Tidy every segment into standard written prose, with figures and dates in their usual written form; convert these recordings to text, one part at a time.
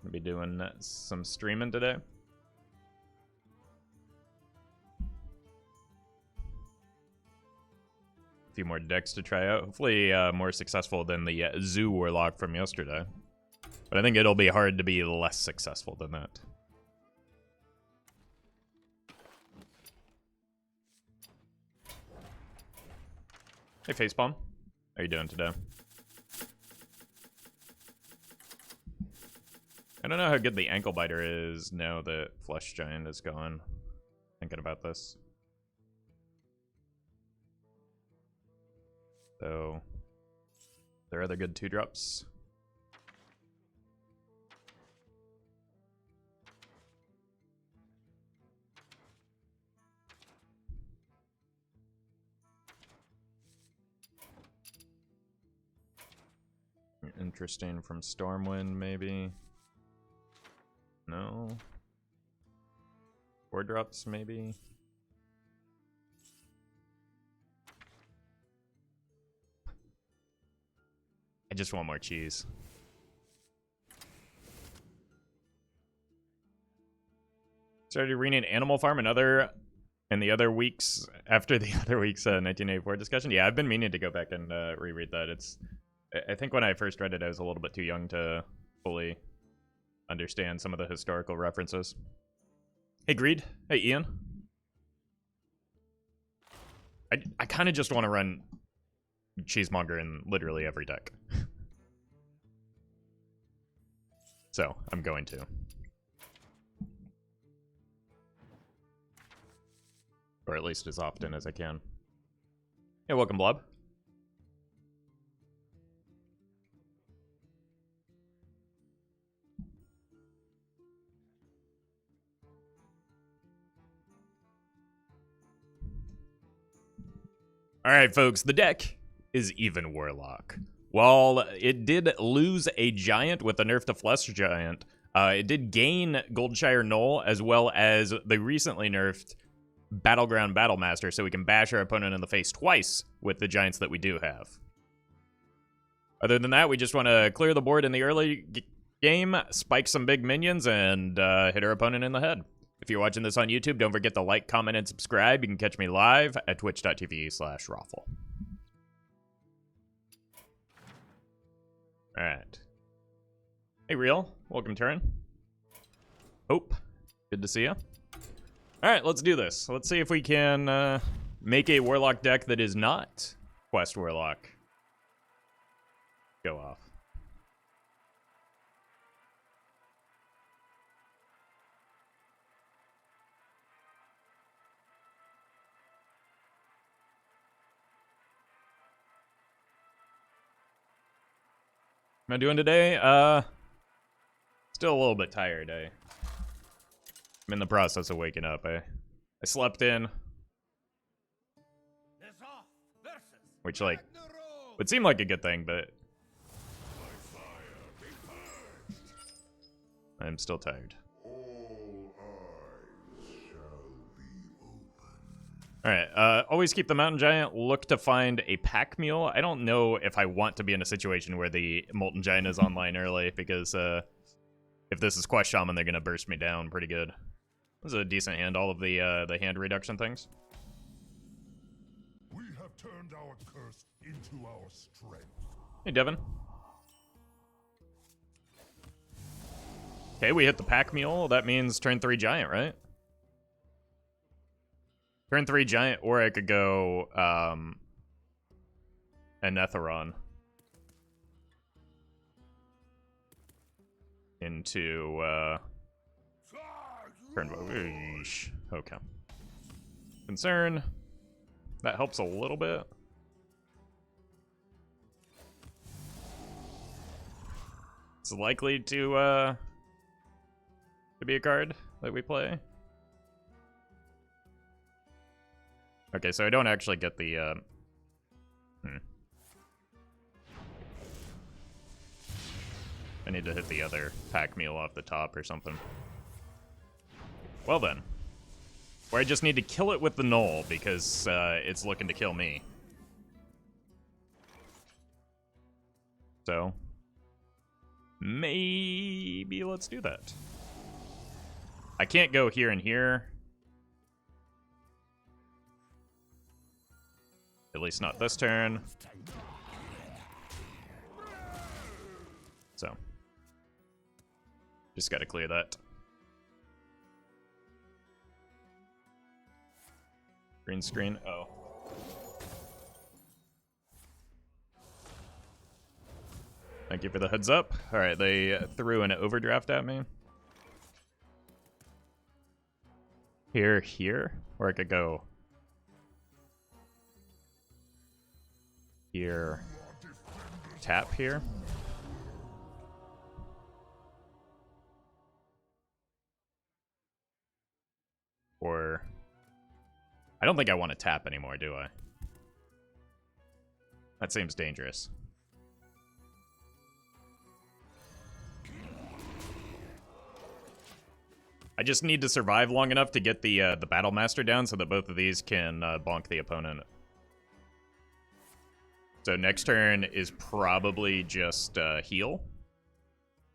Gonna be doing some streaming today. A few more decks to try out. Hopefully more successful than the Zoo Warlock from yesterday. But I think it'll be hard to be less successful than that. Hey, Facepalm. How you doing today? I don't know how good the Ankle Biter is now that Flesh Giant is gone. Thinking about this. So, there are other good 2-drops. Interesting from Stormwind, maybe. No. 4-drops, maybe. I just want more cheese. Started reading Animal Farm in the other weeks after the other week's 1984 discussion. Yeah, I've been meaning to go back and reread that. I think when I first read it, I was a little bit too young to fully understand some of the historical references. Hey, Greed. Hey, Ian. I kind of just want to run Cheesemonger in literally every deck. So, I'm going to. Or at least as often as I can. Hey, welcome, Blob. Alright, folks, the deck is Even Warlock. While it did lose a giant with the nerf to Flesh Giant, it did gain Goldshire Knoll, as well as the recently nerfed Battleground Battlemaster, so we can bash our opponent in the face twice with the giants that we do have. Other than that, we just want to clear the board in the early game, spike some big minions, and hit our opponent in the head. If you're watching this on YouTube, don't forget to like, comment, and subscribe. You can catch me live at twitch.tv/Roffle. Alright. Hey, Real. Welcome, Turin. Hope. Good to see you. Alright, let's do this. Let's see if we can make a Warlock deck that is not Quest Warlock. Go off. Am I doing today? Still a little bit tired. I'm in the process of waking up. I slept in, which like would seem like a good thing, but I'm still tired. Alright, always keep the Mountain Giant. Look to find a pack mule. I don't know if I want to be in a situation where the Molten Giant is online early, because if this is Quest Shaman, they're going to burst me down pretty good. This is a decent hand, all of the hand reduction things. We have turned our curse into our strength. Hey, Devin. Okay, we hit the pack mule. That means turn 3 Giant, right? Turn 3 Giant, or I could go Anetheron into turn. Okay. Concern. That helps a little bit. It's likely to be a card that we play. Okay, so I don't actually get the, I need to hit the other pack mule off the top or something. Well then. Or I just need to kill it with the Knoll, because it's looking to kill me. So. Maybe maybe let's do that. I can't go here and here. At least not this turn. So. Just gotta clear that. Green screen. Oh. Thank you for the heads up. Alright, they threw an overdraft at me. Here. Or I could go here. Tap here. Or I don't think I want to tap anymore, do I? That seems dangerous. I just need to survive long enough to get the Battle Master down so that both of these can bonk the opponent. So next turn is probably just heal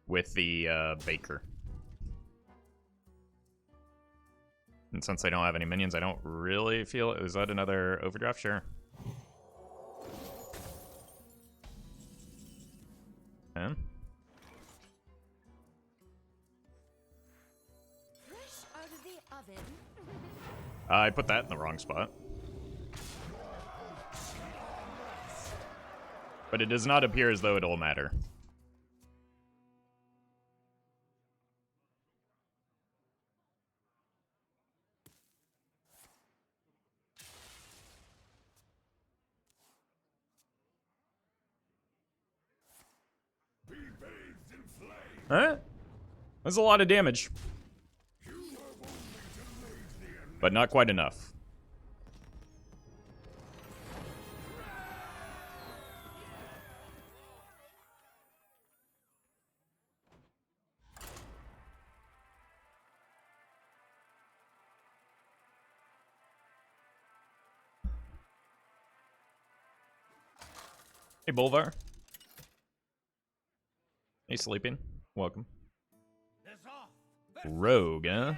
with the Baker. And since I don't have any minions, I don't really feel... Is that another overdraft? Sure. Okay. I put that in the wrong spot. But it does not appear as though it'll matter. Alright. That's a lot of damage. But not quite enough. Hey, Bolvar. Hey, sleeping. Welcome. Rogue, huh?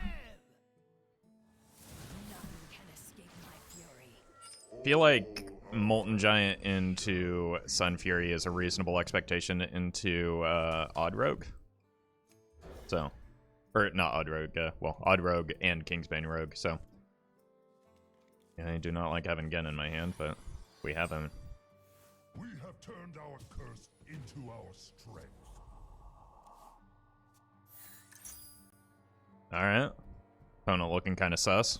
I feel like Molten Giant into Sun Fury is a reasonable expectation into Odd Rogue. So, or not Odd Rogue, well, Odd Rogue and Kingsbane Rogue, so. Yeah, I do not like having Gen in my hand, but we have him. We have turned our curse into our strength. Alright. Opponent looking kind of sus.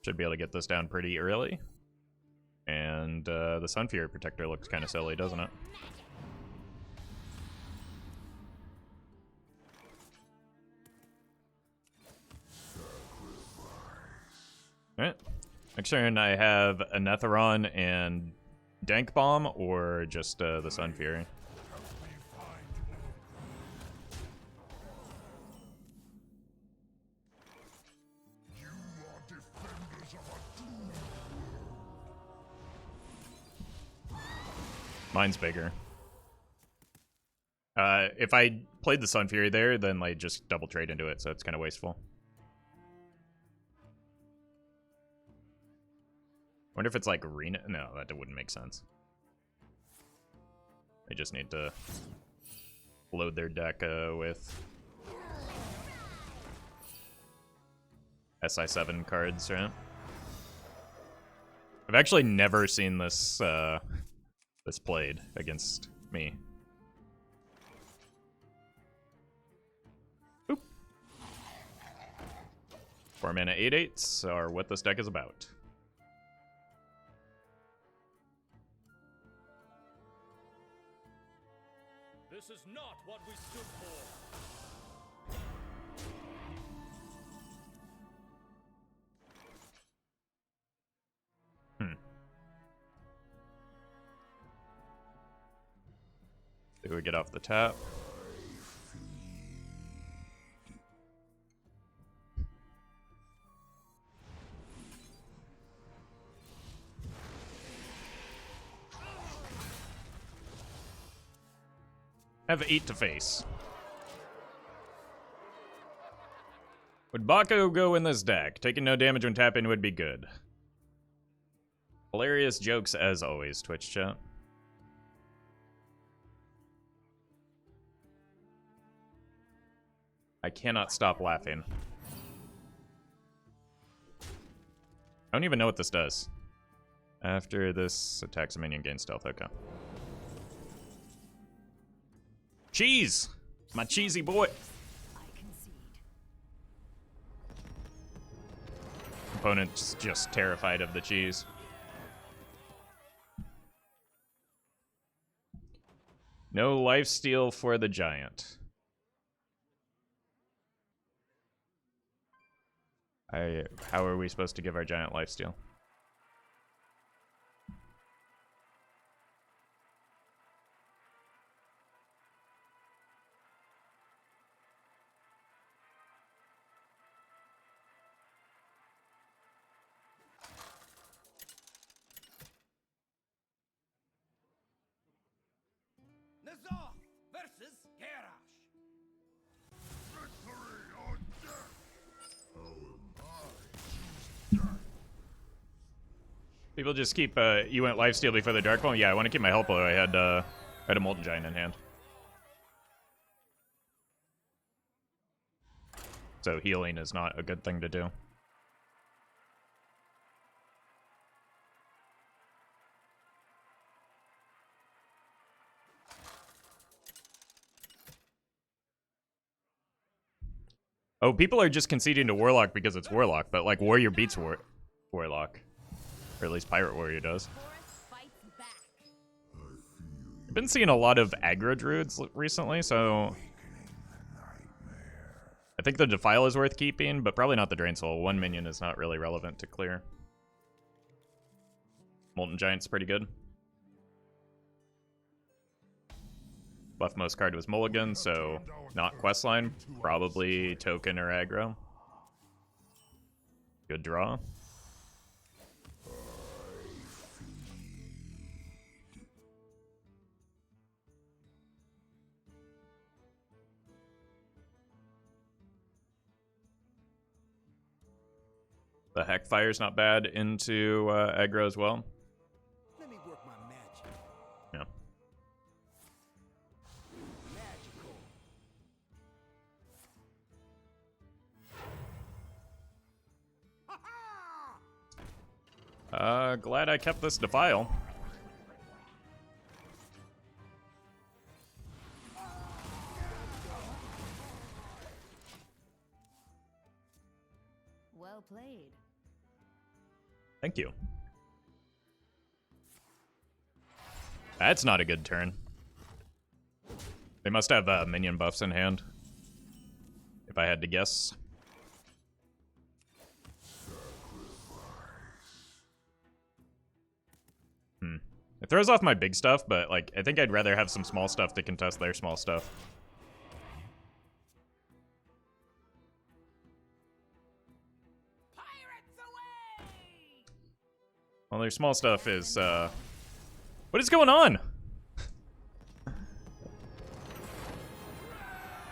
Should be able to get this down pretty early. And the Sun Fury Protector looks kind of silly, doesn't it? Alright. Next turn I have a Netheron and Dank Bomb, or just the Sun Fury. Mine's bigger. If I played the Sun Fury there, then I just double trade into it, so it's kind of wasteful. Wonder if it's like arena. No, that wouldn't make sense. They just need to load their deck with SI7 cards, right? I've actually never seen this this played against me. Oop. 4 mana 8/8s are what this deck is about. This is not what we stood for. Do we get off the tap? Have 8 to face. Would Baco go in this deck? Taking no damage when tapping would be good. Hilarious jokes as always, Twitch chat. I cannot stop laughing. I don't even know what this does. After this attacks a minion, gain stealth. Okay. Cheese! My cheesy boy! Opponent's just terrified of the cheese. No lifesteal for the giant. How are we supposed to give our giant lifesteal? Nazar versus Garrosh. Victory or death! How am I? People just keep, you went lifesteal before the Dark One? Yeah, I want to keep my health low. I had a Molten Giant in hand. So healing is not a good thing to do. Oh, people are just conceding to Warlock because it's Warlock, but like Warrior beats Warlock. Or at least Pirate Warrior does. I've been seeing a lot of aggro druids recently, so I think the Defile is worth keeping, but probably not the Drain Soul. One minion is not really relevant to clear. Molten Giant's pretty good. Leftmost card was Mulligan, so not questline. Probably token or aggro. Good draw. The Heckfire's not bad into aggro as well. Let me work my magic. Yeah. Magical. Glad I kept this Defile. Well played. Thank you. That's not a good turn. They must have minion buffs in hand, if I had to guess. It throws off my big stuff, but like I think I'd rather have some small stuff to contest their small stuff. Pirates away! Well, their small stuff is what is going on?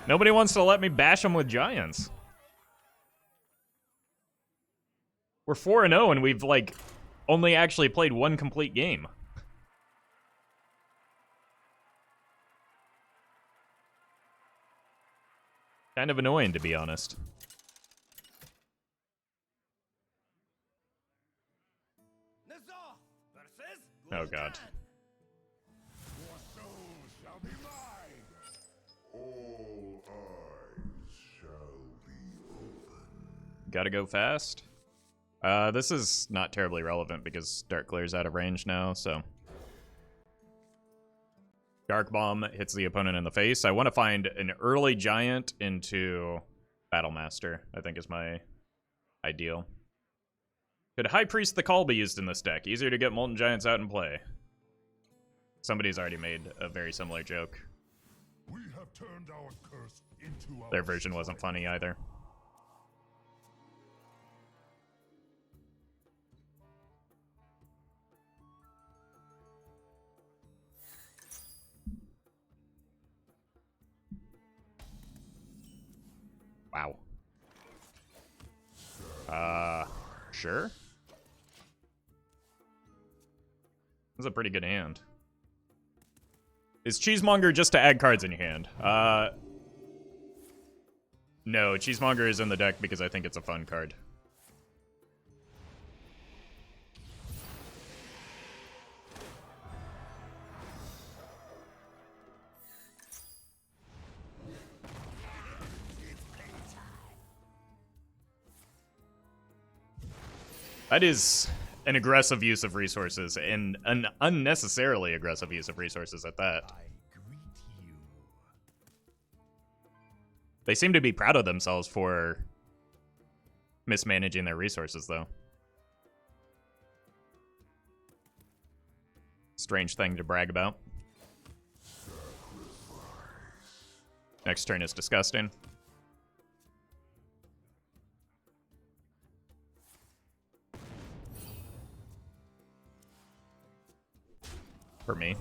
Nobody wants to let me bash them with giants. We're 4-0 and we've like only actually played one complete game. Kind of annoying, to be honest. Nazar versus Oh god. Your souls shall be mine! All eyes shall be open. Gotta go fast. This is not terribly relevant because Dark Glaire's out of range now, so. Dark Bomb hits the opponent in the face. I want to find an early giant into Battlemaster, I think is my ideal. Could High Priest the Call be used in this deck? Easier to get Molten Giants out and play. Somebody's already made a very similar joke. We have turned our curse into our Their version wasn't funny either. Wow. Sure. That's a pretty good hand. Is Cheesemonger just to add cards in your hand? No, Cheesemonger is in the deck because I think it's a fun card. That is an aggressive use of resources, and an unnecessarily aggressive use of resources at that. They seem to be proud of themselves for mismanaging their resources, though. Strange thing to brag about. Next turn is disgusting. For me.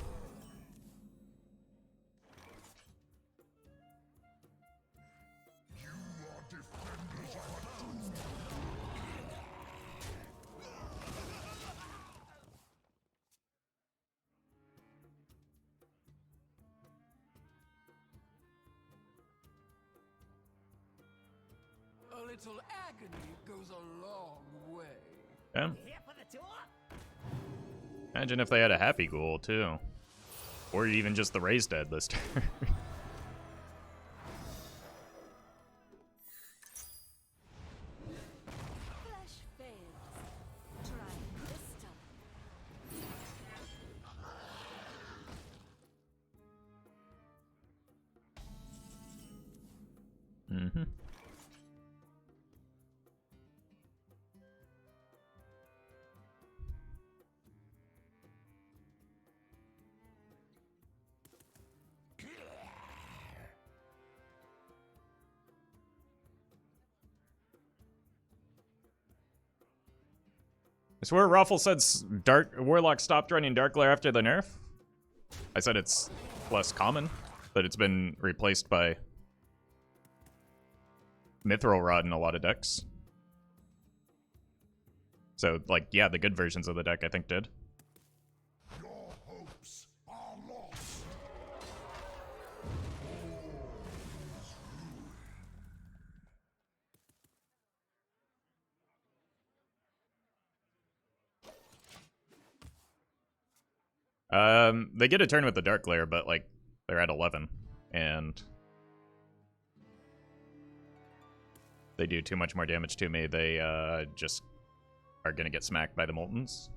A little agony goes a long way. Yeah. Here for the tour? Imagine if they had a Happy Ghoul, too. Or even just the Raised Dead this turn. Flesh fails. Try crystal. Mm-hmm. I swear Roffle said Warlock stopped running Dark Glare after the nerf. I said it's less common, that it's been replaced by Mithril Rod in a lot of decks. So, like, yeah, the good versions of the deck I think did. Your hopes are lost. They get a turn with the Dark Glare, but, like, they're at 11, and they do too much more damage to me. They, just are gonna get smacked by the Moltens.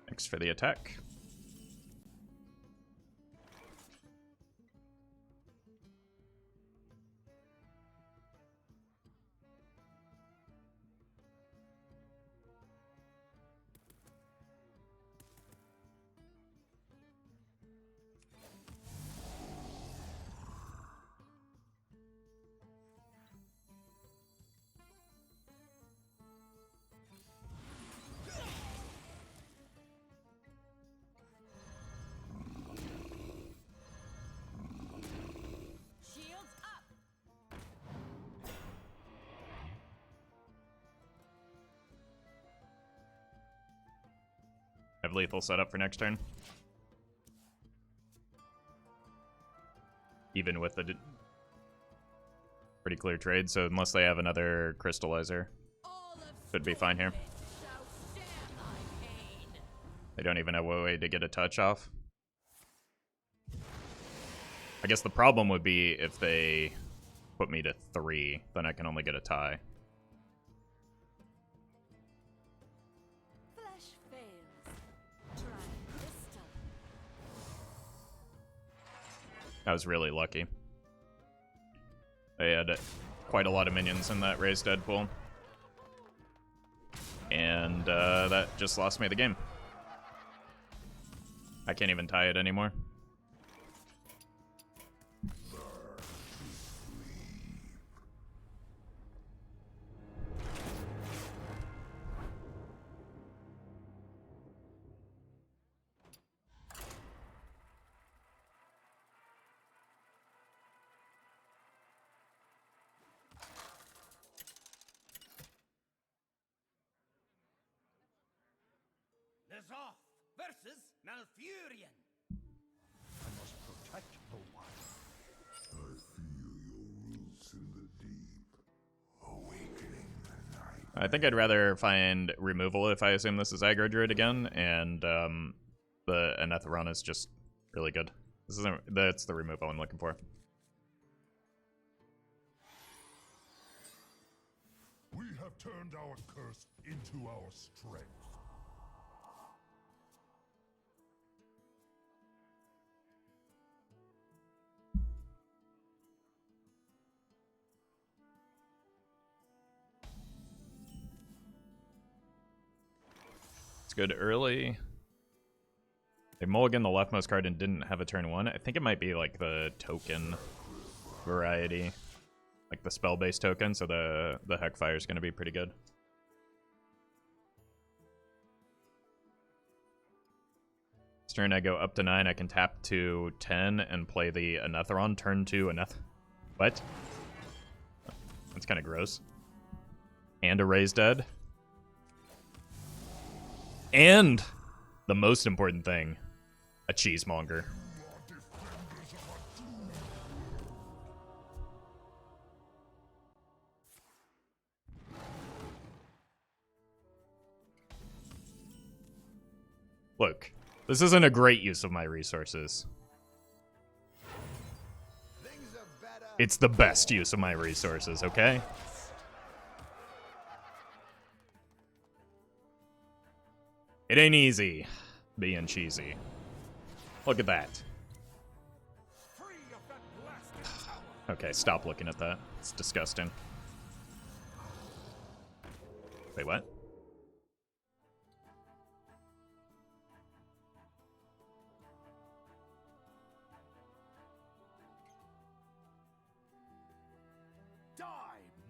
Thanks for the attack. Shields up. Have lethal set up for next turn. Even with the pretty clear trade, so unless they have another crystallizer, should be fine here. They don't even have a way to get a touch off. I guess the problem would be if they put me to 3, then I can only get a tie. Flesh fails. Try crystal. I was really lucky. They had quite a lot of minions in that Raised Dead pool. And that just lost me the game. I can't even tie it anymore. is off versus Malfurion. I must protect the wild. I feel your roots in the deep, awakening the night. I think I'd rather find removal if I assume this is aggro druid again, and the Anetheron is just really good. This isn't. That's the removal I'm looking for. We have turned our curse into our strength. It's good early. They mulliganed the leftmost card and didn't have a turn 1. I think it might be like the token variety. Like the spell-based token, so the Heckfire is going to be pretty good. This turn I go up to 9, I can tap to 10 and play the Anetheron. Turn 2 What? That's kind of gross. And a Raise Dead. And the most important thing, a Cheesemonger. Look, this isn't a great use of my resources. It's the best use of my resources, okay? It ain't easy being cheesy. Look at that. Okay, stop looking at that. It's disgusting. Wait, what? Die,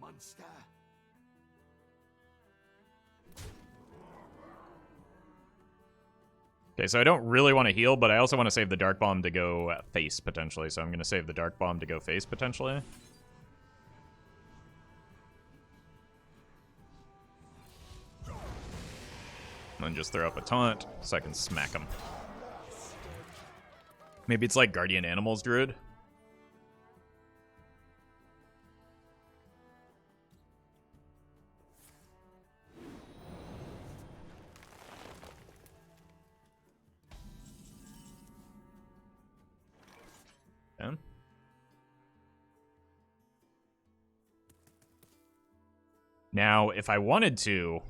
monster! Okay, so I don't really want to heal, but I also want to save the Dark Bomb to go face, potentially. So I'm going to save the Dark Bomb to go face, potentially. And then just throw up a taunt, so I can smack him. Maybe it's like Guardian Animals Druid. Yeah. Now, if I wanted to,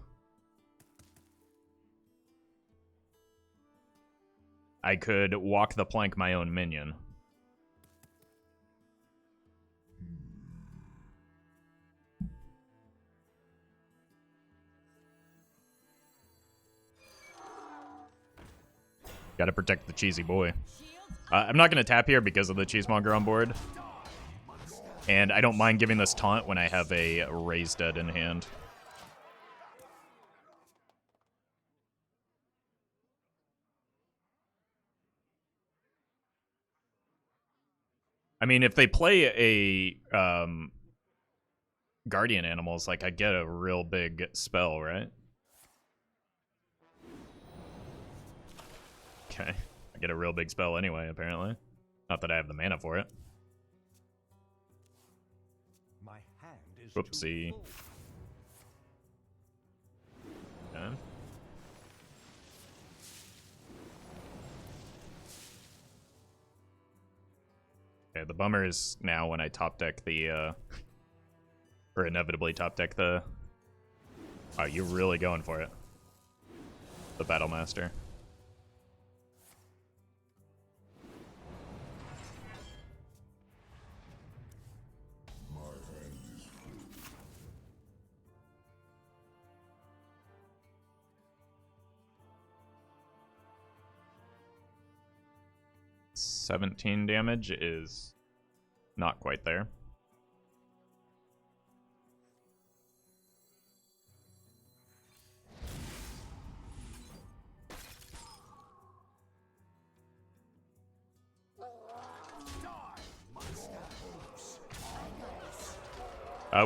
I could walk the plank my own minion. Gotta protect the cheesy boy. I'm not going to tap here because of the Cheesemonger on board. And I don't mind giving this taunt when I have a Raise Dead in hand. I mean, if they play a Guardian Animals, like, I get a real big spell, right? Okay. I get a real big spell anyway, apparently. Not that I have the mana for it. My hand is Whoopsie. Okay. Okay, the bummer is now when I top deck the, or inevitably top deck the... Oh, you're really going for it. The Battle Master. my hand is full. 17 damage is not quite there.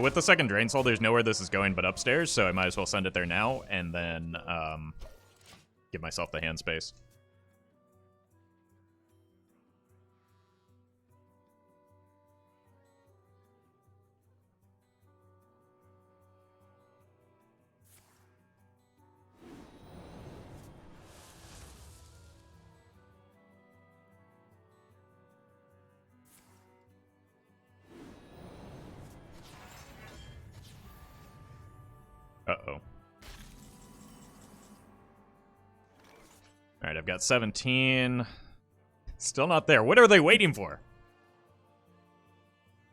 With the second Drain Soul, there's nowhere this is going but upstairs, so I might as well send it there now, and then give myself the hand space. Uh-oh. Alright, I've got 17. Still not there. What are they waiting for?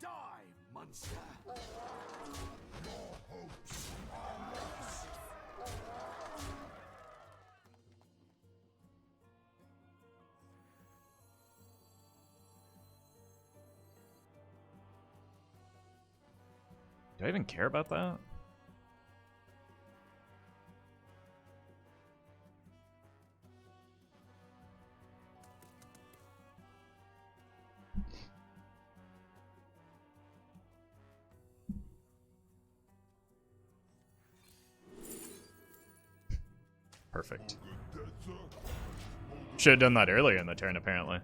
Die, monster! Do I even care about that? Perfect. Should have done that earlier in the turn, apparently.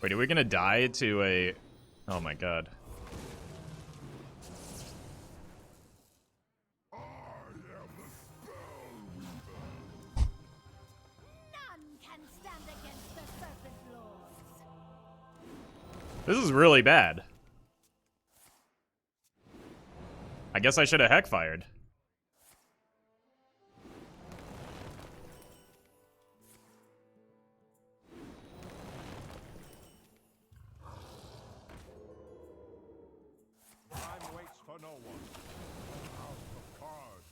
Wait, are we gonna die to a... Oh my god. None can stand against the Serpent Lords. This is really bad. I guess I should have heck fired. Time waits for no one. House of cards.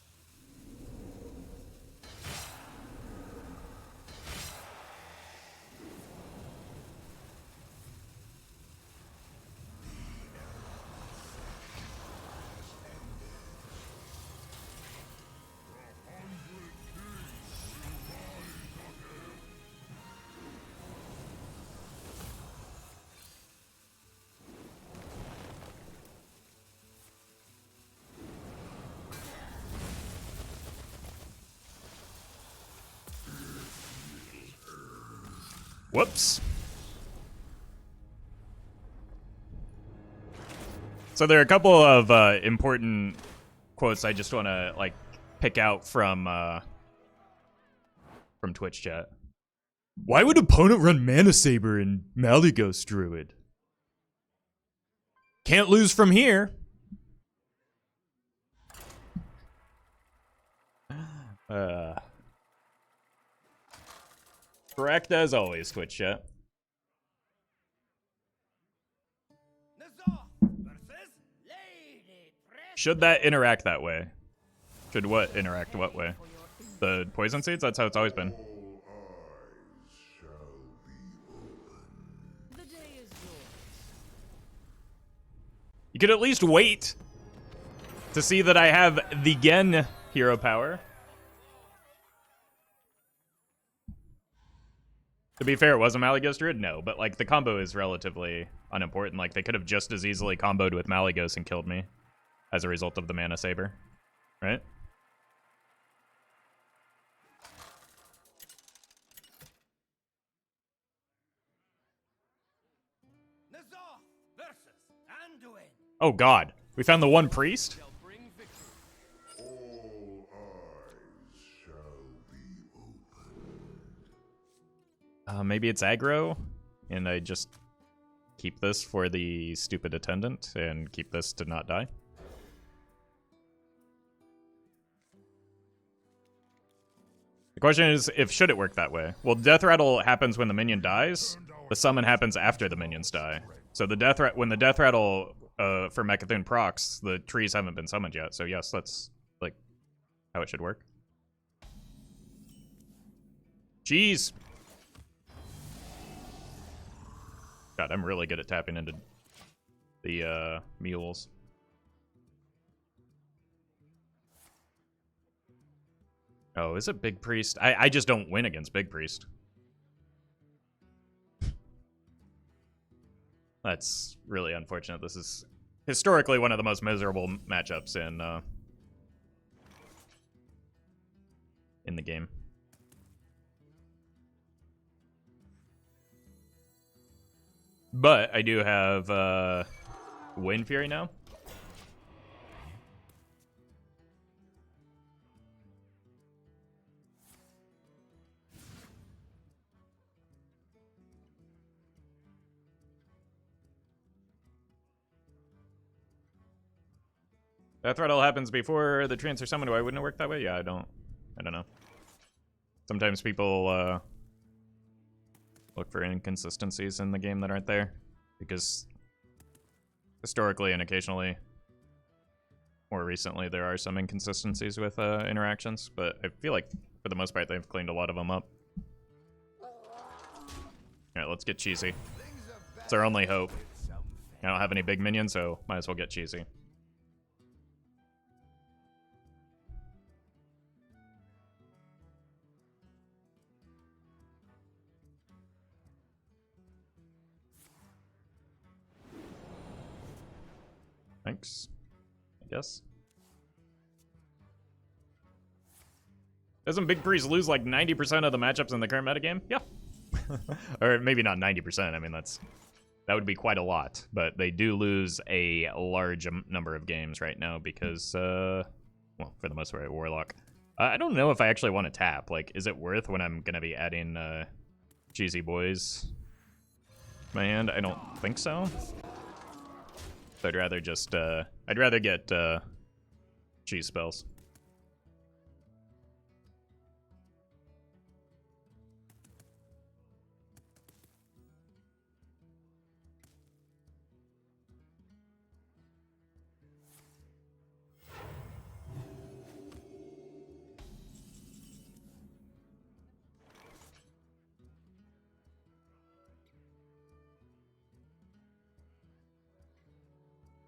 Whoops. So there are a couple of important quotes I just want to like pick out from Twitch chat. Why would opponent run Mana Saber and Malygos Druid? Can't lose from here. Correct as always, Twitch chat. Nazar versus Lady Precious. Should that interact that way? Should what interact what way? The poison seeds? That's how it's always been. All eyes shall be open. The day is yours. You could at least wait to see that I have the Gen hero power. To be fair, it was a Malygos Druid? No, but like the combo is relatively unimportant. Like they could have just as easily comboed with Malygos and killed me as a result of the Mana Saber, right? Nazar versus Anduin. Oh god, we found the one priest? Shall bring victory. All eyes shall be open. Maybe it's aggro, and I just keep this for the stupid attendant and keep this to not die. The question is, if should it work that way? Well, Deathrattle happens when the minion dies. The summon happens after the minions die. So the when the Deathrattle for Mecha'thun procs, the trees haven't been summoned yet. So yes, that's like how it should work. Jeez. God, I'm really good at tapping into the mules. Oh, is it Big Priest? I just don't win against Big Priest. That's really unfortunate. This is historically one of the most miserable matchups in the game. But I do have Wind Fury now. Deathrattle happens before the transfer summon. Why wouldn't it work that way? Yeah, I don't know. Sometimes people look for inconsistencies in the game that aren't there, because historically and occasionally, more recently, there are some inconsistencies with interactions, but I feel like for the most part they've cleaned a lot of them up. Alright, let's get cheesy. It's our only hope. I don't have any big minions, so might as well get cheesy. Thanks, I guess. Doesn't Big Priest lose like 90% of the matchups in the current metagame? Yeah. Or maybe not 90%, I mean that would be quite a lot. But they do lose a large number of games right now because, well, for the most part, Warlock. I don't know if I actually want to tap. Like, is it worth when I'm going to be adding Cheesy Boys to my hand? I don't think so. So I'd rather just, I'd rather get cheese spells.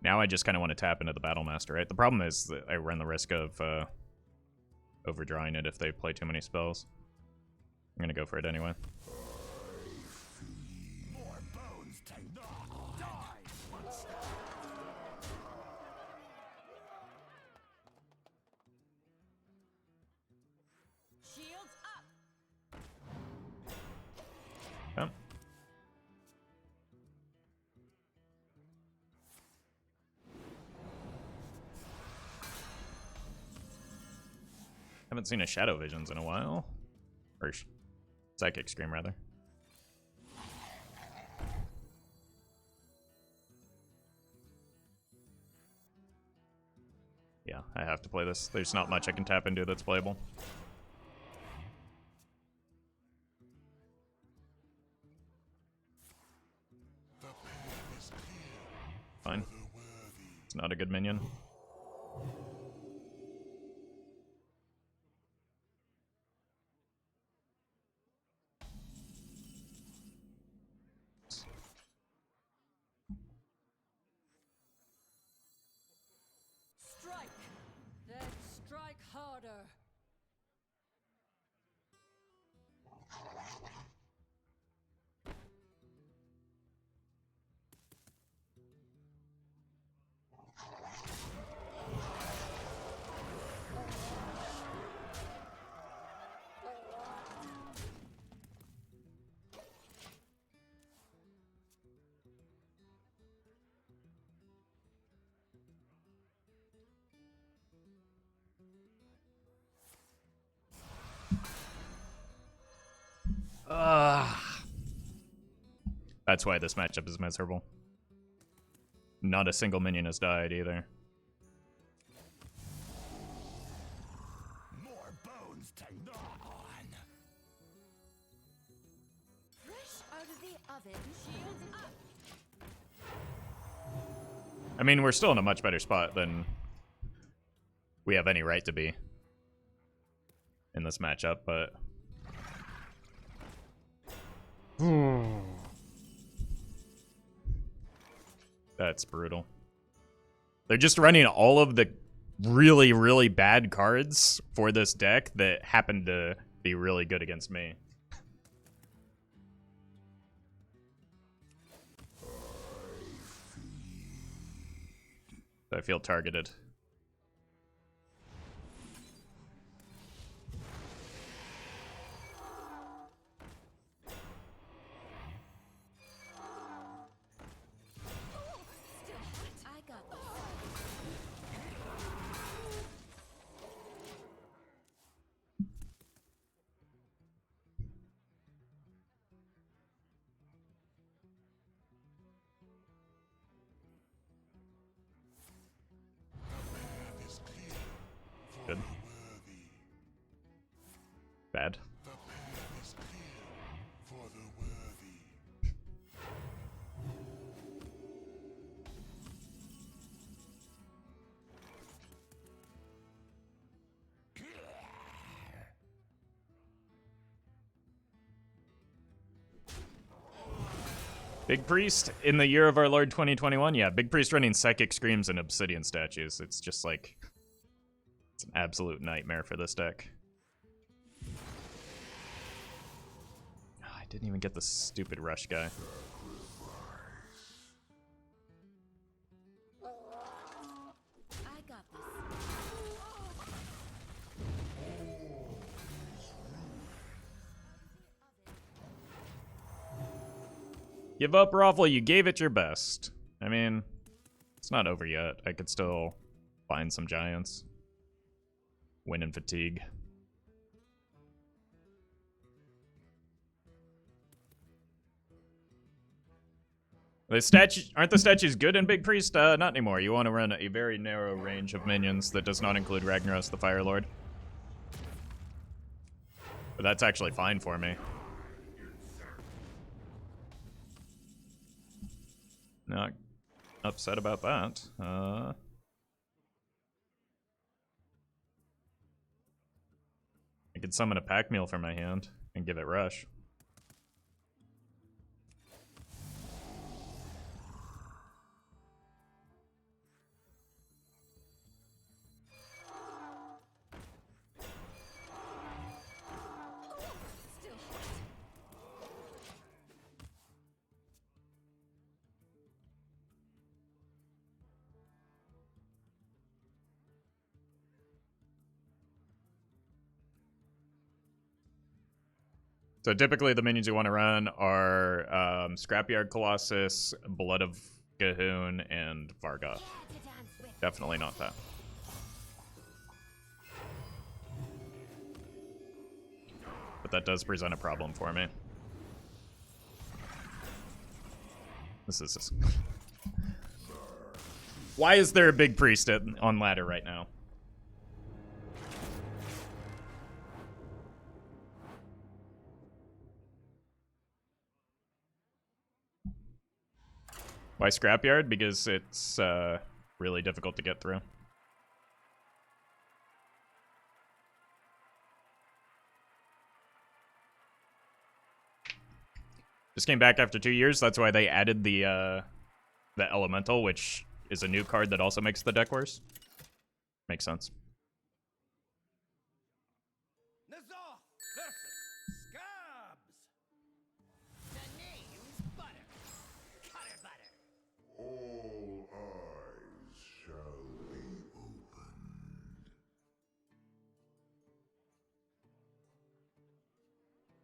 Now I just kind of want to tap into the Battle Master, right? The problem is that I run the risk of overdrawing it if they play too many spells. I'm gonna go for it anyway. More bones to die. Shields up. Come. Haven't seen a Shadow Visions in a while. Or Psychic Scream, rather. Yeah, I have to play this. There's not much I can tap into that's playable. Fine. It's not a good minion. Strike. Then strike harder. That's why this matchup is miserable. Not a single minion has died either. More bones to gnaw on. Fresh out of the oven. Shields up. I mean, we're still in a much better spot than we have any right to be in this matchup, but... That's brutal. They're just running all of the really, really bad cards for this deck that happen to be really good against me. I feel targeted. I got this. Is clear for Good. the worthy. Bad. The path is clear for the worthy. Big Priest in the year of our Lord 2021? Yeah, Big Priest running Psychic Screams and Obsidian Statues. It's just like... It's an absolute nightmare for this deck. Oh, I didn't even get the stupid Rush guy. I got this. Give up, Roffle. You gave it your best. I mean, it's not over yet. I could still find some giants. Win in fatigue. Aren't the statues good in Big Priest? Not anymore. You want to run a very narrow range of minions that does not include Ragnaros the Fire Lord. But that's actually fine for me. Not upset about that. I could summon a pack meal from my hand and give it Rush. Still hot. So typically the minions you want to run are Scrapyard Colossus, Blood of Gahoon, and Varga. Dare to dance with. Definitely not that. But that does present a problem for me. This is just... Why is there a Big Priest on ladder right now? Why Scrapyard? Because it's really difficult to get through. Just came back after 2 years. That's why they added the Elemental, which is a new card that also makes the deck worse. Makes sense. Nazoth versus Scabs. The name's Butter. Cutter Butter. All eyes shall be opened.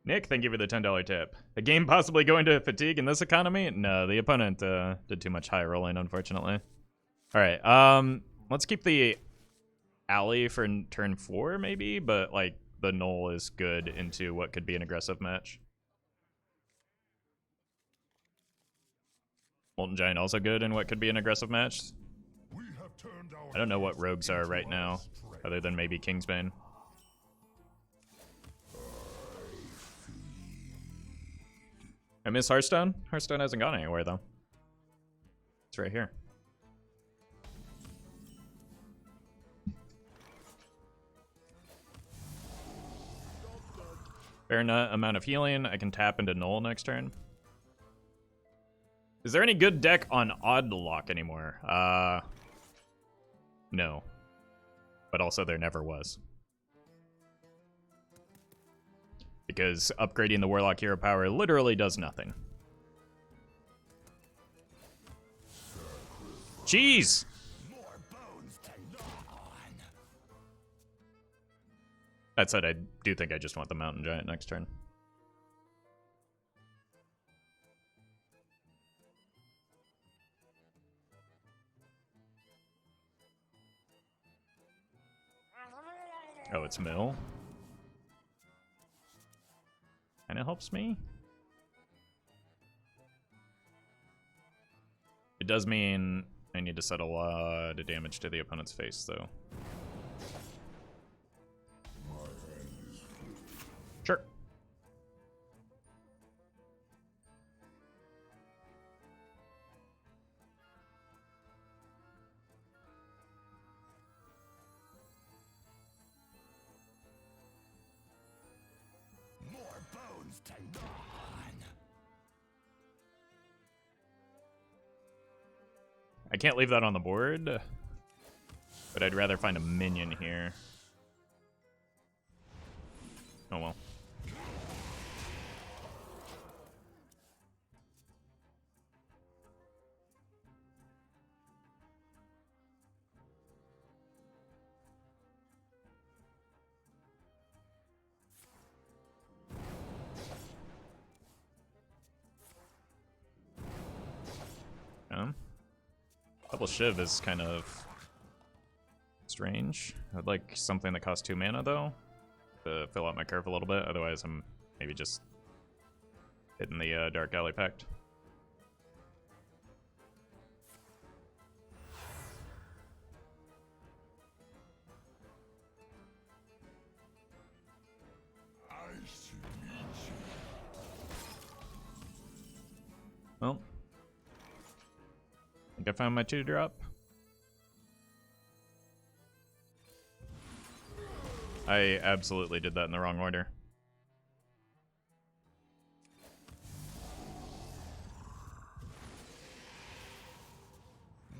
Nick, thank you for the $10 tip. A game possibly going to fatigue in this economy? No, the opponent did too much high rolling, unfortunately. All right, let's keep the alley for turn 4, maybe, but like the null is good into what could be an aggressive match. Molten Giant also good in what could be an aggressive match. We have turned our I don't know what rogues are into right our now, strength. other than maybe Kingsbane. I miss Hearthstone. Hearthstone hasn't gone anywhere, though. It's right here. Fair amount of healing. I can tap into Null next turn. Is there any good deck on Odd Lock anymore? No. but also there never was. Because upgrading the Warlock hero power literally does nothing. Jeez! More bones to gnaw on. That said, I do think I just want the Mountain Giant next turn. Oh, it's Mill. And it helps me. It does mean I need to set a lot of damage to the opponent's face, though. Sure. More bones to gnaw on. I can't leave that on the board, but I'd rather find a minion here. Oh well. Double Shiv is kind of strange. I'd like something that costs 2 mana, though, to fill out my curve a little bit. Otherwise, I'm maybe just hitting the Dark Alley Pact. Well, I think I found my 2-drop. I absolutely did that in the wrong order.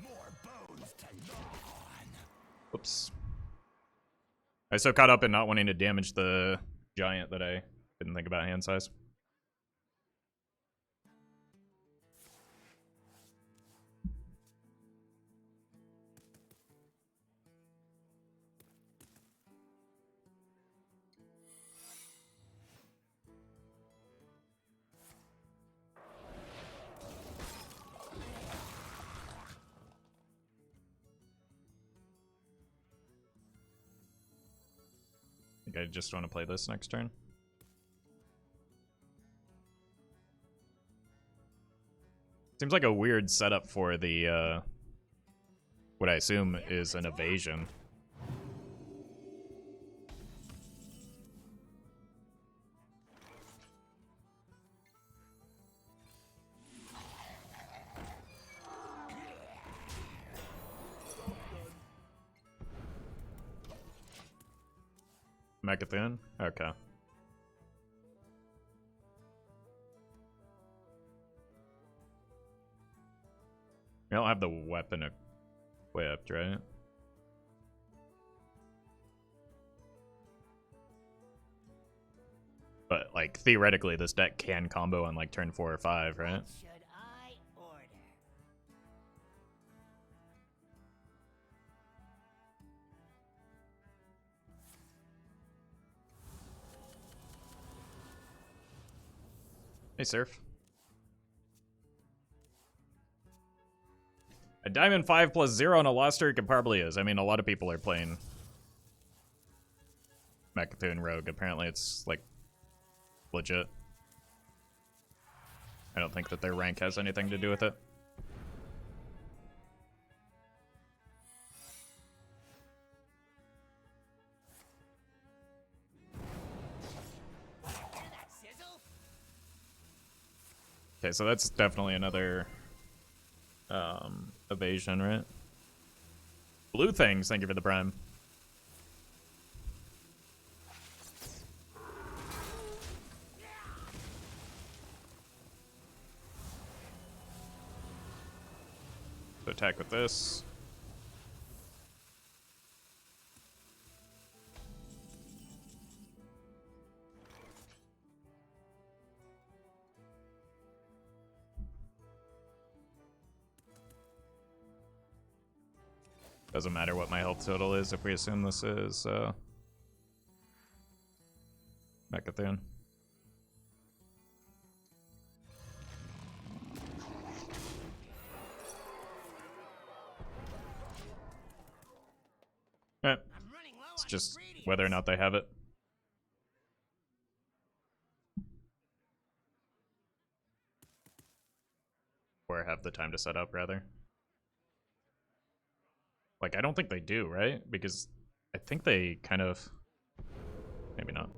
More bones to gnaw on. Whoops. I was so caught up in not wanting to damage the giant that I didn't think about hand size. I just want to play this next turn. Seems like a weird setup for the, what I assume is an evasion. Mechathon? Okay. I don't have the weapon equipped, right? But, like, theoretically, this deck can combo on, like, turn 4 or 5, right? Should I order? Hey, Surf. A Diamond 5 plus 0 on a Lost Streak, it probably is. I mean, a lot of people are playing Mechathon Rogue. Apparently it's, like, legit. I don't think that their rank has anything to do with it. Hear that sizzle? Okay, so that's definitely another evasion, right? Blue things, thank you for the prime. So attack with this. Doesn't matter what my health total is if we assume this is Mechathune. Alright. I'm running low It's on just ingredients. whether or not they have it. Or have the time to set up, rather. Like, I don't think they do, right? Because I think they kind of... Maybe not.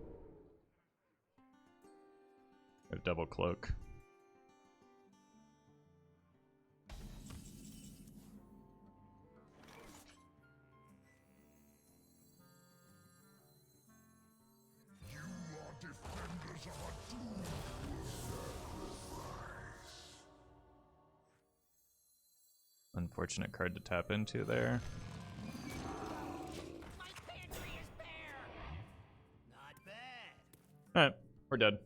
A double cloak. You are defenders of a doomed sacrifice. Unfortunate card to tap into there. My pantry is bare. Not bad. Alright, we're dead.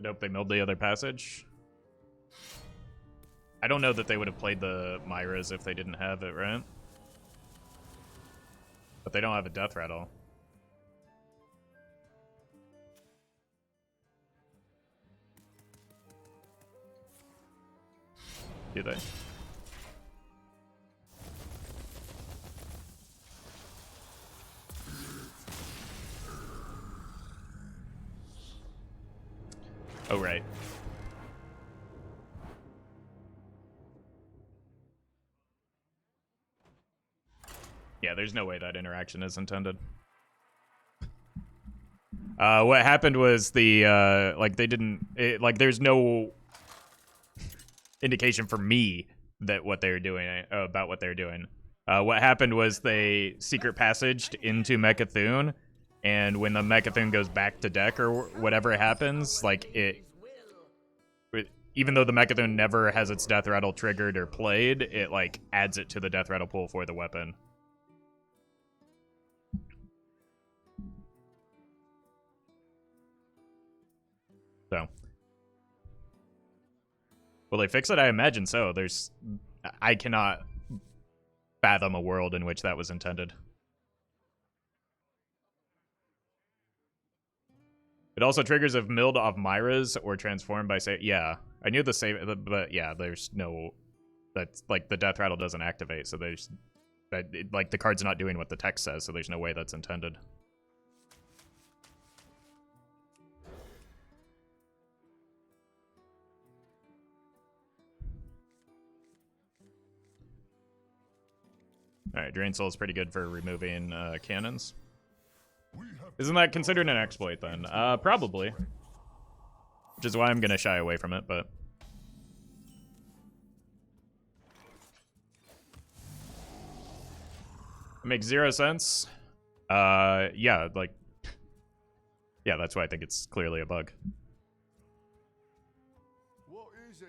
I hope they milled the other passage. I don't know that they would have played the Myras if they didn't have it, right? But they don't have a Deathrattle. Do they? Oh, right. Yeah, there's no way that interaction is intended. What happened was the, like, they didn't, like, there's no indication for me that what they were doing, about what they were doing. What happened was they secret passaged into Mechathune, and when the Mechathune goes back to deck or whatever happens, like, even though the Mechathune never has its Deathrattle triggered or played, it, like, adds it to the Deathrattle pool for the weapon. So. Will they fix it? I imagine so. I cannot fathom a world in which that was intended. It also triggers if milled off Myra's or transformed by say. Yeah, I knew the save, but yeah, there's no. That's like the Deathrattle doesn't activate, so there's that like the card's not doing what the text says, so there's no way that's intended. Alright, Drain Soul is pretty good for removing cannons. Isn't that considered an exploit then? Probably. Which is why I'm gonna shy away from it, but... It makes 0 sense. Yeah, like... Yeah, that's why I think it's clearly a bug. What is it?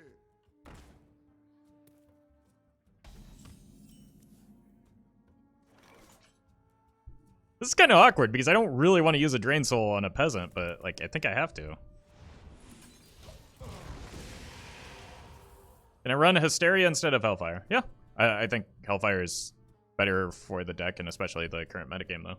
This is kind of awkward because I don't really want to use a Drain Soul on a peasant, but like I think I have to. Can I run Hysteria instead of Hellfire? Yeah, I think Hellfire is better for the deck and especially the current metagame though.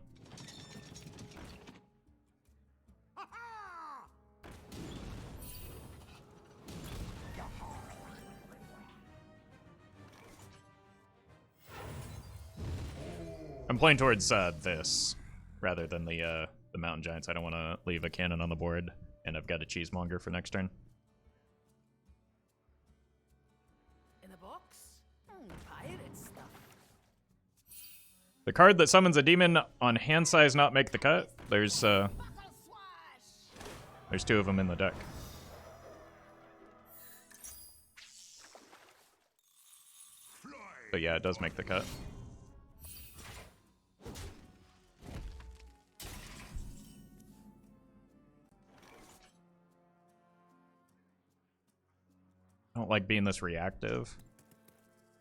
I'm playing towards this rather than the Mountain Giants. I don't want to leave a cannon on the board, and I've got a Cheesemonger for next turn. In the box? Pirate stuff. The card that summons a demon on hand size not make the cut. There's 2 of them in the deck. But yeah, it does make the cut. I don't like being this reactive,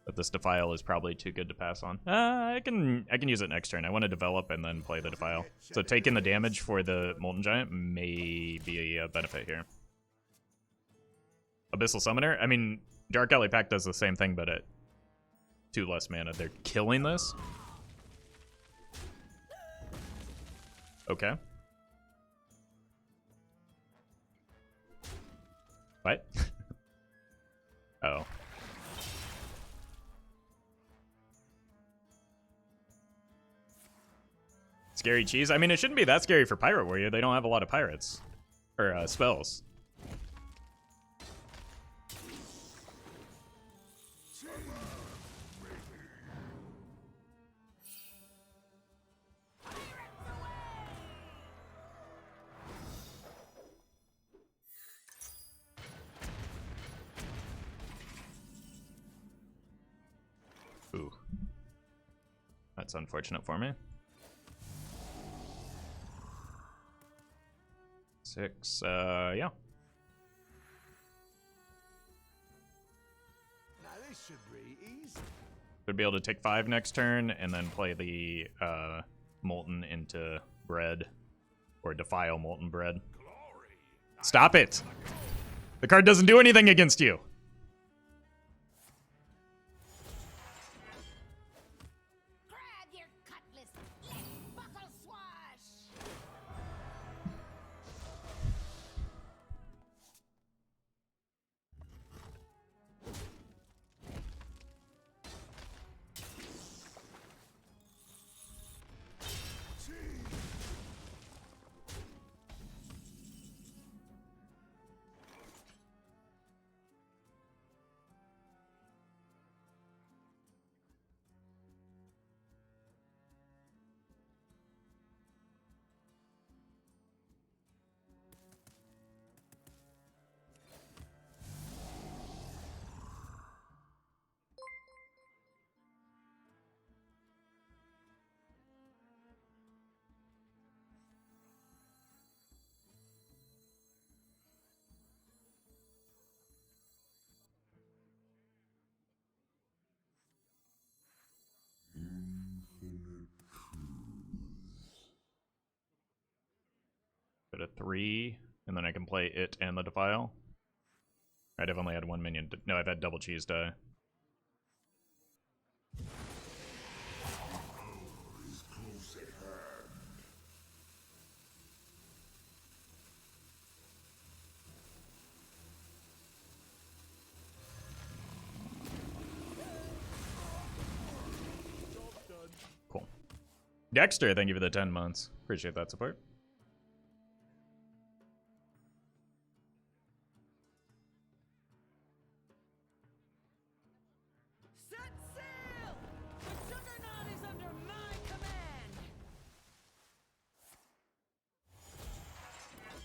but this Defile is probably too good to pass on. I can use it next turn. I want to develop and then play the Defile. So taking the damage for the Molten Giant may be a benefit here. Abyssal Summoner? I mean, Dark Alley Pact does the same thing, but it 2 less mana. They're killing this. Okay. What? Oh. Scary cheese? I mean, it shouldn't be that scary for Pirate Warrior. They don't have a lot of pirates. Or, spells. Ooh. That's unfortunate for me. 6, yeah. Now this should be easy. Would be able to take 5 next turn and then play the Molten into Bread. Or Defile Molten Bread. Stop it! The card doesn't do anything against you! Grab your cutlass. Let's buckle swash. Put a 3, and then I can play it and the Defile. Right, I've only had 1 minion. No, I've had double cheese die. Cool. Dexter, thank you for the 10 months. Appreciate that support. Set sail! The Juggernaut is under my command! The veil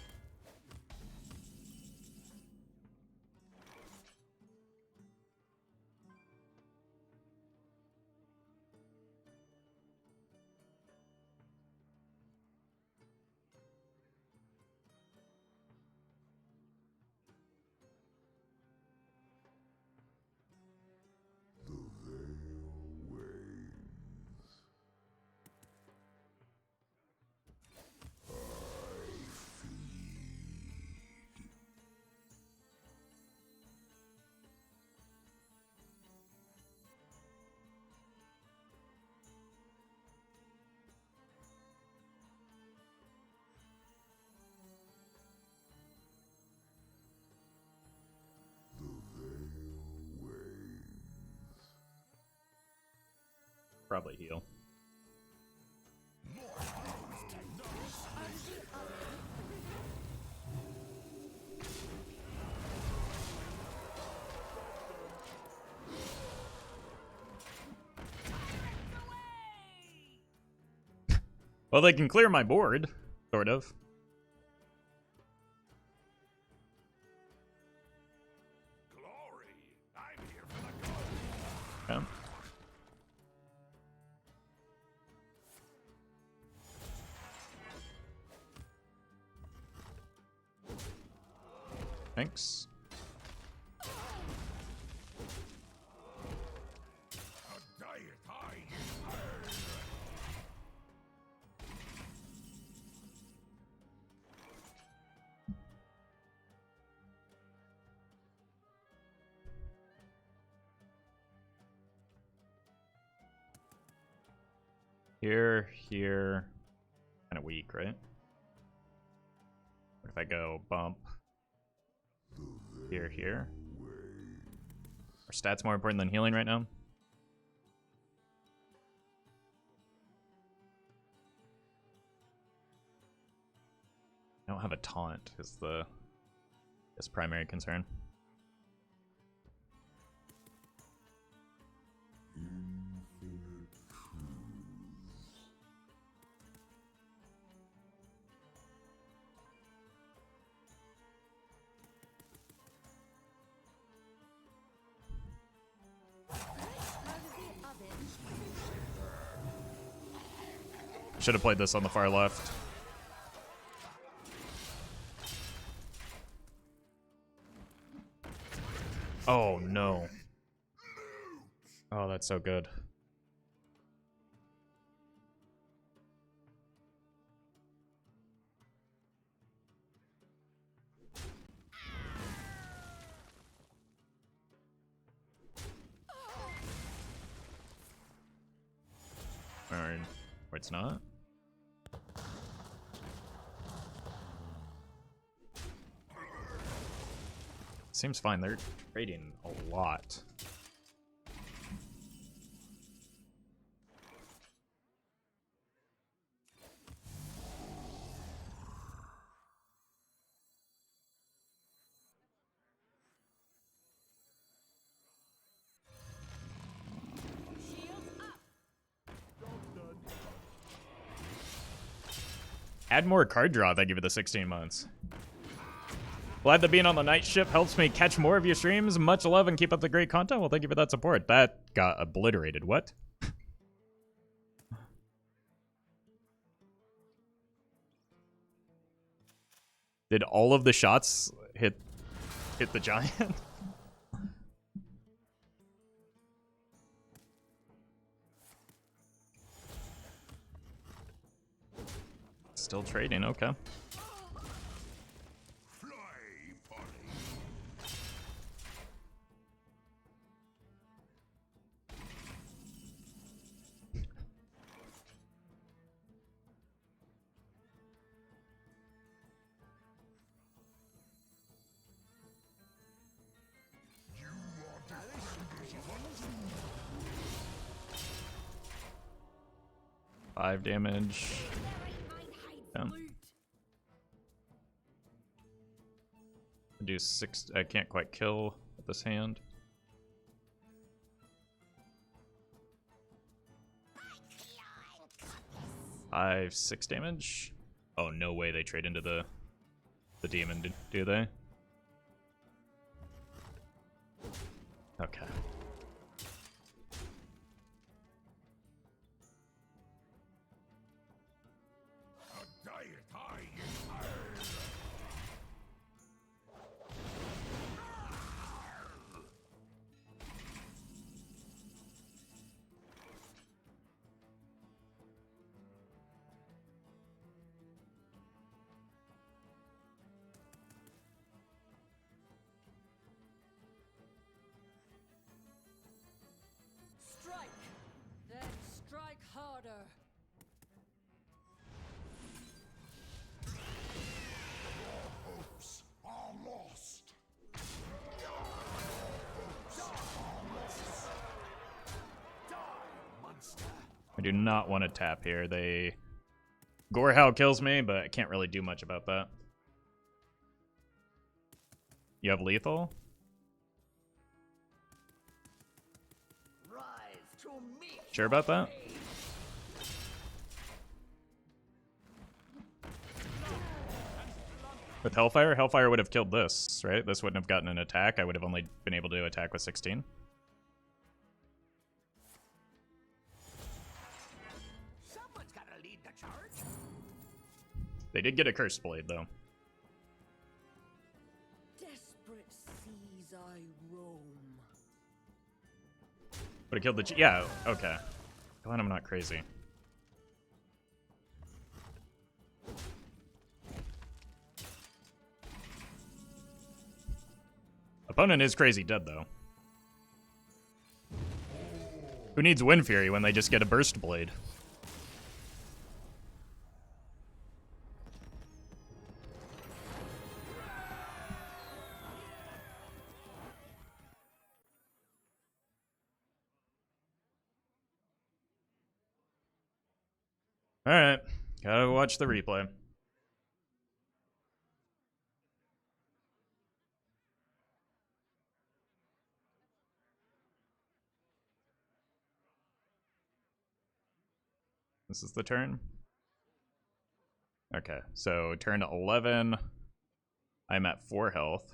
wanes. I feed. The veil wanes. Probably heal. Well, they can clear my board, sort of. Glory! I'm here for the Yeah. Thanks. diet high. Here, here. Kind of weak, right? What if I go bump? Here, here. Are stats more important than healing right now? I don't have a taunt is the primary concern. Should have played this on the far left. Oh no. Oh, that's so good. Or it's not. Seems fine. They're trading a lot. Add more card draw, thank you for the 16 months. Glad that being on the night shift helps me catch more of your streams. Much love and keep up the great content. Well, thank you for that support. That got obliterated. What? Did all of the shots hit the giant? Still trading, okay. Five damage. Yeah. Do 6. I can't quite kill with this hand. 5, 6 damage. Oh, no way they trade into the demon, do they? Okay. Strike! Then strike harder! Hopes are lost. Die, monster. I do not want to tap here. Gorehow kills me, but I can't really do much about that. You have lethal? Rise to meet Sure about that? With Hellfire? Hellfire would have killed this, right? This wouldn't have gotten an attack. I would have only been able to attack with 16. Someone's gotta lead the charge. They did get a Cursed Blade, though. Desperate seas I roam. Would have killed the... Yeah, okay. Glad I'm not crazy. Opponent is crazy dead, though. Who needs Wind Fury when they just get a Burst Blade? Alright. Gotta watch the replay. This is the turn. Okay, so turn 11. I'm at 4 health.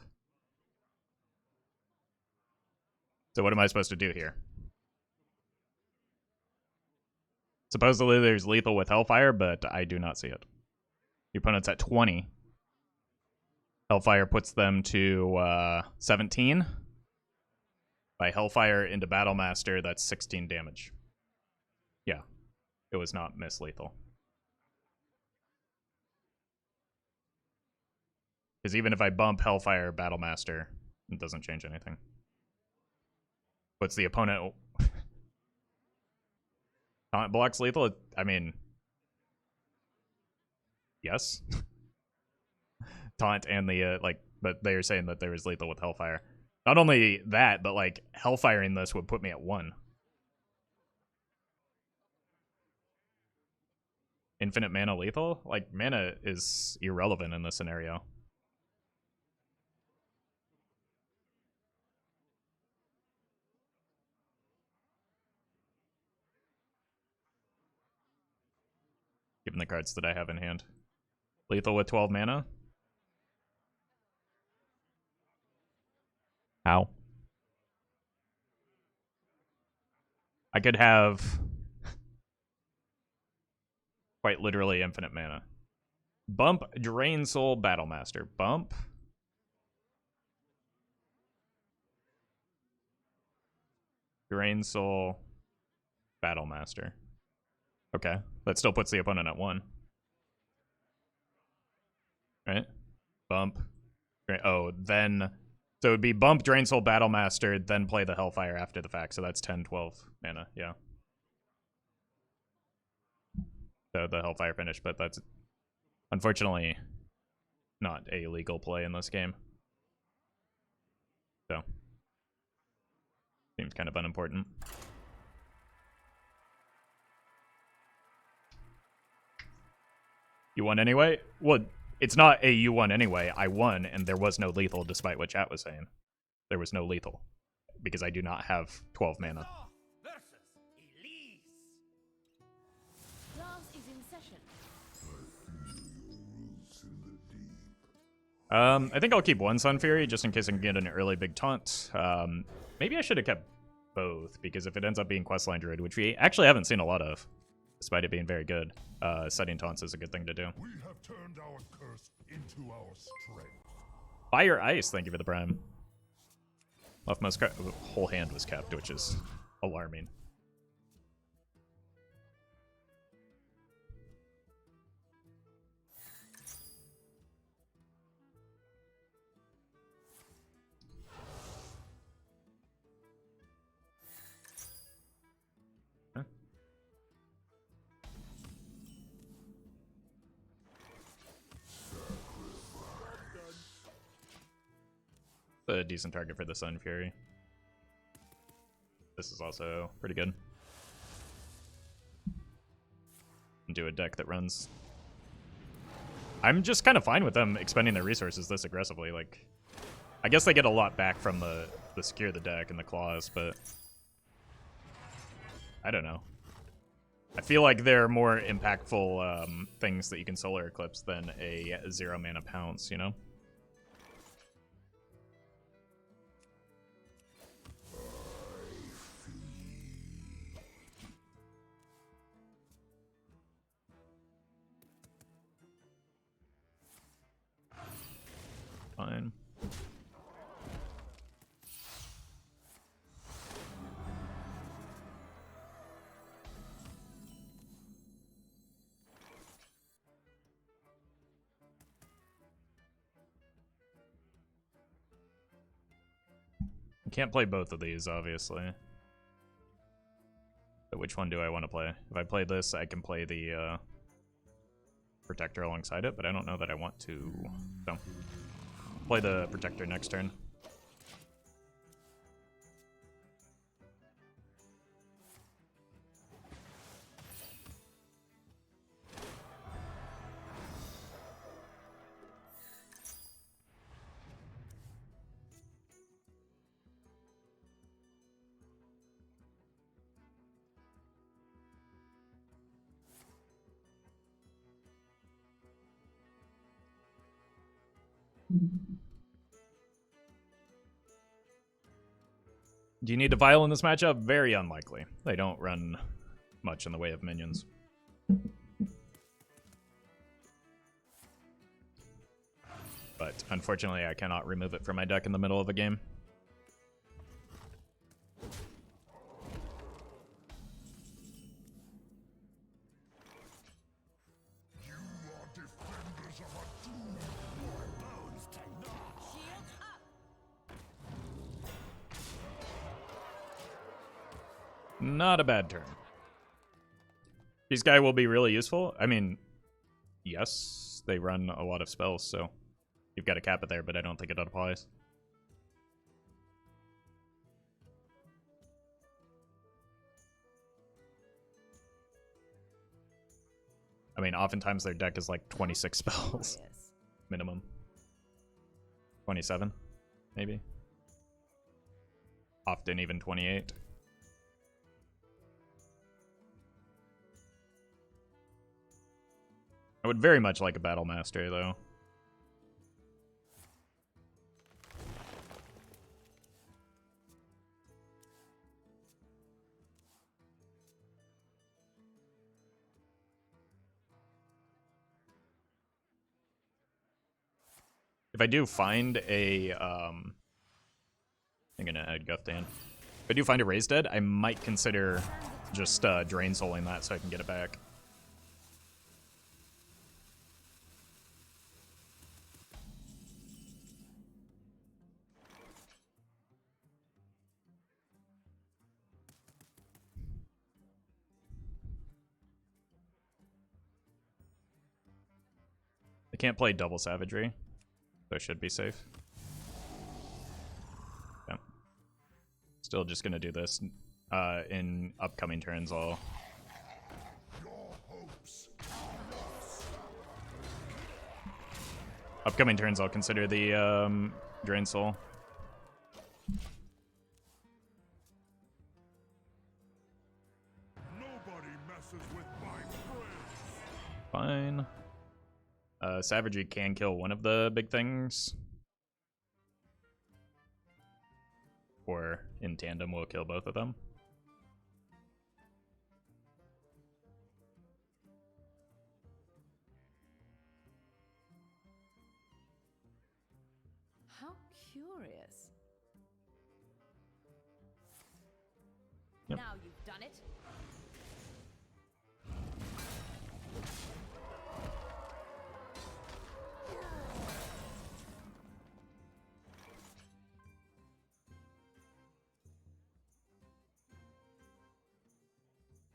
So what am I supposed to do here? Supposedly there's lethal with Hellfire, but I do not see it. The opponent's at 20. Hellfire puts them to 17. By Hellfire into Battlemaster, that's 16 damage. Yeah, it was not miss lethal. Because even if I bump Hellfire Battlemaster, it doesn't change anything. What's the opponent? Taunt blocks lethal? I mean, yes. Taunt and the, but they were saying that there was lethal with Hellfire. Not only that, but, like, Hellfiring this would put me at 1. Infinite mana lethal? Like, mana is irrelevant in this scenario. Given the cards that I have in hand. Lethal with 12 mana? How? I could have quite literally infinite mana. Bump, Drain Soul, Battlemaster. Bump. Drain Soul, Battlemaster. Okay, that still puts the opponent at 1. Right? Bump. Oh, then... So it would be bump, Drain Soul, Battlemaster, then play the Hellfire after the fact. So that's 10, 12 mana, yeah. So the Hellfire finish, but that's unfortunately not a legal play in this game. So, seems kind of unimportant. You won anyway? Well, it's not a you won anyway. I won, and there was no lethal, despite what chat was saying. There was no lethal, because I do not have 12 mana. Class is in session. I think I'll keep one Sun Fury, just in case I can get an early big taunt. Maybe I should have kept both, because if it ends up being Questline Druid, which we actually haven't seen a lot of, despite it being very good, setting taunts is a good thing to do. We have turned our curse into our strength. Fire Ice, thank you for the prime. Leftmost whole hand was kept, which is alarming. Huh? A decent target for the Sun Fury. This is also pretty good. Do a deck that runs. I'm just kind of fine with them expending their resources this aggressively. Like, I guess they get a lot back from the secure the deck and the claws, but I don't know. I feel like there are more impactful things that you can Solar Eclipse than a 0 mana Pounce, you know? Fine. You can't play both of these, obviously. But which one do I want to play? If I play this, I can play the Protector alongside it, but I don't know that I want to. So, play the Protector next turn. Do you need to Vile in this matchup? Very unlikely. They don't run much in the way of minions. But unfortunately, I cannot remove it from my deck in the middle of a game. You are defenders of a tomb. Your bones cannot. Shield up. Not a bad turn. These guy will be really useful. I mean, yes, they run a lot of spells, so you've got to cap it there, but I don't think it applies. I mean, oftentimes their deck is like 26 spells Yes. minimum. 27, maybe. Often even 28. I would very much like a Battle Master, though. If I do find a, I'm gonna add Guthan. If I do find a Raised Dead, I might consider just Drain Souling that so I can get it back. I can't play Double Savagery, so I should be safe. Yeah. Still just gonna do this. In upcoming turns, Your hopes Upcoming turns, I'll consider the Drain Soul. nobody messes with my friends. Fine. Savagery can kill one of the big things. Or in tandem, we'll kill both of them. How curious. Yep. Now you've done it.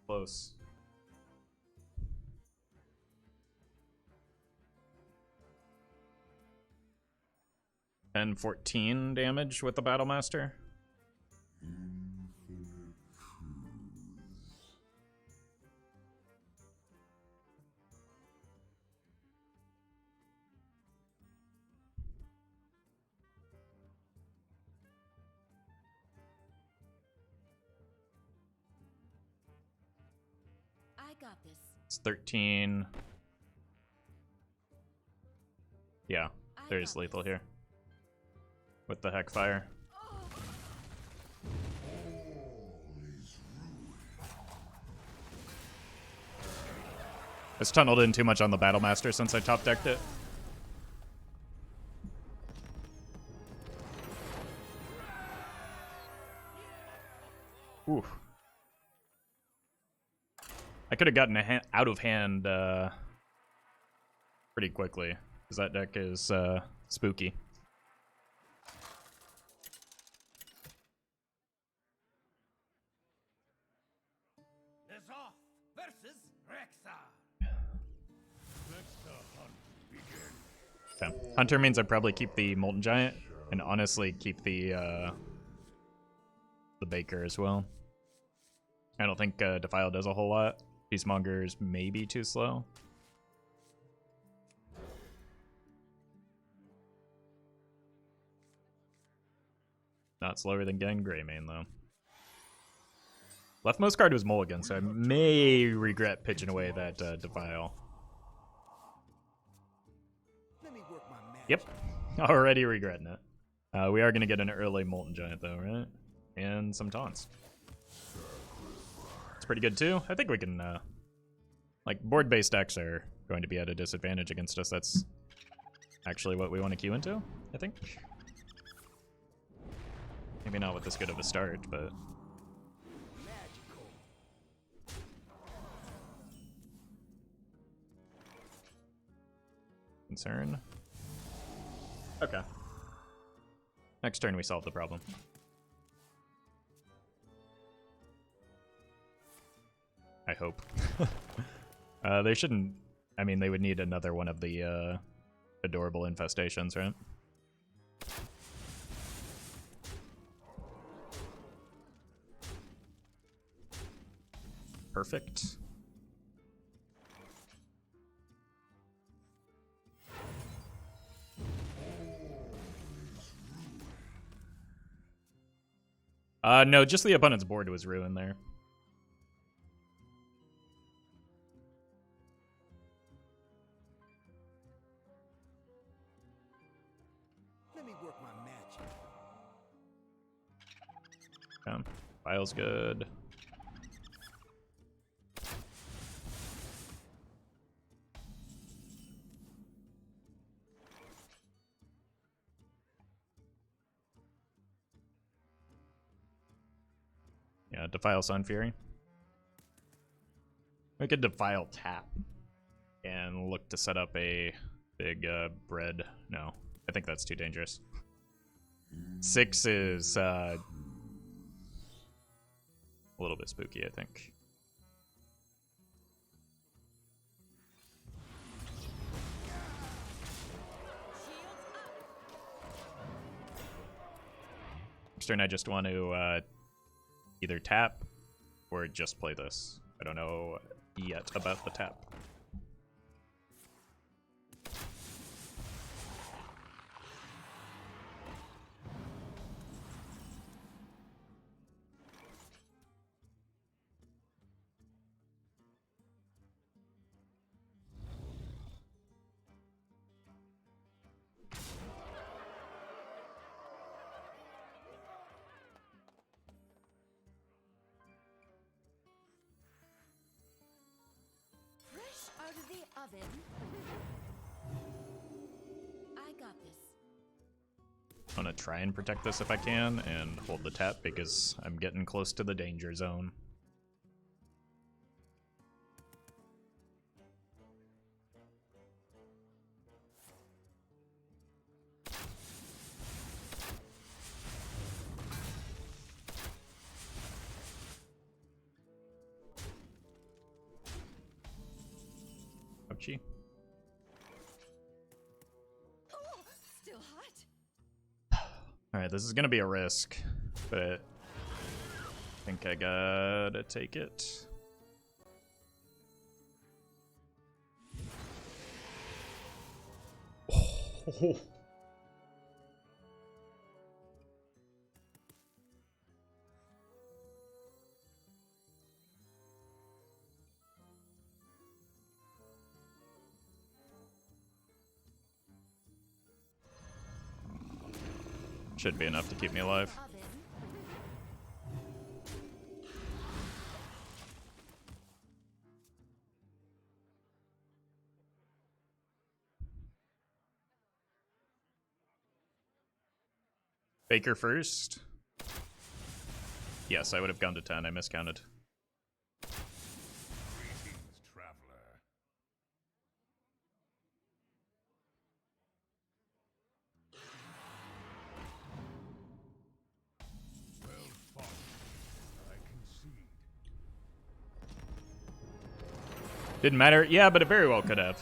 Close. And 14 damage with the Battle Master. Infinite truths. I got this. It's 13. Yeah, there's lethal here. With the Heckfire. All is ruined. It's tunneled in too much on the Battle Master since I top decked it. Ooh. I could have gotten a out of hand pretty quickly, because that deck is spooky. Is off versus Rexar. Let the hunt begin. Okay. Hunter means I probably keep the Molten Giant, and honestly keep the Baker as well. I don't think Defile does a whole lot. Peacemonger's maybe too slow. Not slower than getting Greymane, though. Leftmost card was Mulligan, so I may regret pitching away that Defile. Let me work my magic. Yep. Already regretting it. We are going to get an early Molten Giant, though, right? And some taunts. It's pretty good, too. I think we can, like, board-based decks are going to be at a disadvantage against us. That's actually what we want to queue into, I think. Maybe not with this good of a start, but... Concern. Okay. Next turn we solve the problem. I hope. They shouldn't... I mean, they would need another one of the adorable infestations, right? Perfect. No, just the opponent's board was ruined there. Let me work my magic. File's good. Yeah, Defile Sun Fury. We could Defile Tap and look to set up a big bread. No, I think that's too dangerous. 6 is a little bit spooky, I think. Next turn, I just want to either tap or just play this. I don't know yet about the tap. Fresh out of the oven. I got this. I'm gonna try and protect this if I can and hold the tap because I'm getting close to the danger zone. Ouchie. Oh, still hot. Alright, this is gonna be a risk, but I think I gotta take it. Oh. Should be enough to keep me alive. Oven. Baker first. Yes, I would have gone to 10. I miscounted. Greetings, traveler. Well fought. I concede. Didn't matter. Yeah, but it very well could have.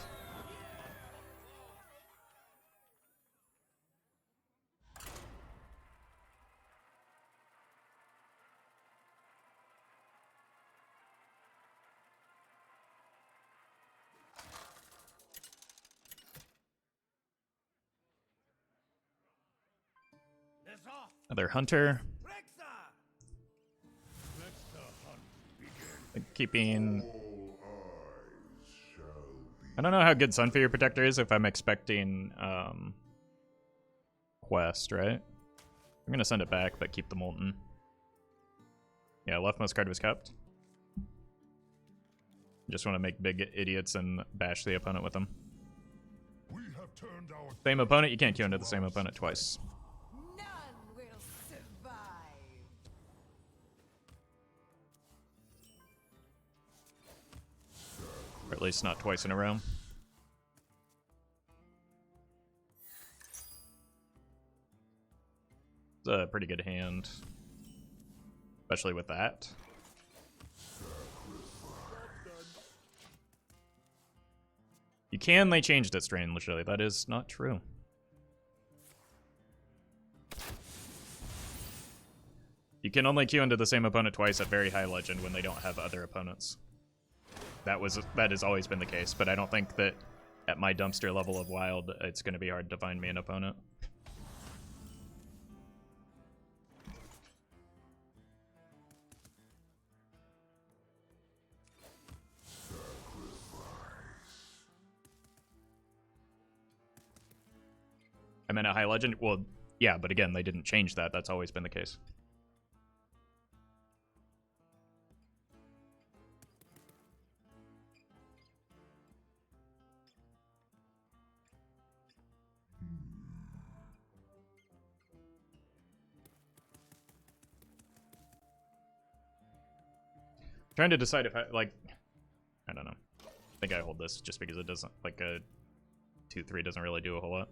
It's off. Another hunter. Rexa! Let the hunt begin. Keeping... All eyes shall be. I don't know how good Sunfear Protector is if I'm expecting quest, right? I'm gonna send it back, but keep the Molten. Yeah, leftmost card was kept. Just want to make big idiots and bash the opponent with them. We have turned our Same opponent, you can't queue into the same opponent twice. None will survive. Or at least not twice in a row. It's a pretty good hand. Especially with that. You can, they changed it strangely. That is not true. You can only queue into the same opponent twice at very high legend when they don't have other opponents. That has always been the case, but I don't think that at my dumpster level of wild, it's going to be hard to find me an opponent. I meant a high legend? Well, yeah, but again, they didn't change that. That's always been the case. Trying to decide if I, like, I don't know. I think I hold this just because it doesn't, like, a 2-3 doesn't really do a whole lot.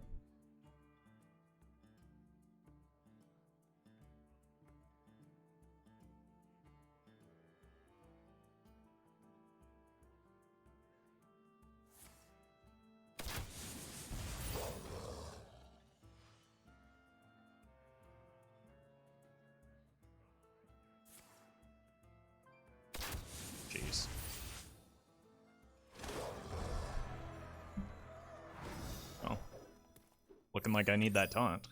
Jeez. Oh. Looking like I need that taunt.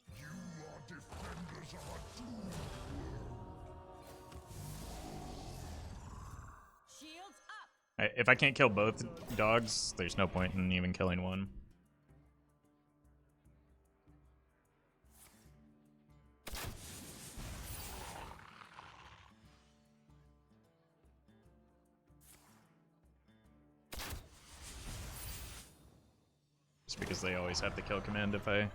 You are defenders of a doomed Shields up. If I can't kill both dogs, there's no point in even killing one. Just because they always have the kill command if I...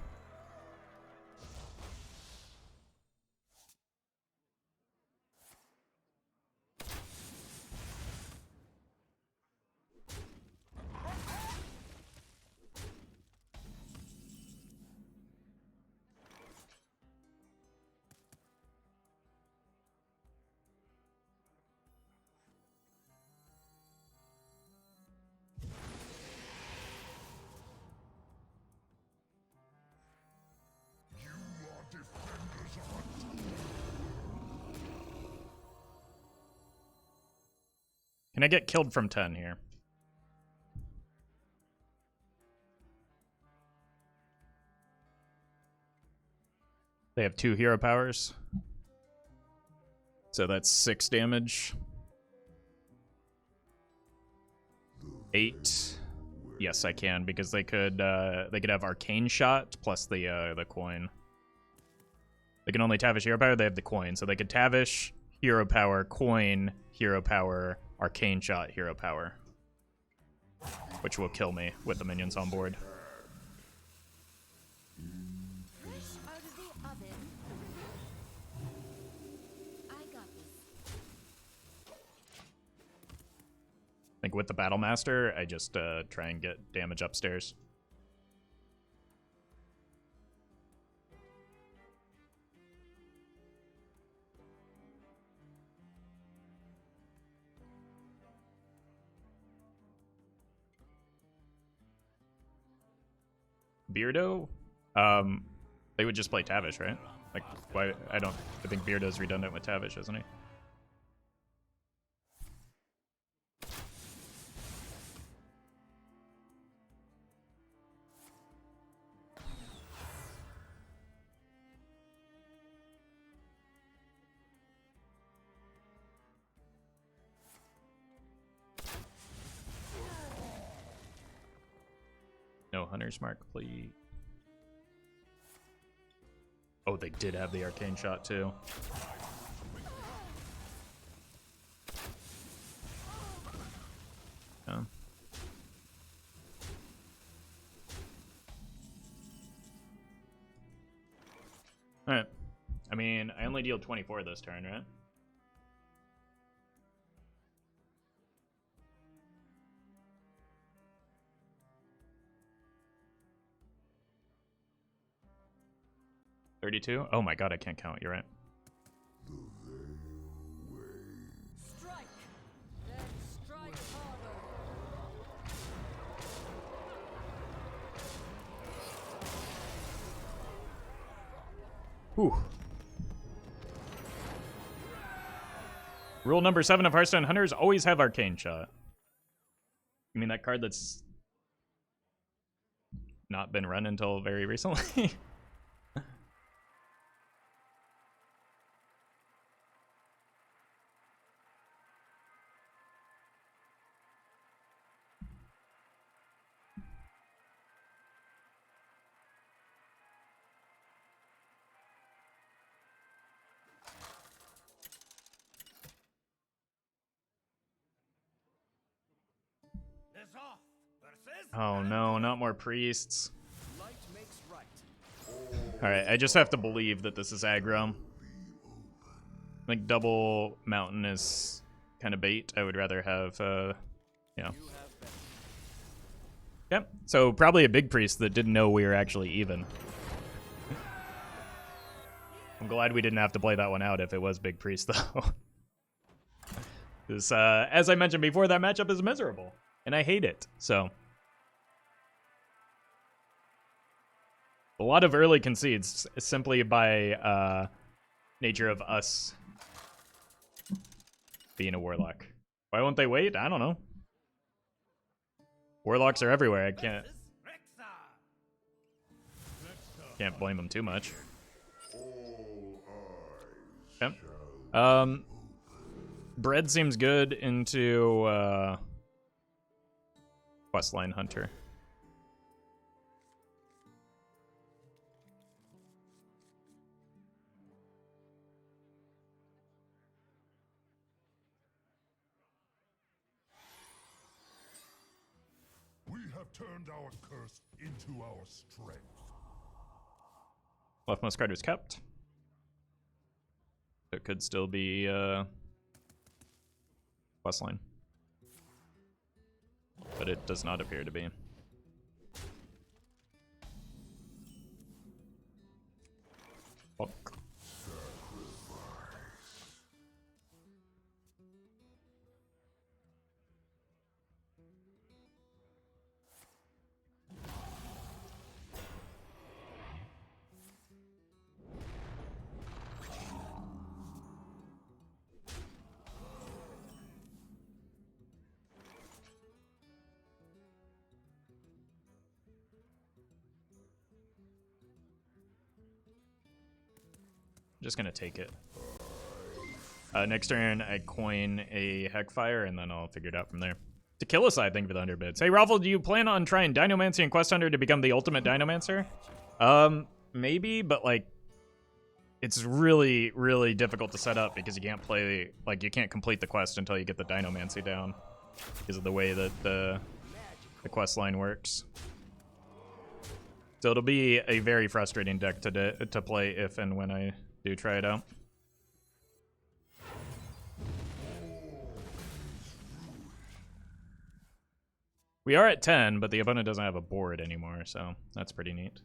defenders of a doomed Can I get killed from 10 here? They have 2 hero powers. So that's 6 damage. 8. Yes, I can, because they could have arcane shot plus the coin. They can only Tavish hero power, they have the coin. So they could Tavish, hero power, coin, hero power, arcane shot, hero power. Which will kill me with the minions on board. Fresh out of the oven. I got this. I think with the Battle Master, I just try and get damage upstairs. Beardo? They would just play Tavish, right? Like, why? I think Beardo's redundant with Tavish, isn't he? No Hunter's Mark, please. Oh, they did have the arcane shot too. Yeah. Alright. I mean, I only deal 24 this turn, right? $32? Oh my god, I can't count. You're right. Strike! Then strike harder! Whew. Rule number 7 of Hearthstone Hunters, always have Arcane Shot. You mean that card that's not been run until very recently? Oh no, not more priests. Alright, I just have to believe that this is aggro. I think double mountain is kind of bait. I would rather have, yeah. Yep, so probably a big priest that didn't know we were actually even. I'm glad we didn't have to play that one out if it was big priest, though. Because, as I mentioned before, that matchup is miserable. And I hate it, so. A lot of early concedes simply by nature of us being a warlock. Why won't they wait? I don't know. Warlocks are everywhere. I can't blame them too much. Okay. Bread seems good into Questline Hunter. We have turned our curse into our strength. Leftmost card was kept. It could still be Questline. But it does not appear to be. Fuck. Just gonna take it. Next turn, I coin a Heckfire, and then I'll figure it out from there. To kill aside, thank you for the 100 bits. Hey, Roffle, do you plan on trying Dinomancy and Quest Hunter to become the ultimate Dinomancer? Maybe, but like, it's really, really difficult to set up because you can't play, like, you can't complete the quest until you get the Dinomancy down because of the way that the quest line works. So it'll be a very frustrating deck to play if and when I do try it out. We are at 10, but the opponent doesn't have a board anymore, so that's pretty neat.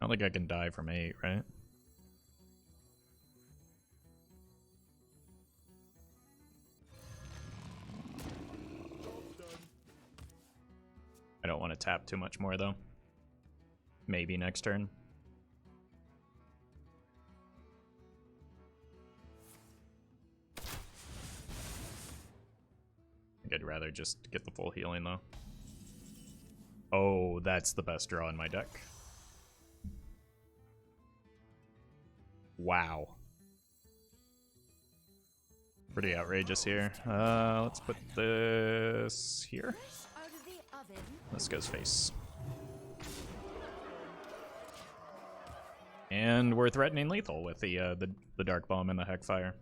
don't think I can die from 8, right? I don't want to tap too much more, though. Maybe next turn. I think I'd rather just get the full healing, though. Oh, that's the best draw in my deck. Wow. Pretty outrageous here. Let's put this here. Out of the oven. This goes face. And we're threatening lethal with the Dark Bomb and the Heckfire.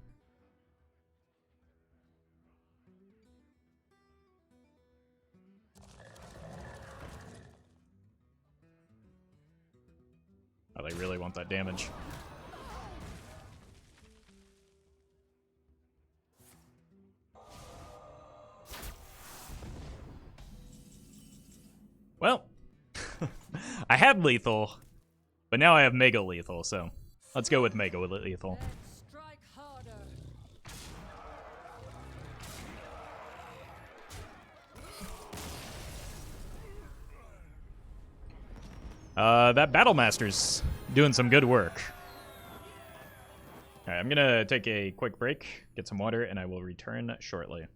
Oh, they really want that damage. Well, I had lethal, but now I have mega lethal, so let's go with mega lethal. Let's strike harder. That Battlemaster's doing some good work. Alright, I'm gonna take a quick break, get some water, and I will return shortly.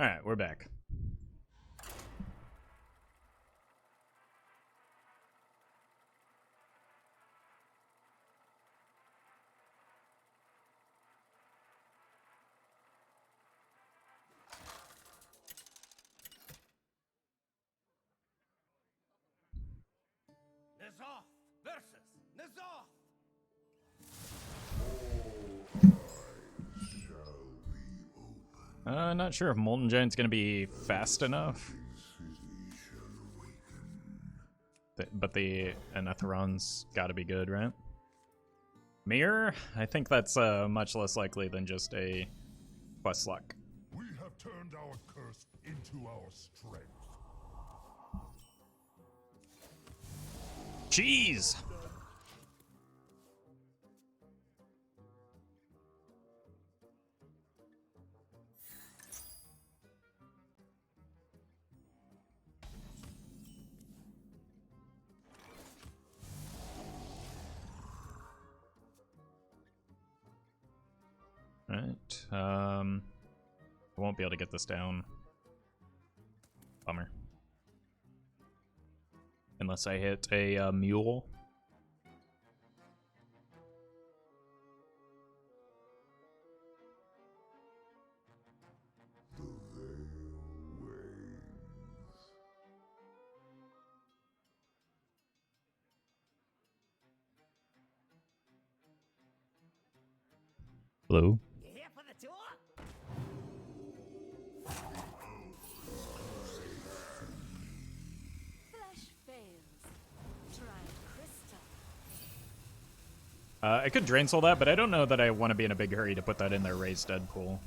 Alright, we're back. Nazoth versus Nazoth! Shall be open. Not sure if Molten Giant's gonna be fast enough. City shall awaken. But the Anetheron's gotta be good, right? Mirror? I think that's much less likely than just a quest luck. We have turned our curse into our strength. Cheese! Right. I won't be able to get this down. Bummer. Unless I hit a mule. The veil wanes. Hello? You here for the tour? Flesh fails. Try crystal. I could Drain Soul that, but I don't know that I want to be in a big hurry to put that in their Raised Dead pool.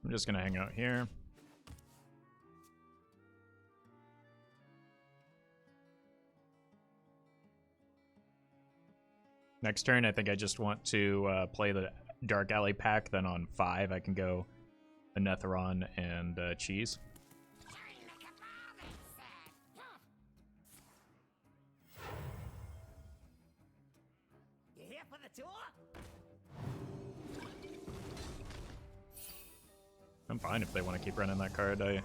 I'm just gonna hang out here. Next turn, I think I just want to play the Dark Alley pack. Then on 5, I can go Anetheron and Cheese. You here for the tour? I'm fine if they want to keep running that card. I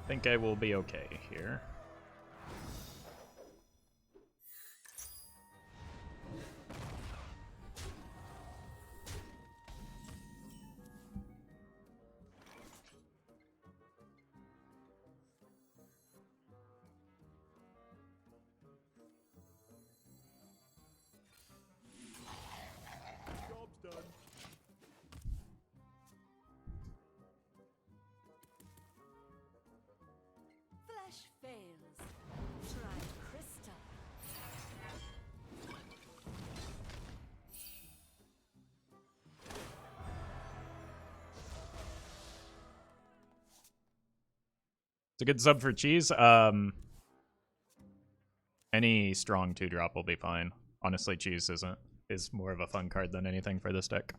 think I will be okay here. Job's done. Flesh fails. Try crystal. It's a good sub for Cheese. Any strong 2-drop will be fine. Honestly, Cheese is more of a fun card than anything for this deck.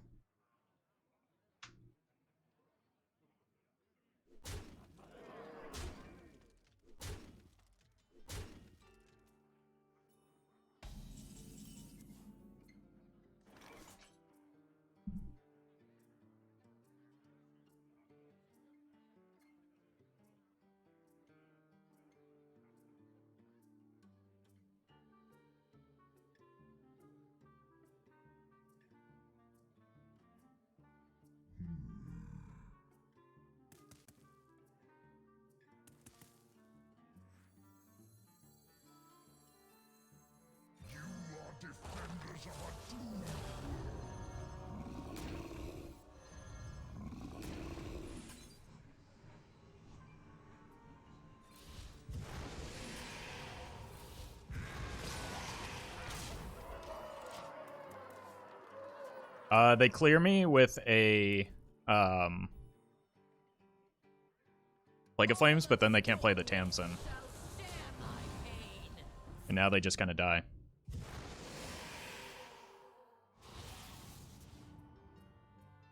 You are defenders of a doom. They clear me with a Plague of Flames, but then they can't play the Tamsin. Shall share my pain. And now they just kind of die.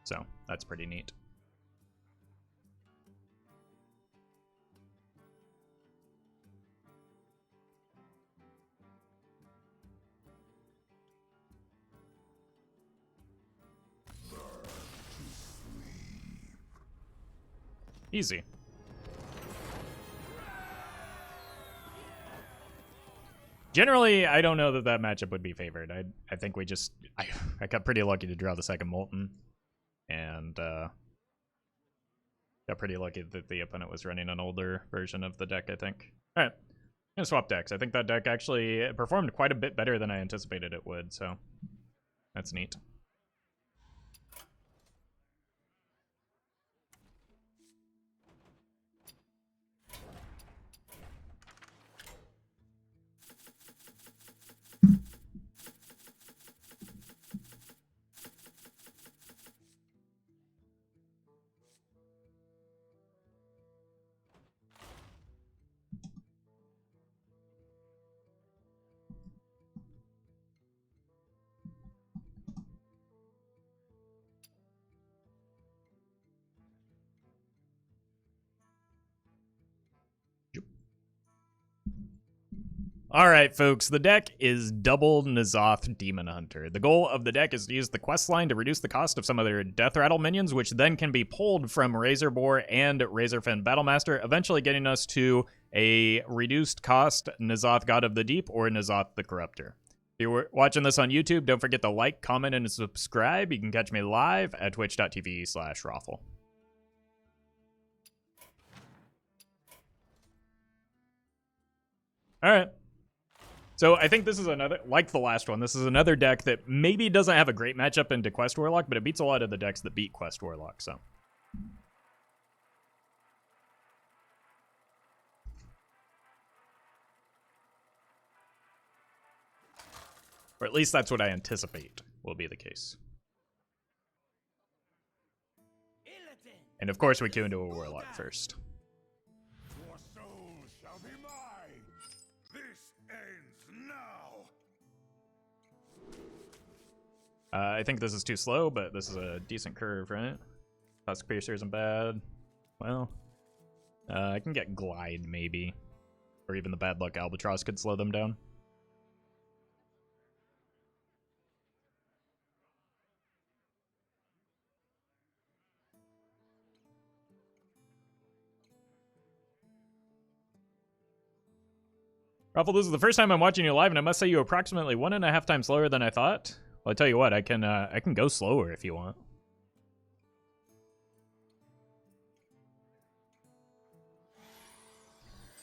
So that's pretty neat. Easy. Generally, I don't know that that matchup would be favored. I think we just... I got pretty lucky to draw the second Molten. And got pretty lucky that the opponent was running an older version of the deck, I think. Alright, I'm gonna swap decks. I think that deck actually performed quite a bit better than I anticipated it would, so that's neat. Alright, folks, the deck is double N'Zoth Demon Hunter. The goal of the deck is to use the quest line to reduce the cost of some of their Deathrattle minions, which then can be pulled from Razorboar and Razorfin Battlemaster, eventually getting us to a reduced cost N'Zoth God of the Deep or N'Zoth the Corruptor. If you're watching this on YouTube, don't forget to like, comment, and subscribe. You can catch me live at twitch.tv/Roffle. Alright. So I think this is another, like the last one, this is another deck that maybe doesn't have a great matchup into Quest Warlock, but it beats a lot of the decks that beat Quest Warlock, so. Or at least that's what I anticipate will be the case. And of course we queue into a Warlock first. Your soul shall be mine. This ends now. I think this is too slow, but this is a decent curve, right? Tusk Piercer isn't bad. Well, I can get Glide, maybe. Or even the Bad Luck Albatross could slow them down. Ruffle, this is the first time I'm watching you live, and I must say you're approximately 1.5 times slower than I thought. Well, I tell you what, I can go slower if you want.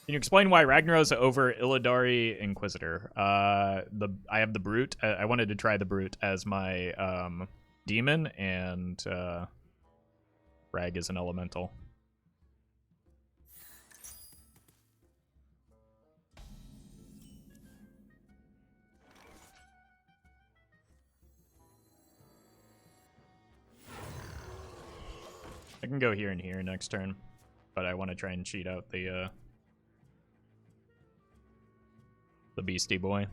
Can you explain why Ragnaros over Illidari Inquisitor? I have the Brute. I wanted to try the Brute as my demon, and Rag is an elemental. I can go here and here next turn, but I want to try and cheat out the Beastie Boy.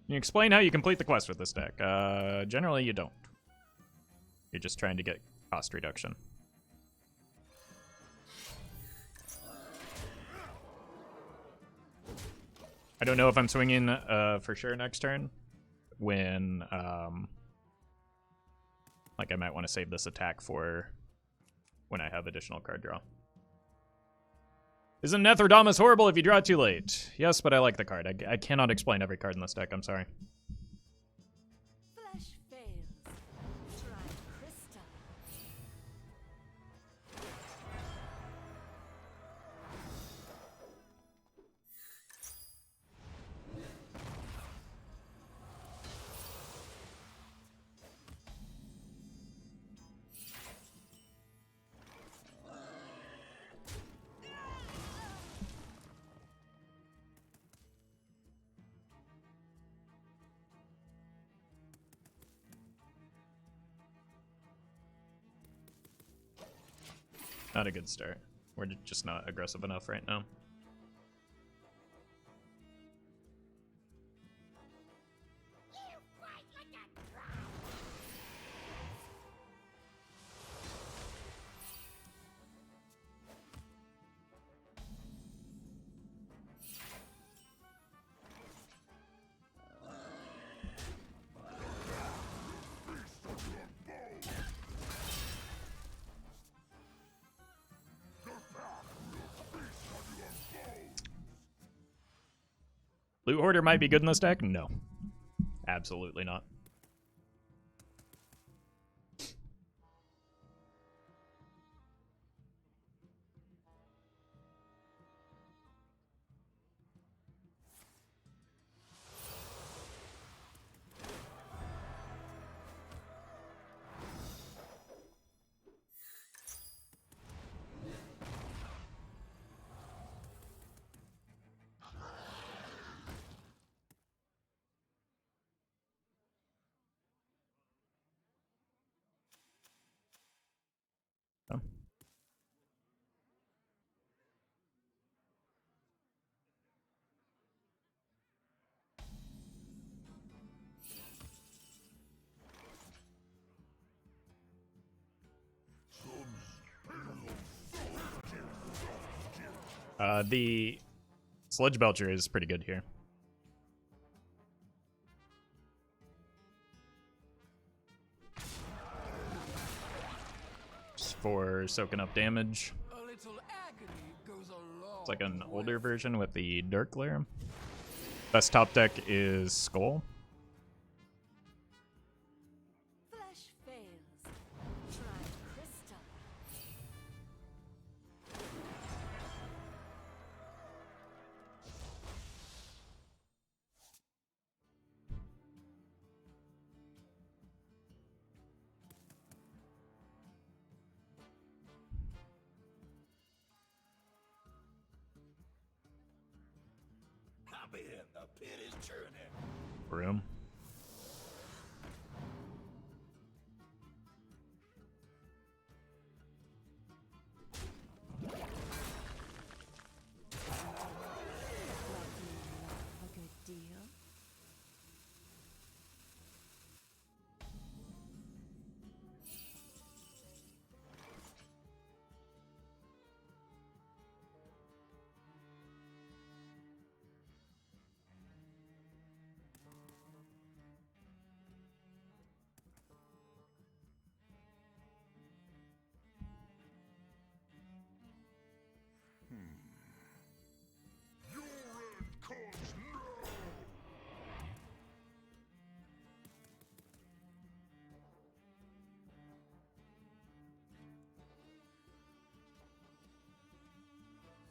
Can you explain how you complete the quest with this deck? Generally you don't. You're just trying to get cost reduction. I don't know if I'm swinging for sure next turn. When, like, I might want to save this attack for when I have additional card draw. Isn't Nephrodamus horrible if you draw it too late? Yes, but I like the card. I cannot explain every card in this deck, I'm sorry. Flesh fails. Try crystal. Not a good start. We're just not aggressive enough right now. Loot Hoarder might be good in this deck? No. Absolutely not. Oh. The Sludge Belcher is pretty good here. Just for soaking up damage. A little agony goes a long It's like an way. older version with the Dark Glare. Best top deck is Skull. Flesh fails. Try crystal. Hop in, the pit is churning. Room. A good deal. Your end comes now.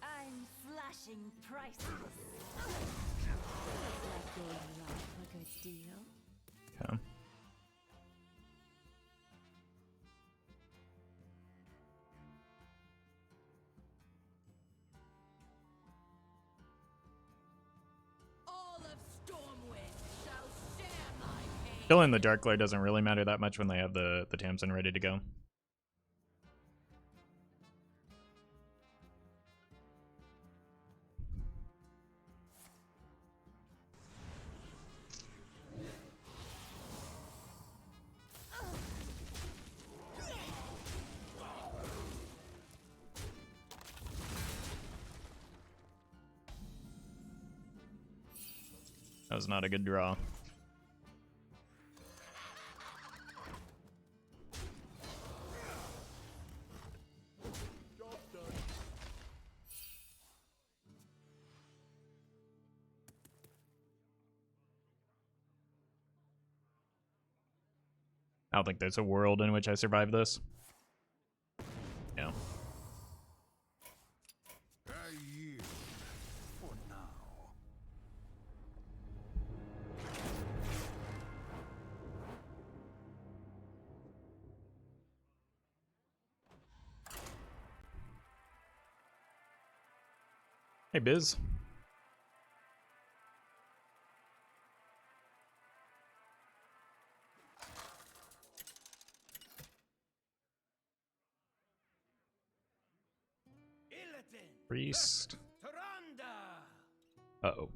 I'm slashing prices. Like going off a good deal. Okay. All of Stormwind shall share my pain. Killing the Dark Glare doesn't really matter that much when they have the Tamsin ready to go. That was not a good draw. I don't think there's a world in which I survive this. Yeah. I yield for now. Hey, Biz. Priest. Tyrande! Uh-oh.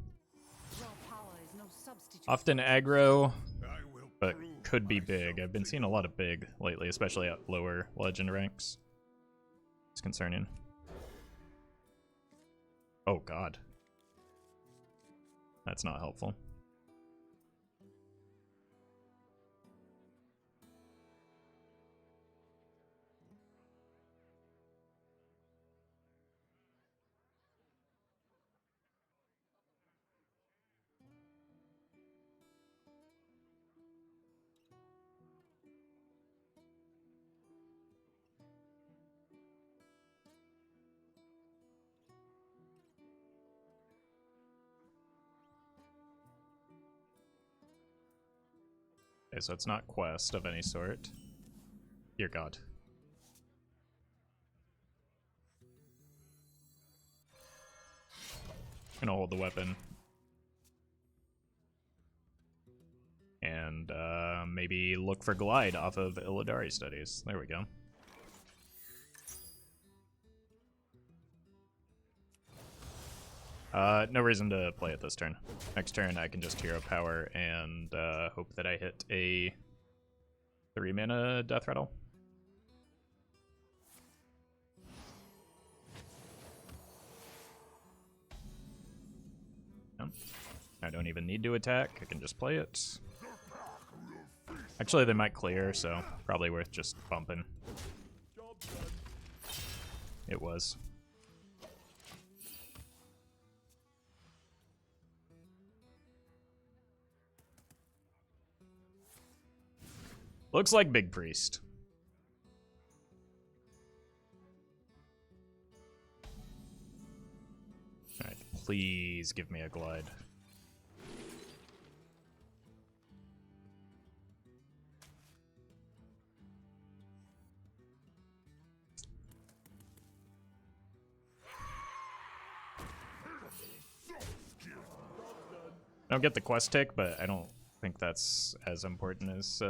Raw power is no substitute. Often aggro, I will but prove could be big. myself I've been to seeing a lot of big lately, especially at lower legend ranks. It's concerning. Oh god. That's not helpful. Okay, so it's not quest of any sort. Dear god. Gonna hold the weapon. And maybe look for glide off of Illidari studies. There we go. No reason to play it this turn. Next turn I can just hero power and hope that I hit a 3-mana Deathrattle. No. I don't even need to attack, I can just play it. Actually they might clear, so probably worth just bumping. It was. Looks like Big Priest. Alright, please give me a glide. I don't get the quest tick, but I don't think that's as important as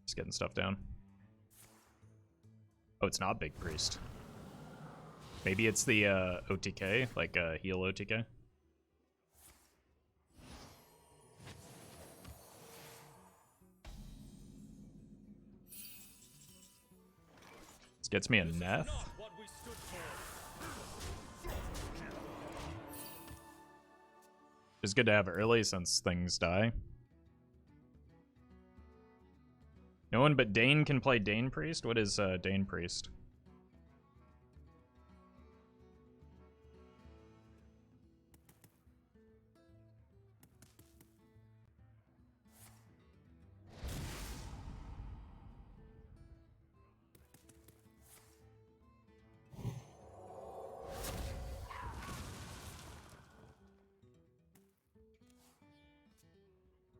just getting stuff down. Oh, it's not Big Priest. Maybe it's the OTK, like heal OTK. This gets me a Neth. What we stood for. It's good to have early since things die. No one but Dane can play Dane Priest? What is Dane Priest?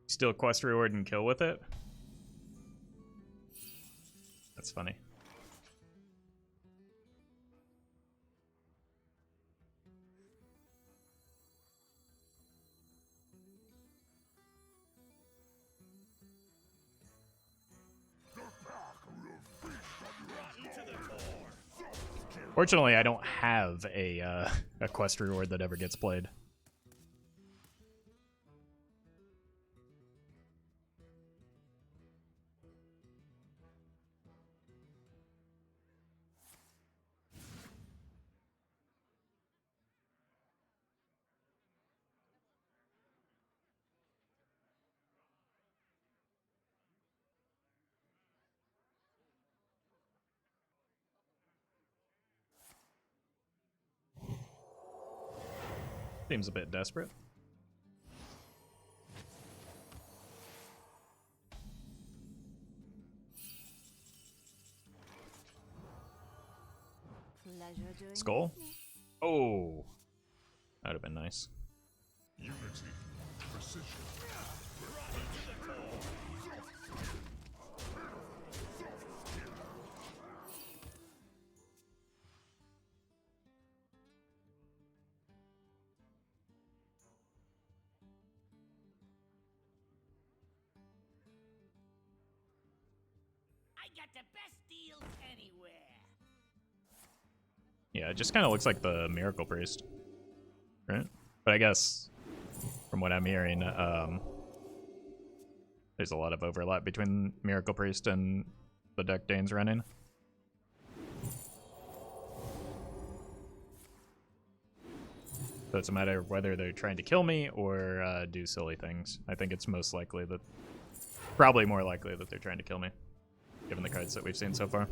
Steal quest reward and kill with it? That's funny. Fortunately, I don't have a quest reward that ever gets played. Seems a bit desperate. Pleasure doing Skull? business. Oh, that'd have been nice. Unity, precision. I got the best deals anywhere. Yeah, it just kind of looks like the Miracle Priest, right? But I guess from what I'm hearing, there's a lot of overlap between Miracle Priest and the deck Dane's running. So it's a matter of whether they're trying to kill me or do silly things. I think it's most likely that, probably more likely that they're trying to kill me, given the cards that we've seen so far.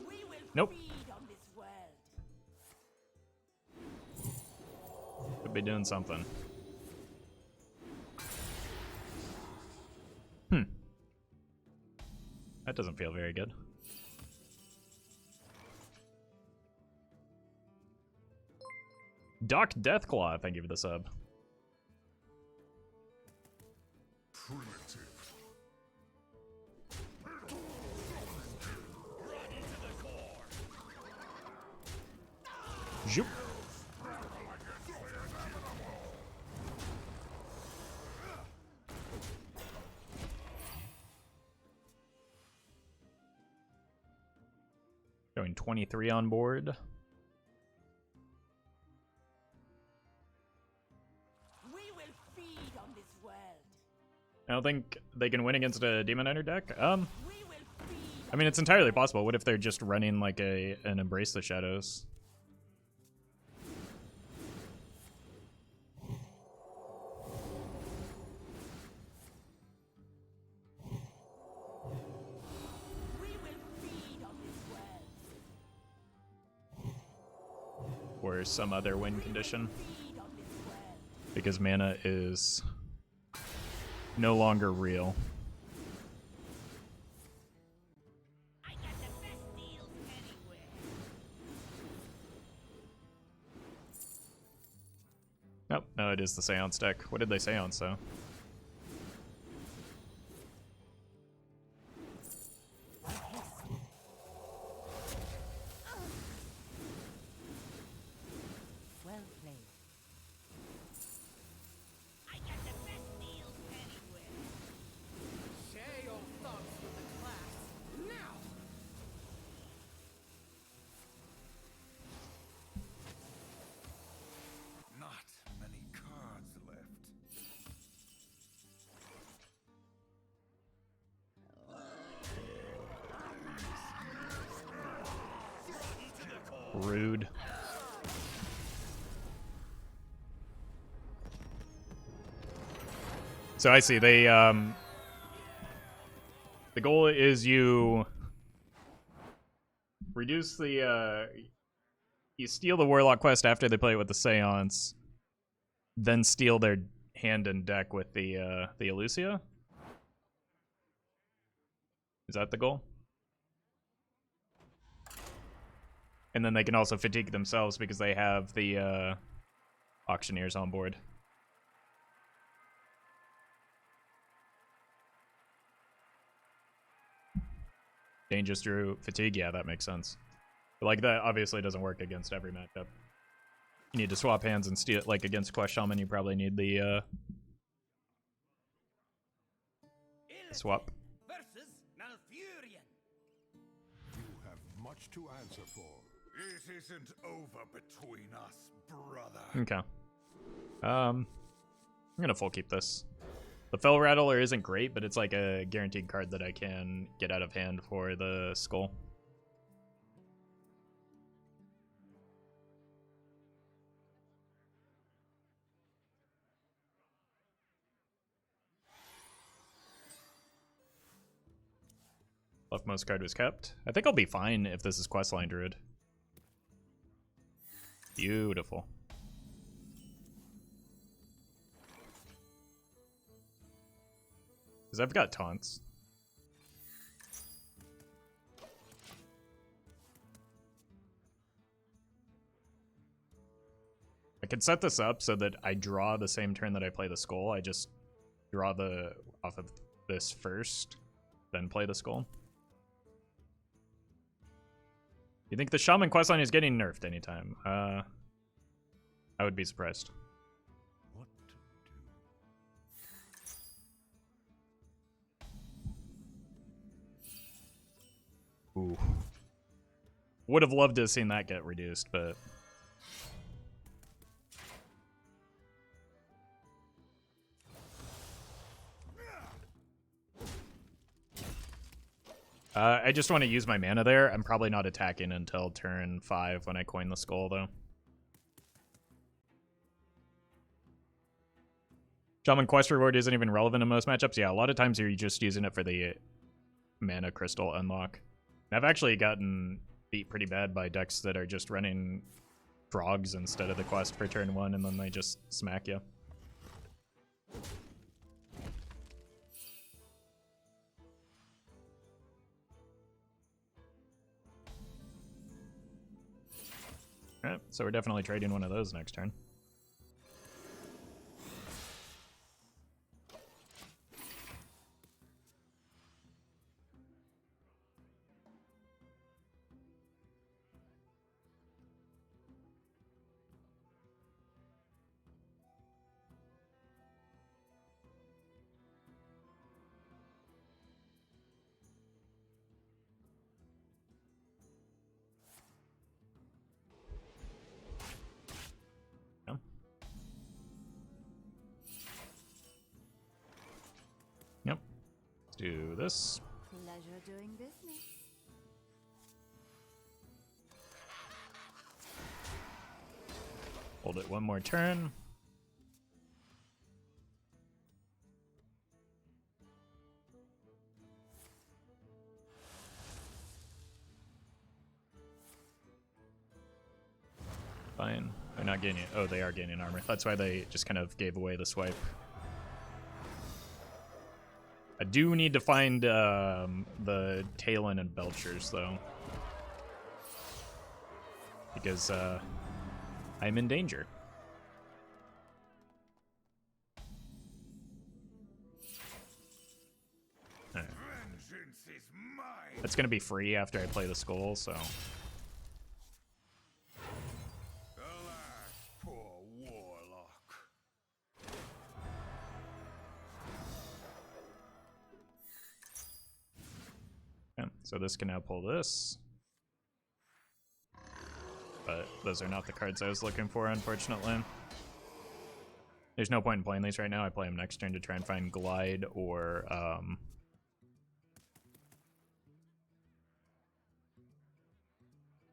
We will Nope. feed on this world. Could be doing something. That doesn't feel very good. Doc Deathclaw, thank you for the sub. Primitive. Zoop. Showing 23 on board. We will feed on this world. I don't think they can win against a Demon Hunter deck. We will feed. I mean, it's entirely possible. What if they're just running like an Embrace the Shadows? We will feed on this world. Or some other win condition? Feed on this world. Because mana is no longer real. I got the best deals anywhere. Nope, no, it is the Seance deck. What did they Seance, though? Well played. I got the best deals anywhere. Share your thoughts with the class now. Not many cards left. Rude. So I see, they, the goal is you reduce the, you steal the Warlock quest after they play it with the Seance, then steal their hand and deck with the Elusia? Is that the goal? And then they can also fatigue themselves because they have the auctioneers on board. Dane just drew fatigue. Yeah, that makes sense. But like that obviously doesn't work against every matchup. You need to swap hands and steal. Like against Quest Shaman, you probably need the swap. Versus Malfurion. You have much to answer for. It isn't over between us, brother. Okay. I'm gonna full keep this. The Fell Rattler isn't great, but it's like a guaranteed card that I can get out of hand for the skull. Leftmost card was kept. I think I'll be fine if this is Questline Druid. Beautiful. Because I've got taunts. I could set this up so that I draw the same turn that I play the skull. I just draw the off of this first, then play the skull. You think the Shaman questline is getting nerfed anytime? I would be surprised. What to do? Ooh. Would have loved to have seen that get reduced, but... I just want to use my mana there. I'm probably not attacking until turn 5 when I coin the skull, though. Shaman quest reward isn't even relevant in most matchups. Yeah, a lot of times you're just using it for the mana crystal unlock. And I've actually gotten beat pretty bad by decks that are just running frogs instead of the quest for turn 1, and then they just smack you. Alright, so we're definitely trading one of those next turn. Yep. Let's do this. Pleasure doing business. Hold it one more turn. Fine. They're not gaining... Oh, they are gaining armor. That's why they just kind of gave away the swipe. I do need to find the Talon and Belchers, though. Because I'm in danger. Right. Vengeance is mine. That's going to be free after I play the skull, so... Alas, poor Warlock. Yeah, so this can now pull this. But those are not the cards I was looking for, unfortunately. There's no point in playing these right now. I play them next turn to try and find Glide or...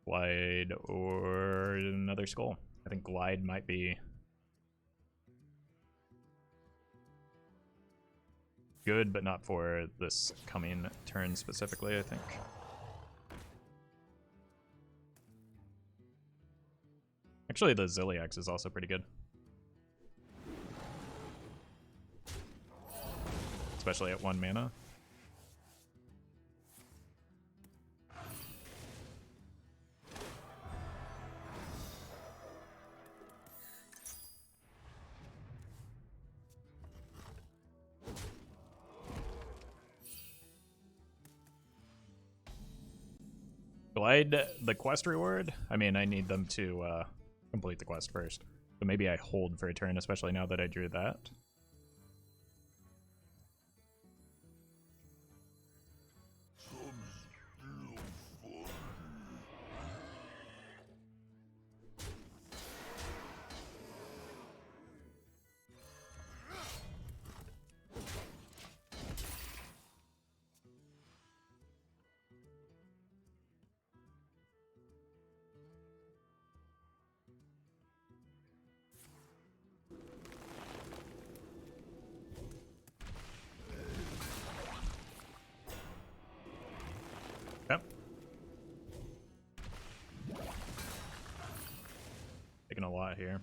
Glide or another skull. I think Glide might be... good, but not for this coming turn specifically, I think. Actually, the Ziliax is also pretty good. Especially at 1 mana. Glide the quest reward? I mean, I need them to complete the quest first. So maybe I hold for a turn, especially now that I drew that. Yep. Taking a lot here.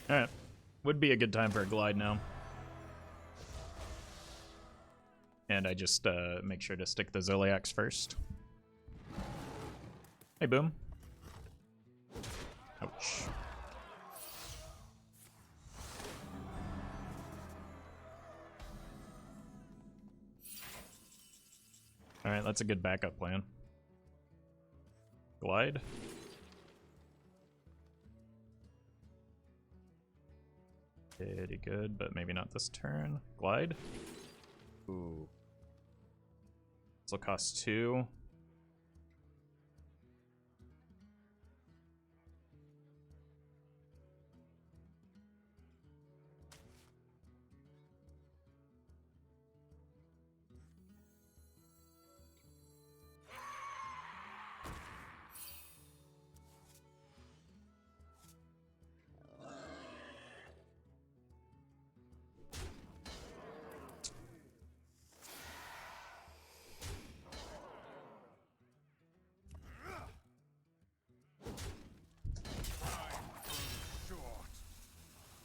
Alright. Would be a good time for a Glide now. And I just make sure to stick the Ziliax first. Hey, boom. Ouch. Alright, that's a good backup plan. Glide. Pretty good, but maybe not this turn. Glide. Ooh. This will cost 2.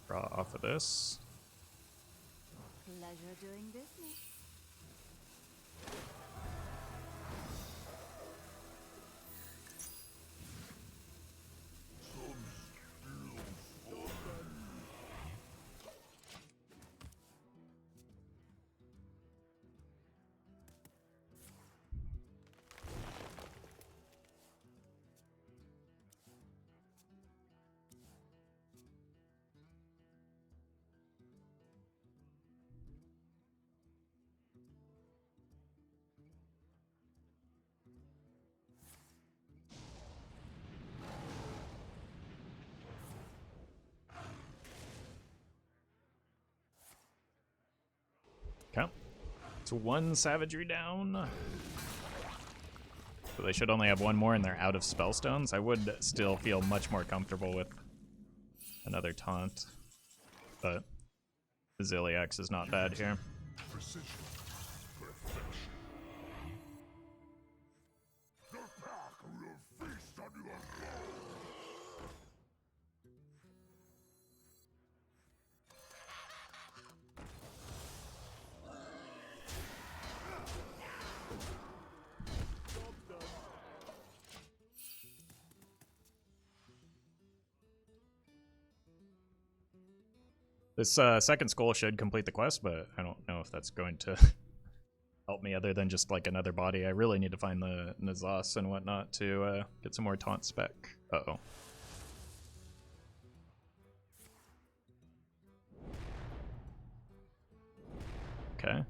Draw off of this. Pleasure doing business. Okay. It's 1 savagery down. So they should only have 1 more and they're out of spellstones. I would still feel much more comfortable with another taunt. But the Ziliax is not bad here. Precision. Perfection. The pack will feast on your blood. This second skull should complete the quest, but I don't know if that's going to help me other than just like another body. I really need to find the Nazas and whatnot to get some more taunt spec. Uh-oh. Okay.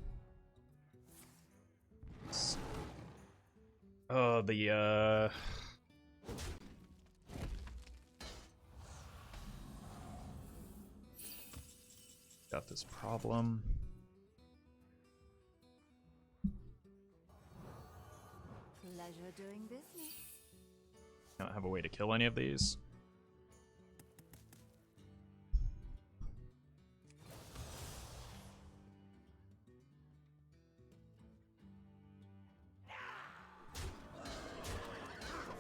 Oh, the got this problem. Pleasure doing business. I don't have a way to kill any of these.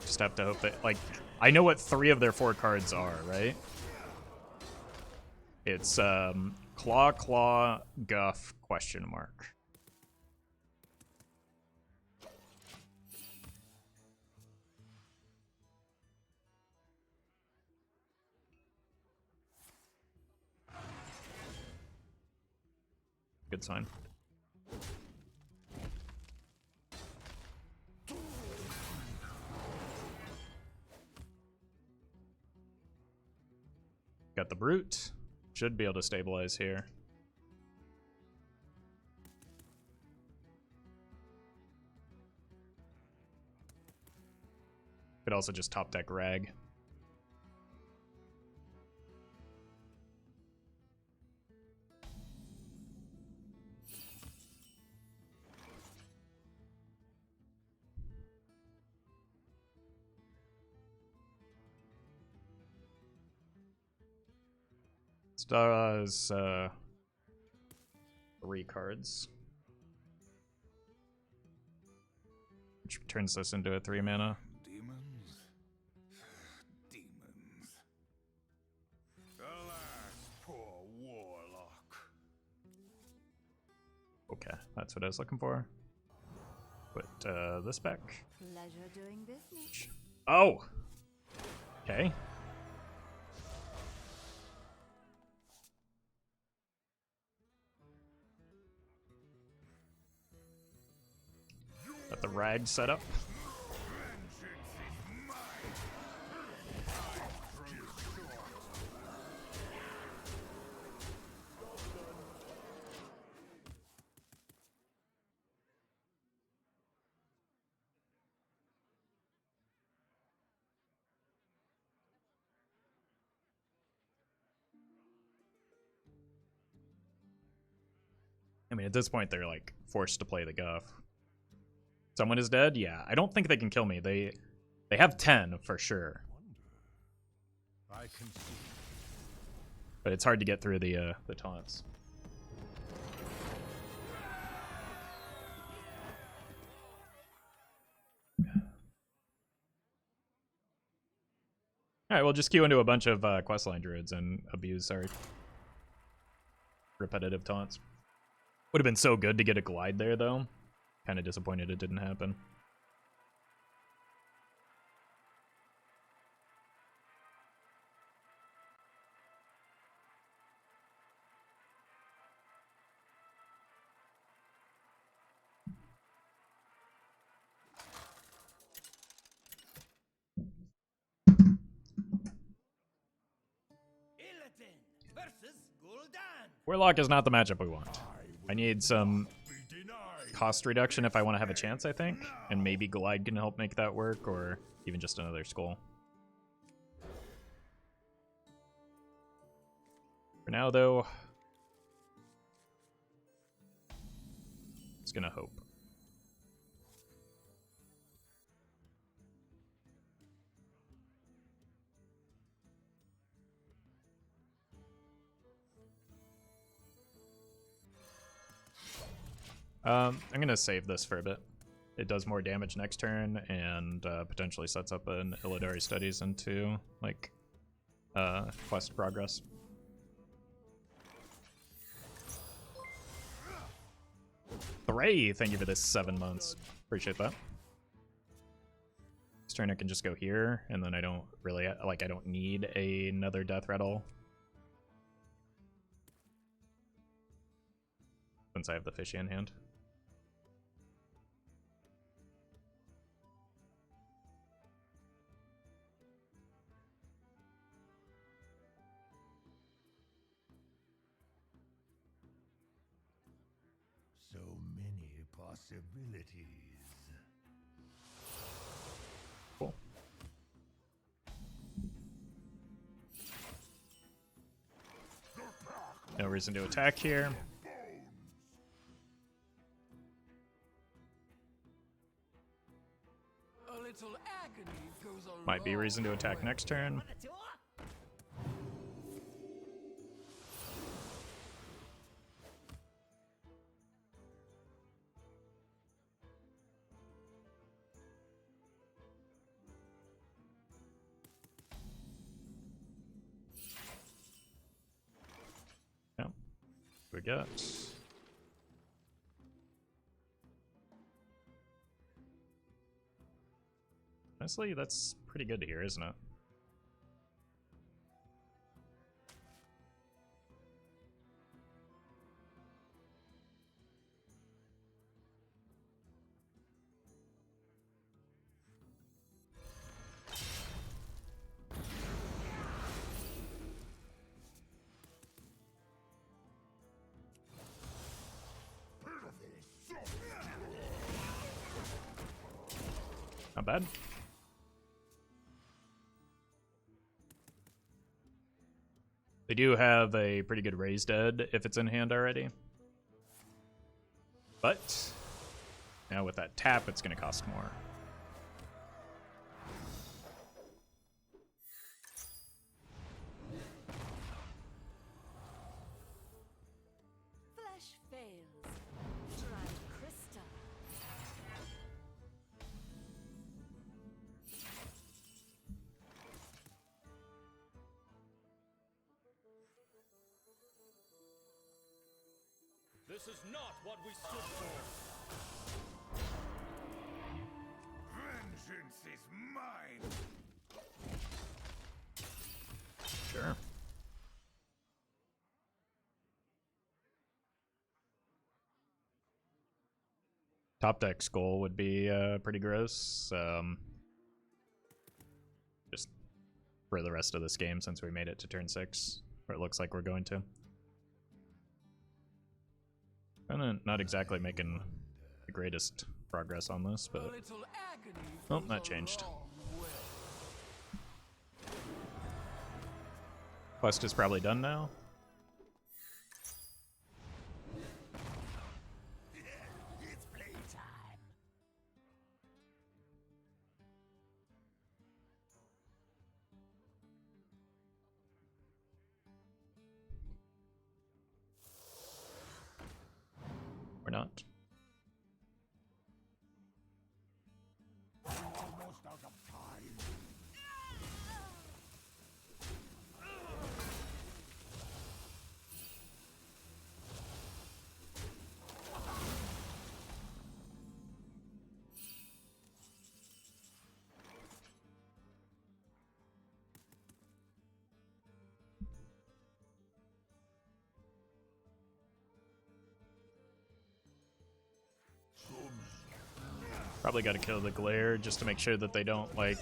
Just have to hope that, like, I know what 3 of their 4 cards are, right? It's Claw, Guff, question mark. Good sign. Got the Brute. Should be able to stabilize here. Could also just top deck Rag. Does 3 cards, which turns this into a 3 mana. Demons? Demons. Alas, poor Warlock. Okay, that's what I was looking for. Put this back. Pleasure doing business. Oh! Okay. Got the Rag set up. I mean, at this point, they're like forced to play the guff. Someone is dead? Yeah. I don't think they can kill me. They have 10 for sure. I can see. But it's hard to get through the taunts. Alright, we'll just queue into a bunch of questline druids and abuse our repetitive taunts. Would have been so good to get a glide there, though. Kind of disappointed it didn't happen. Warlock is not the matchup we want. I need some cost reduction if I want to have a chance, I think. And maybe Glide can help make that work, or even just another Skull. For now, though, just gonna hope. I'm gonna save this for a bit. It does more damage next turn, and potentially sets up an Illidari Studies into like quest progress. Hooray! Thank you for this 7 months. Appreciate that. This turn I can just go here, and then I don't really I don't need another Deathrattle since I have the fishy in hand. So many possibilities. Cool. No reason to attack here. A little agony goes a Might be a long reason to attack way. next turn. Yeah. We got. Honestly, that's pretty good to hear, isn't it? Not bad. They do have a pretty good raise dead if it's in hand already. But now with that tap, it's going to cost more. Flesh fails. Dry crystal. This is not what we stood for. Vengeance is mine. Sure. Top deck Skull would be pretty gross. Just for the rest of this game, since we made it to turn 6, or it looks like we're going to. Not exactly making the greatest progress on this, A but little agony oh, goes that a changed. long way. Quest is probably done now. not. Almost out of time. Probably got to kill the glare just to make sure that they don't like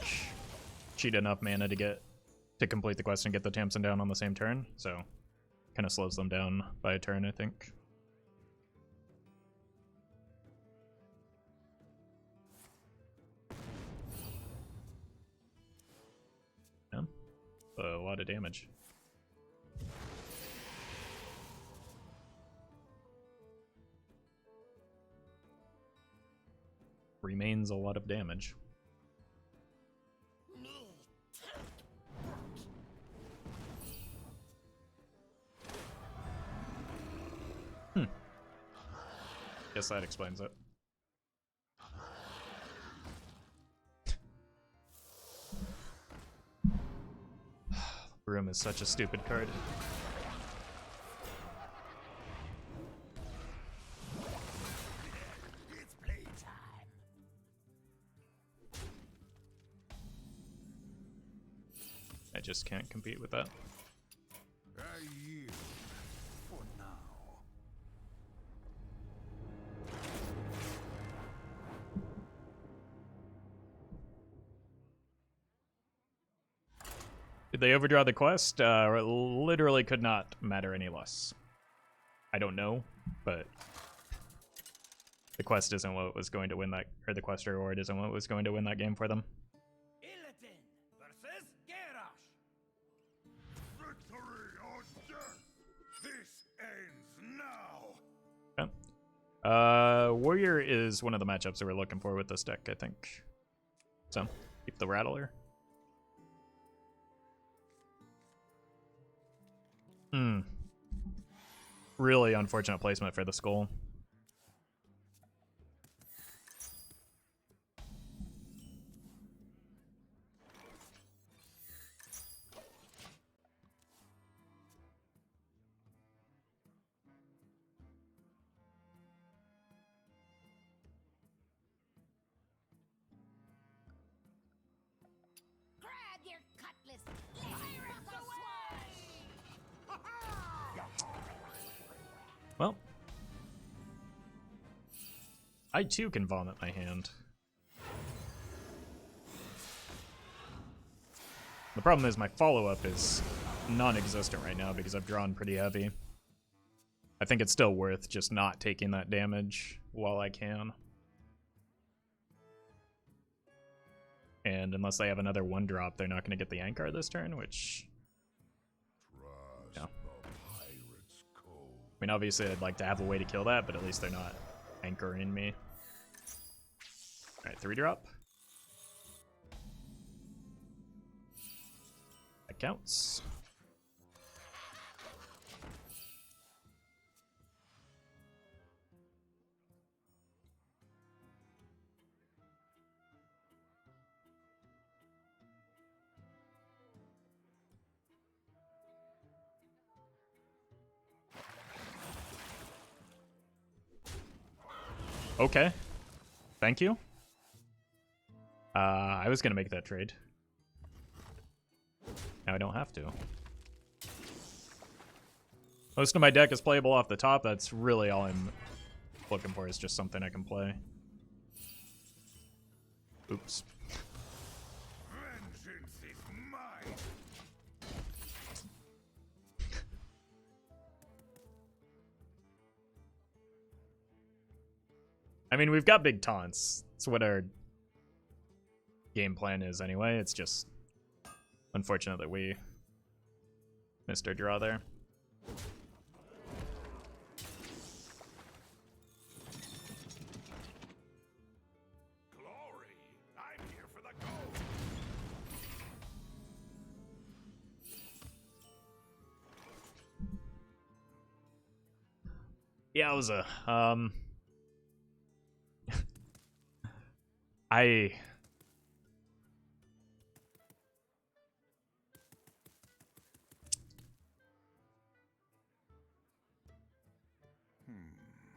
cheat enough mana to complete the quest and get the Tamsin down on the same turn. So kind of slows them down by a turn, I think. Yeah, a lot of damage. Remains a lot of damage. Guess that explains it. Broom is such a stupid card. It's playtime. I just can't compete with that. I yield for now. Did they overdraw the quest? It literally could not matter any less. I don't know, but the quest isn't what was going to win that, or the quest reward isn't what was going to win that game for them. Illidan versus Garrosh. Victory or death. This ends now. Warrior is one of the matchups that we're looking for with this deck, I think. So, keep the Rattler. Really unfortunate placement for the Skull. Grab your cutlass. Fire it away! Well, I too can vomit my hand. The problem is my follow-up is non-existent right now because I've drawn pretty heavy. I think it's still worth just not taking that damage while I can. And unless they have another 1-drop, they're not going to get the Ankar this turn, which... Trust Yeah. the pirate's code. I mean, obviously I'd like to have a way to kill that, but at least they're not anchoring me. Alright, 3-drop. That counts. Okay. Thank you. I was gonna make that trade. Now I don't have to. Most of my deck is playable off the top. That's really all I'm looking for, is just something I can play. Oops. Vengeance is mine. I mean, we've got big taunts. That's what our game plan is anyway. It's just unfortunate that we missed our draw there. Glory. I'm here for the gold. Yeah, it was a I...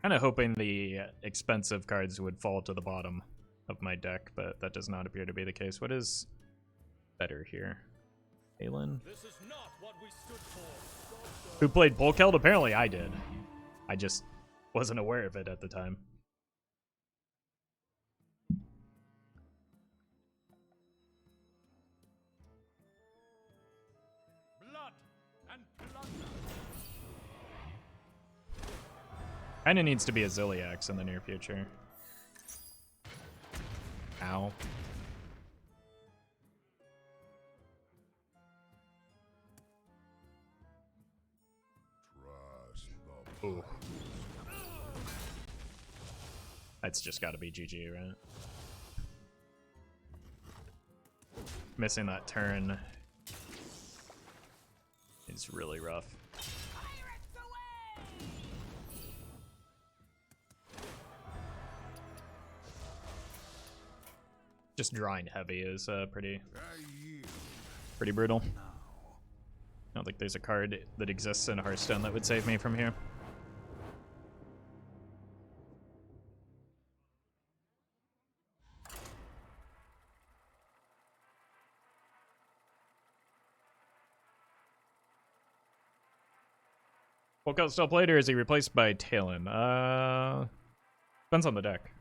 kind of hoping the expensive cards would fall to the bottom of my deck, but that does not appear to be the case. What is better here? Aelin? This is not what we stood for. Who played Polkeld? Apparently I did. I just wasn't aware of it at the time. Blood and plunder. Kinda needs to be a Ziliax in the near future. Ow. Trust the Ooh. That's just gotta be GG, right? Missing that turn is really rough. Pirates away! Just drawing heavy is pretty I yield brutal. now. I don't think there's a card that exists in Hearthstone that would save me from here. Polkelt still played, or is he replaced by Talon? Depends on the deck.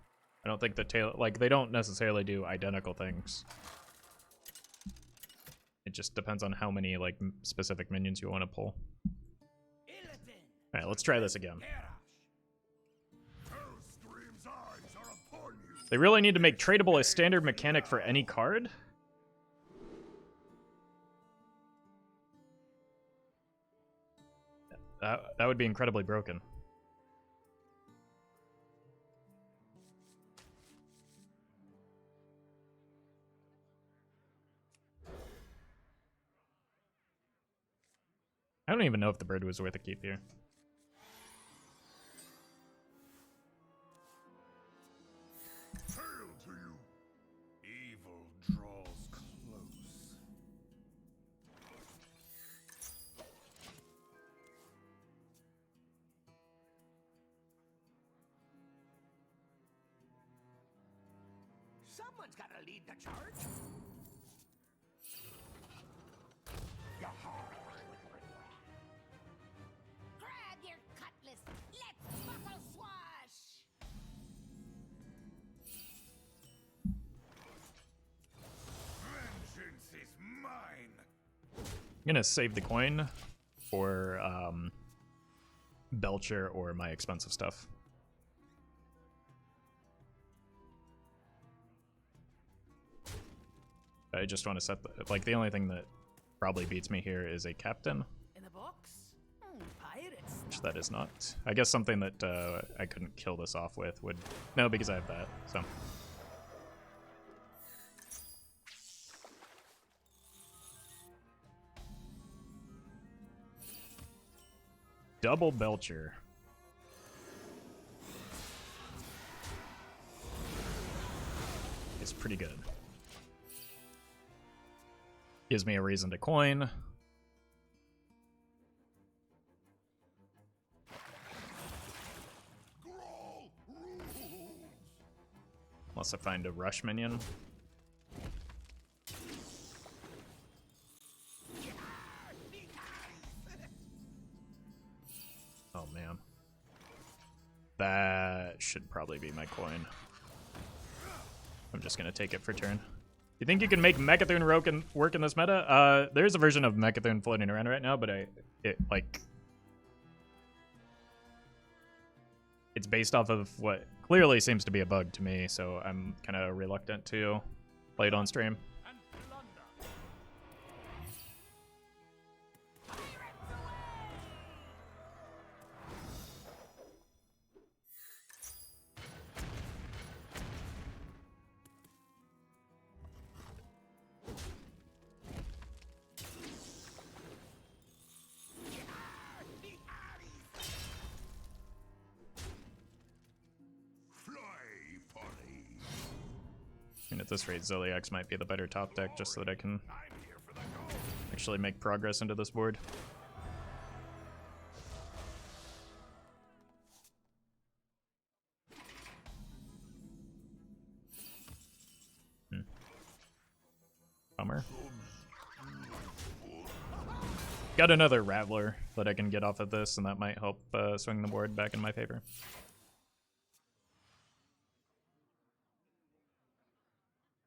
I don't think the Talon, like, they don't necessarily do identical things. It just depends on how many, like, specific minions you want to pull. Alright, let's try this again. Hellstream's eyes are upon you. They really need to make tradable a standard mechanic for any card? That would be incredibly broken. I don't even know if the bird was worth a keep here. Hail to you. Evil draws close. Someone's gotta lead the charge. Grab your cutlass. Let's buckle swash. Vengeance is mine. I'm gonna save the coin for Belcher or my expensive stuff. I just want to set the, like, the only thing that probably beats me here is a captain, In a box? Pirates. which that is not. I guess something that I couldn't kill this off with would, no, because I have that, so. Double Belcher. It's pretty good. Gives me a reason to coin. Grawl rules. Unless I find a rush minion. Oh man. That should probably be my coin. I'm just gonna take it for turn. You think you can make Mechathune work in this meta? There's a version of Mechathune floating around right now, but it's based off of what clearly seems to be a bug to me, so I'm kind of reluctant to play it on stream. And plunder. Fly, Polly. at this rate, Zodiacs might be the better top deck, just so that I can actually make progress into this board. Bummer. Got another Rattler that I can get off of this, and that might help swing the board back in my favor.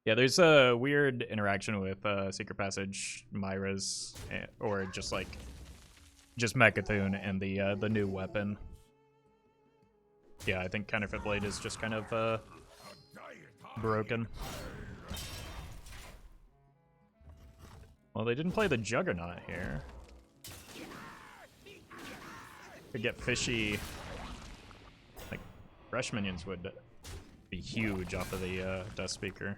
Yeah, there's a weird interaction with Secret Passage, Myra's, or just Mecha'thun and the new weapon. Yeah, I think Counterfeit Blade is just kind of broken. Well, they didn't play the Juggernaut here. Could get fishy. Like, Rush minions would be huge off of the Death Speaker.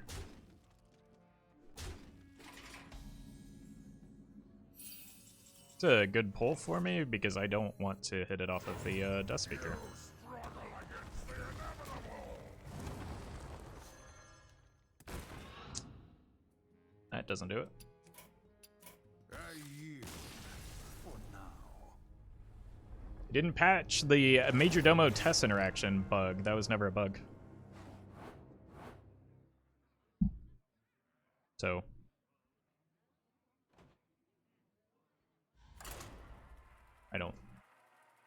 It's a good pull for me because I don't want to hit it off of the Death Speaker. That doesn't do it. It didn't patch the Major Domo Tess interaction bug. That was never a bug. So. I don't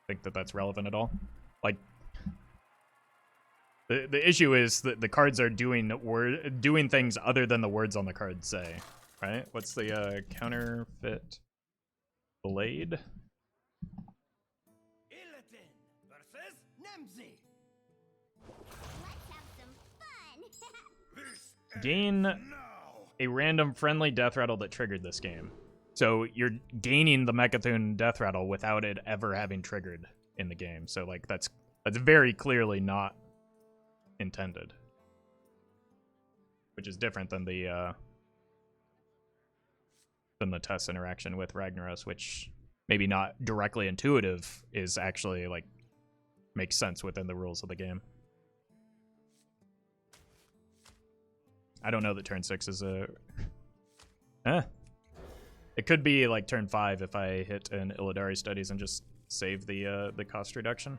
think that that's relevant at all. Like, the issue is that the cards are doing things other than the words on the card say, right? What's the Counterfeit Blade? Gain a random friendly Deathrattle that triggered this game. So you're gaining the Mecha'thun Deathrattle without it ever having triggered in the game. So like that's very clearly not intended, which is different than the Tess interaction with Ragnaros, which maybe not directly intuitive is actually like makes sense within the rules of the game. I don't know that turn 6 is a... It could be like turn 5 if I hit an Illidari Studies and just save the cost reduction.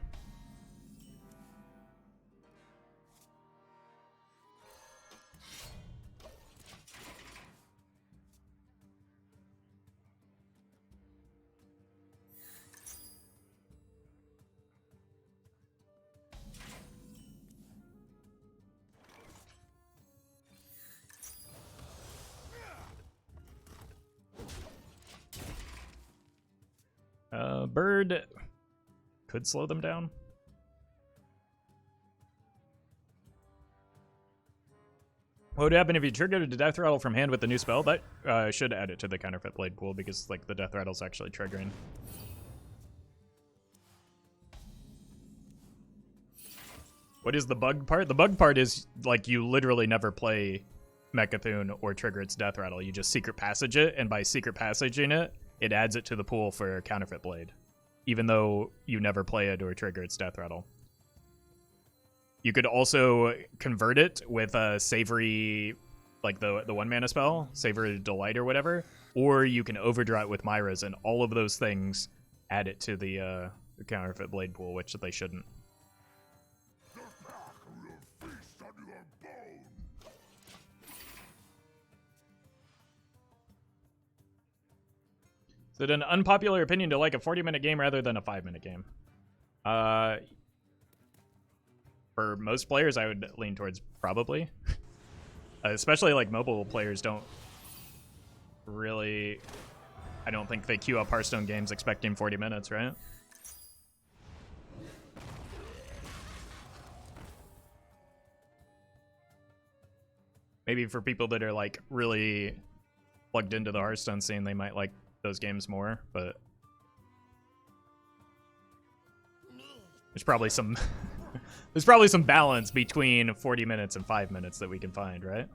Bird could slow them down. What would happen if you triggered a Deathrattle from hand with the new spell? That should add it to the Counterfeit Blade pool because like the Deathrattle's actually triggering. What is the bug part? The bug part is like you literally never play Mecha'thun or trigger its Deathrattle. You just secret passage it, and by secret passaging it, it adds it to the pool for Counterfeit Blade, even though you never play it or trigger its Deathrattle. You could also convert it with a Savory, like the 1-mana spell, Savory Delight or whatever, or you can overdraw it with Myra's, and all of those things add it to the Counterfeit Blade pool, which they shouldn't. Is it an unpopular opinion to like a 40-minute game rather than a 5-minute game? For most players, I would lean towards probably. Especially like mobile players don't really... I don't think they queue up Hearthstone games expecting 40 minutes, right? Maybe for people that are like really plugged into the Hearthstone scene, they might like those games more, but there's probably some there's probably some balance between 40 minutes and 5 minutes that we can find, right?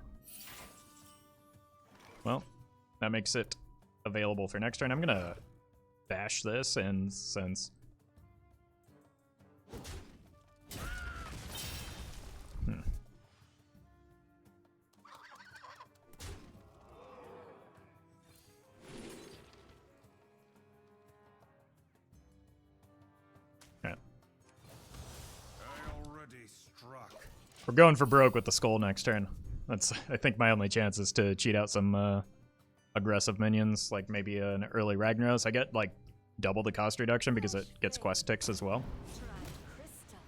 Well, that makes it available for next turn. I'm gonna bash this, and since We're going for broke with the skull next turn. That's, I think, my only chance is to cheat out some aggressive minions, like maybe an early Ragnaros. I get like double the cost reduction because it gets quest ticks as well. Try crystal.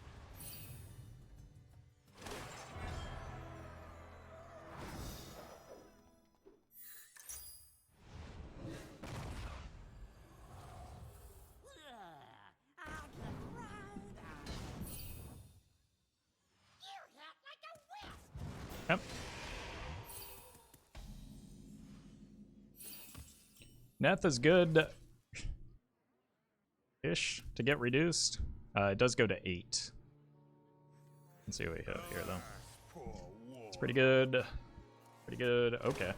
Yep. Neth is good ish to get reduced. It does go to 8. Let's see what we have here though. It's pretty good. Pretty good. Okay.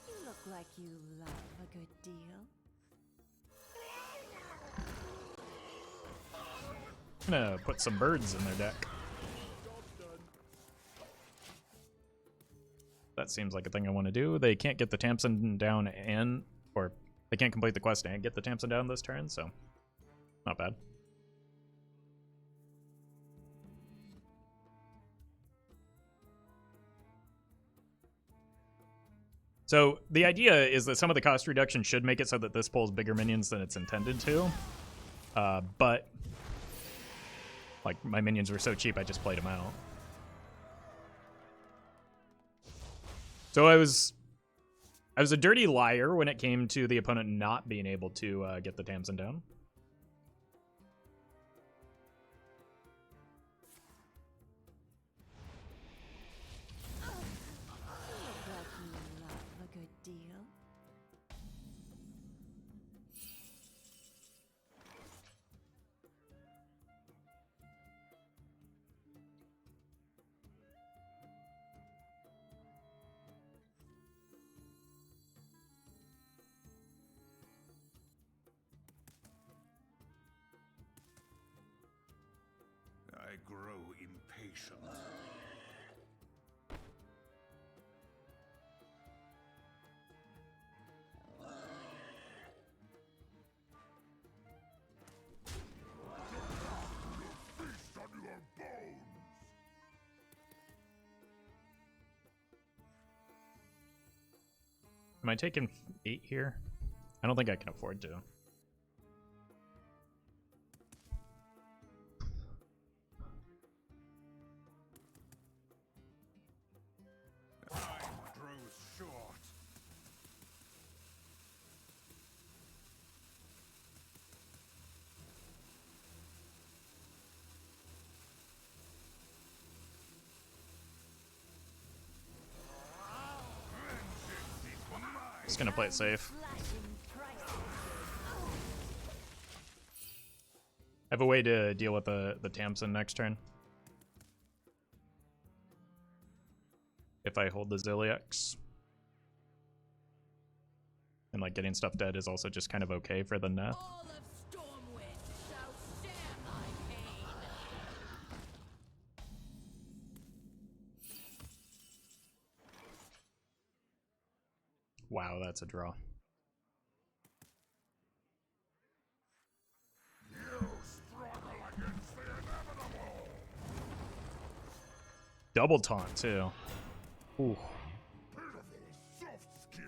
You look like you love a good deal. I'm gonna put some birds in their deck. That seems like a thing I want to do. They can't get the Tamsin down and, or they can't complete the quest and get the Tamsin down this turn, so not bad. So the idea is that some of the cost reduction should make it so that this pulls bigger minions than it's intended to. But like my minions were so cheap, I just played them out. So I was a dirty liar when it came to the opponent not being able to get the Tamsin down. You look like you love a good deal. I grow impatient. Feast on your bones! Am I taking 8 here? I don't think I can afford to. Time grows short. Just gonna play it safe. Slashing prices. I have a way to deal with the Tamsin next turn. If I hold the Ziliax. And like getting stuff dead is also just kind of okay for the Neth. All of Stormwind shall share my pain. Wow, that's a draw. You struggle against the inevitable! Double taunt too. Ooh. Pitiful soft skin!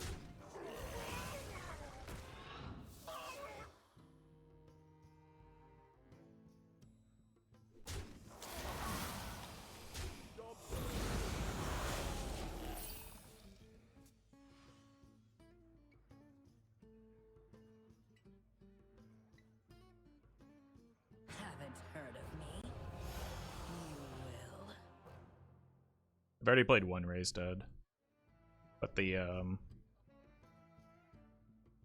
Haven't heard of me? You will. I've already played one Raised Dead. But the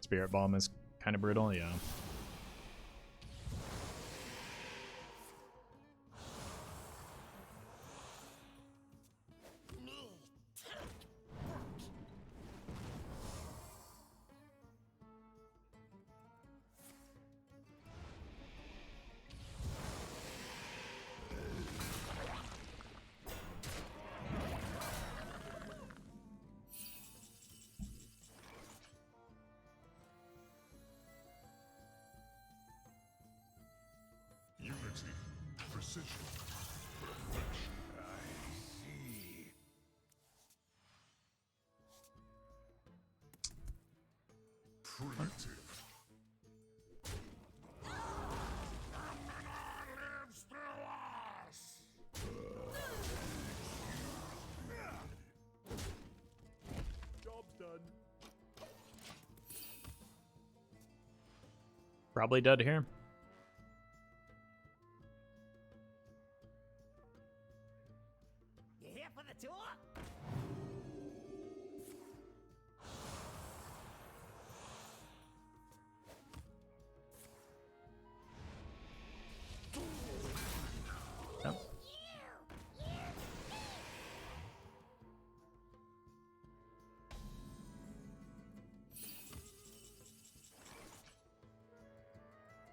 Spirit Bomb is kind of brutal, yeah. Serenity, precision, perfection. I see. Primitive. Lives through us. Job's done. Probably dead here. You here for the tour? Yep.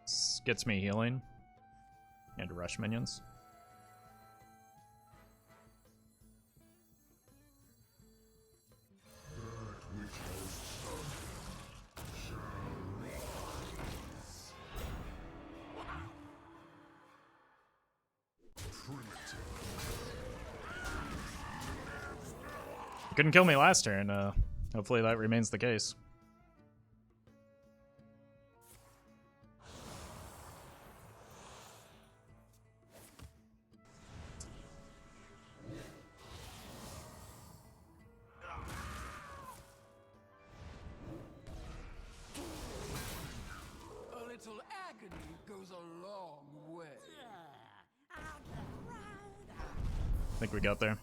This gets me healing and rush minions. That which has sunk shall rise. Primitive. Couldn't kill me last turn. Hopefully that remains the case. A little agony goes a long way. I think we got there.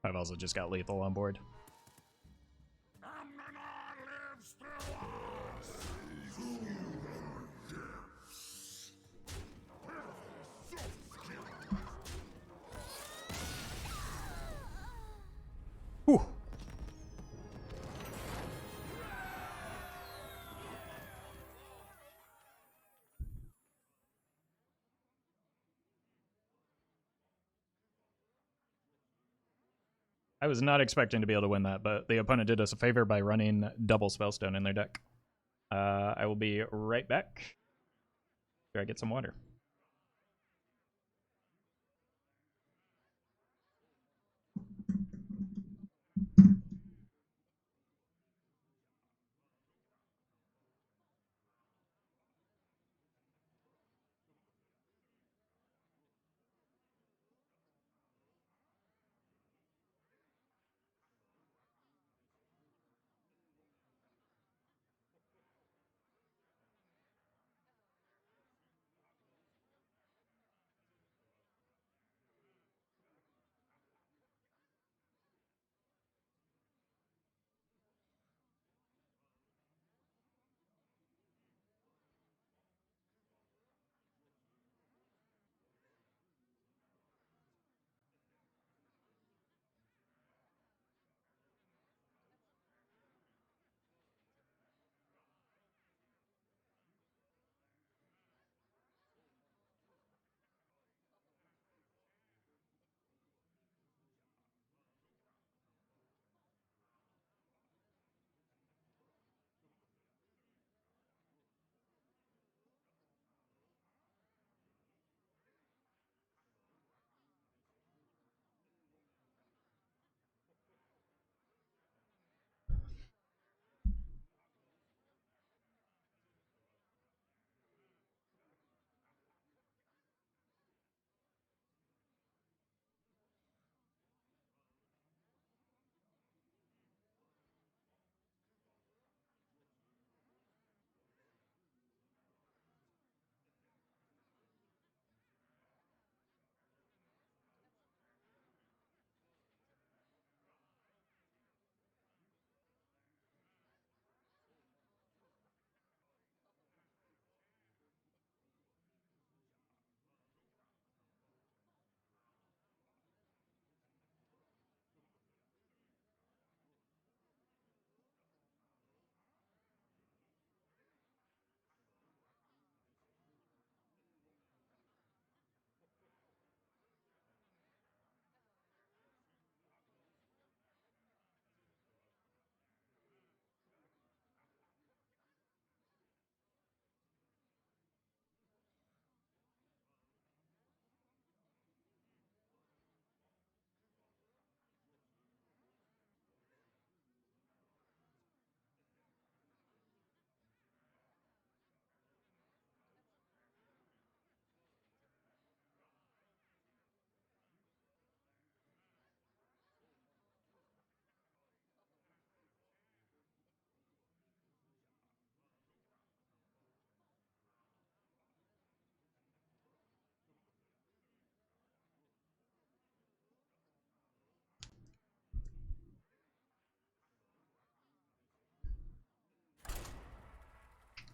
I've also just got lethal on board. Lives through us. Human depths. Whew. I was not expecting to be able to win that, but the opponent did us a favor by running double Spellstone in their deck. I will be right back. Here I get some water.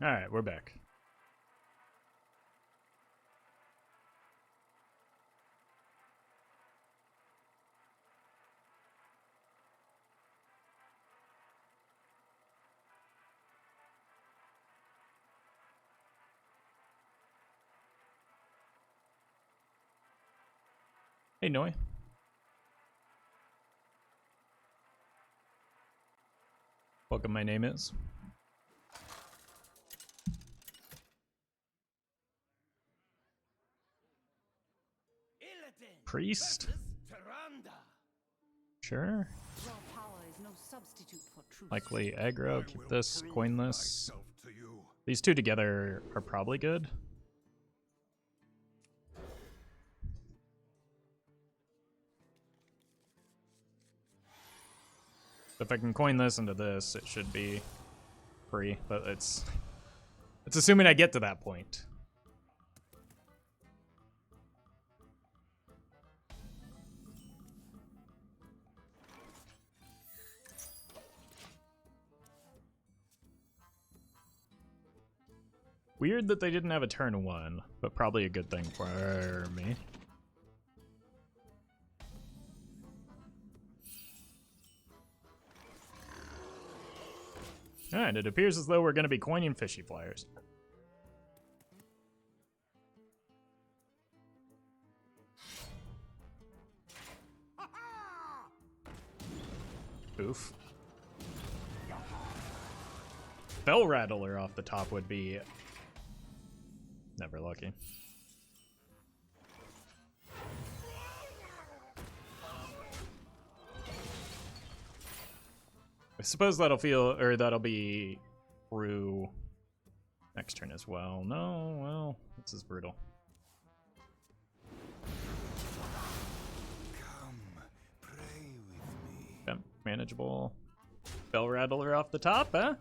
Alright, we're back. Hey, Noi. Welcome, my name is. Priest? Sure. Raw power is no substitute for truth. Likely aggro. Keep this, coin this. Myself to you. These two together are probably good. If I can coin this into this, it should be free, but it's assuming I get to that point. Weird that they didn't have a turn 1, but probably a good thing for me. Alright, it appears as though we're going to be coining fishy flyers. Oof. Bell Rattler off the top would be never lucky. I suppose that'll be through next turn as well. No, well, this is brutal. Come, pray with me. Yep, manageable. Bell Rattler off the top, huh?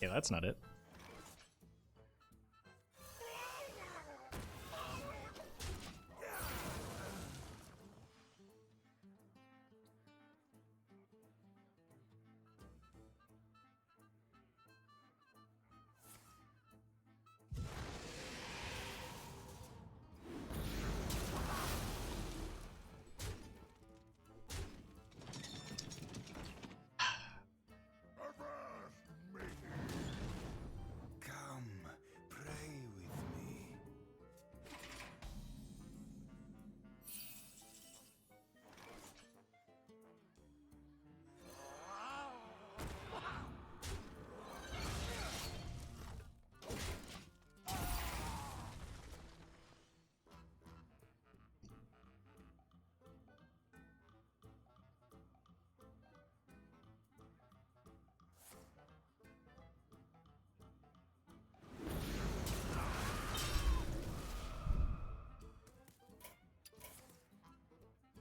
Yeah, that's not it. Come, pray with me.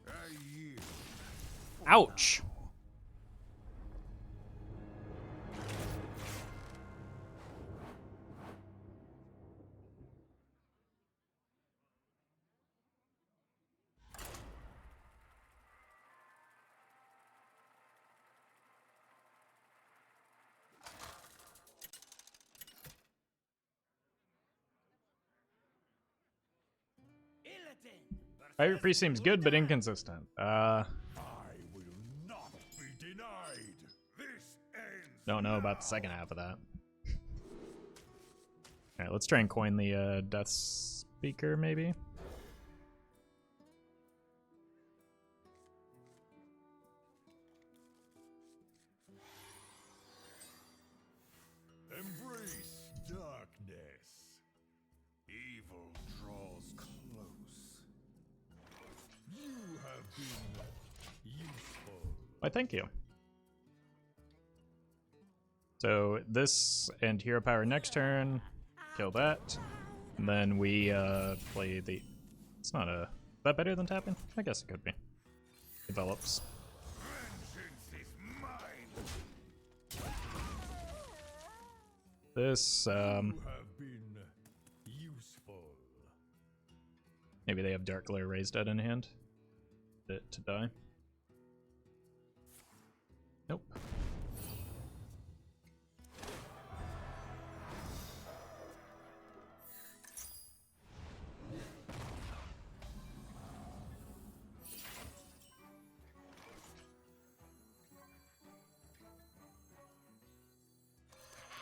A year. Ouch! Pirate Priest seems good, but inconsistent. I will not be denied. This ends. Don't know about the second half of that. Alright, let's try and coin the Death Speaker, maybe? Embrace darkness. Evil draws close. You have been useful. Why, thank you. So this and Hero Power next turn, kill that, and then we play the. It's not a. Is that better than tapping? I guess it could be. Develops. Vengeance is mine. This You have been useful. maybe they have Dark Glare Raised Dead in hand. It to die. Nope.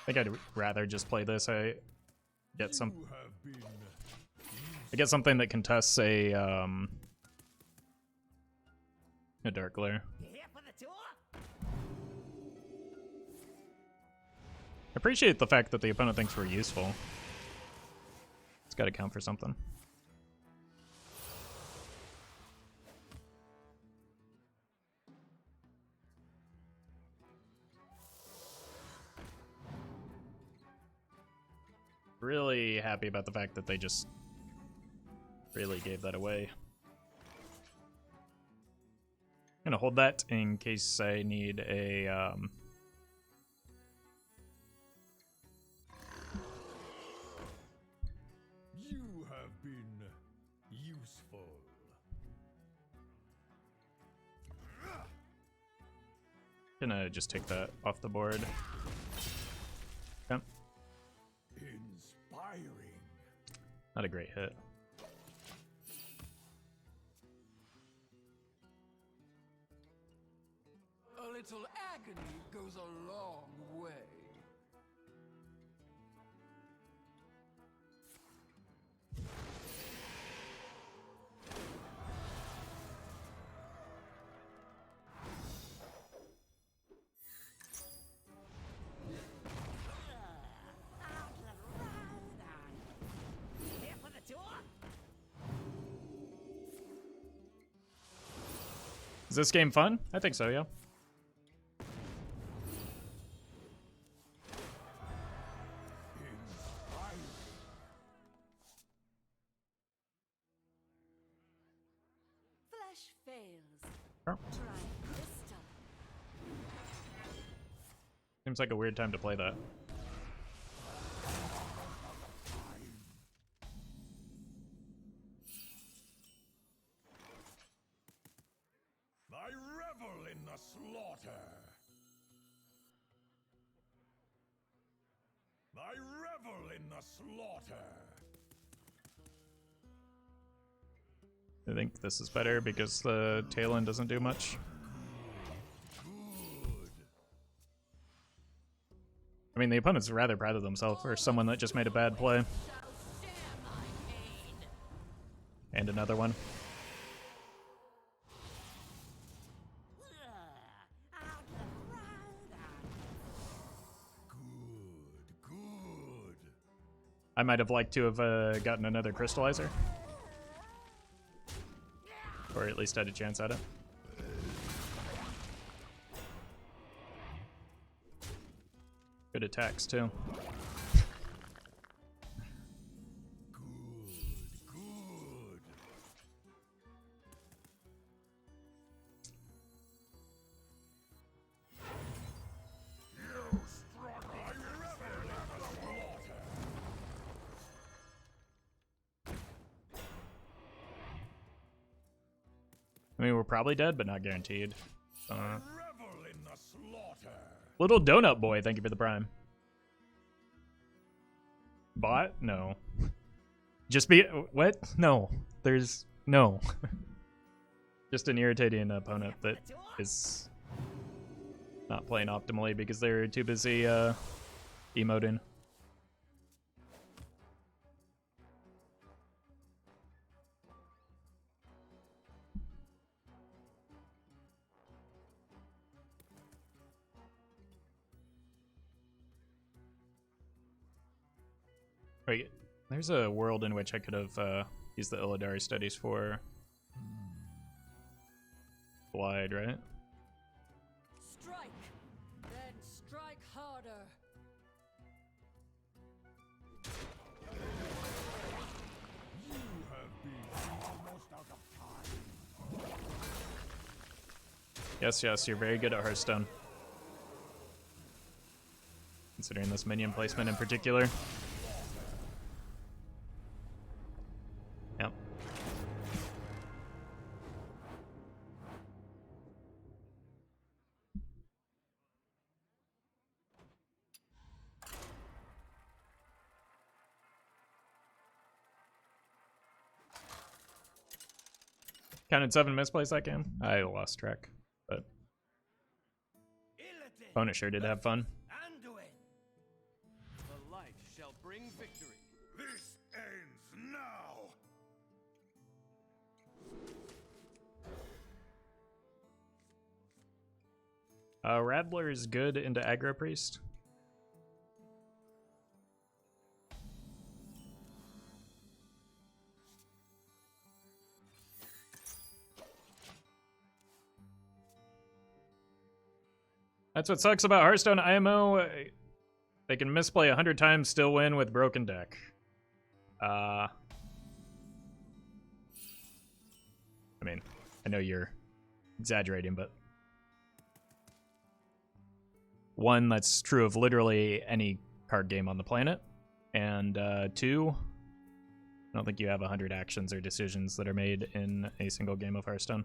I think I'd rather just play this. I get some. You have been I get something that contests a dark glare. Here for the tour? I appreciate the fact that the opponent thinks we're useful. It's got to count for something. Really happy about the fact that they just really gave that away. I'm gonna hold that in case I need a You have been useful. gonna just take that off the board. Yep. Inspiring. Not a great hit. A little agony goes a long way. Here for the tour? Is this game fun? I think so, yeah. Inspiring. Flesh fails. Sure. Try crystal. Seems like a weird time to play that. I revel in the slaughter. I revel in the slaughter. I think this is better because the tail end doesn't do much. Good. I mean, the opponent's rather proud of themselves for someone that just made a bad play. Shall share my pain. And another one. Out the road. Good. Good. I might have liked to have gotten another crystallizer. Or at least had a chance at it. Good attacks, too. Good. Good. You struck. I revel in the slaughter. I mean, we're probably dead, but not guaranteed. Revel in the slaughter. Little Donut Boy, thank you for the prime. Bot? No. Just be... What? No. There's... No. Just an irritating opponent that is not playing optimally because they're too busy emoting. Wait, there's a world in which I could have used the Illidari studies for Glide, right? Strike. Then strike harder. You have been almost out of time. Yes, yes, you're very good at Hearthstone. Considering this minion placement in particular. Yep. Counted 7 misplays that game? I lost track, but opponent sure did have fun. Anduin. Declaring victory. This ends now! Radler is good into aggro priest. That's what sucks about Hearthstone IMO. They can misplay 100 times, still win with broken deck. I mean, I know you're exaggerating, but one, that's true of literally any card game on the planet, and two, I don't think you have 100 actions or decisions that are made in a single game of Hearthstone.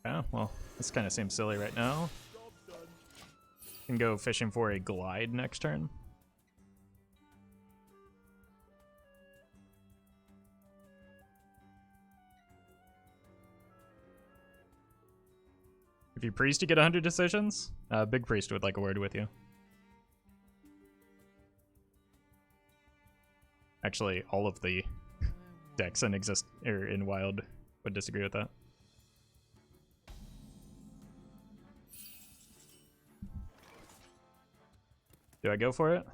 Yeah, well, this kind of seems silly right now. Can go fishing for a glide next turn. If you priest, you get 100 decisions. Big priest would like a word with you. Actually, all of the decks in Wild would disagree with that. Do I go for it? I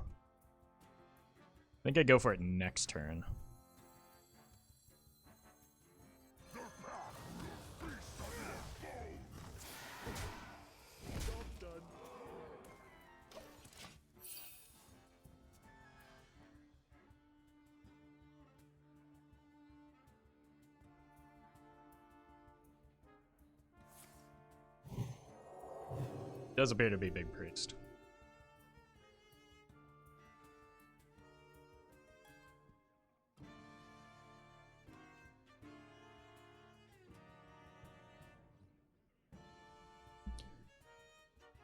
think I go for it next turn. Does appear to be Big Priest.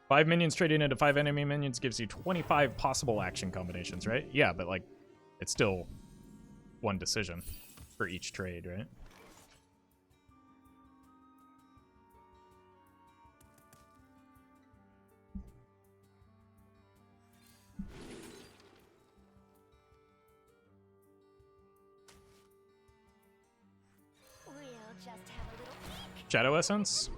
Five minions trading into 5 enemy minions gives you 25 possible action combinations, right? Yeah, but like, it's still one decision for each trade, right? We'll just have a little peek. Shadow Essence?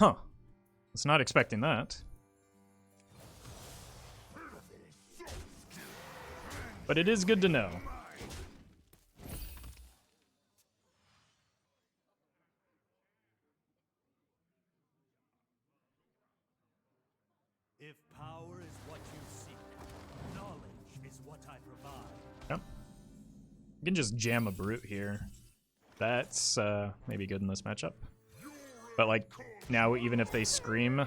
Huh. Was not expecting that. But it is good to know. If power is what you seek, knowledge is what I provide. Yep. You can just jam a brute here. That's maybe good in this matchup. But like, now even if they scream,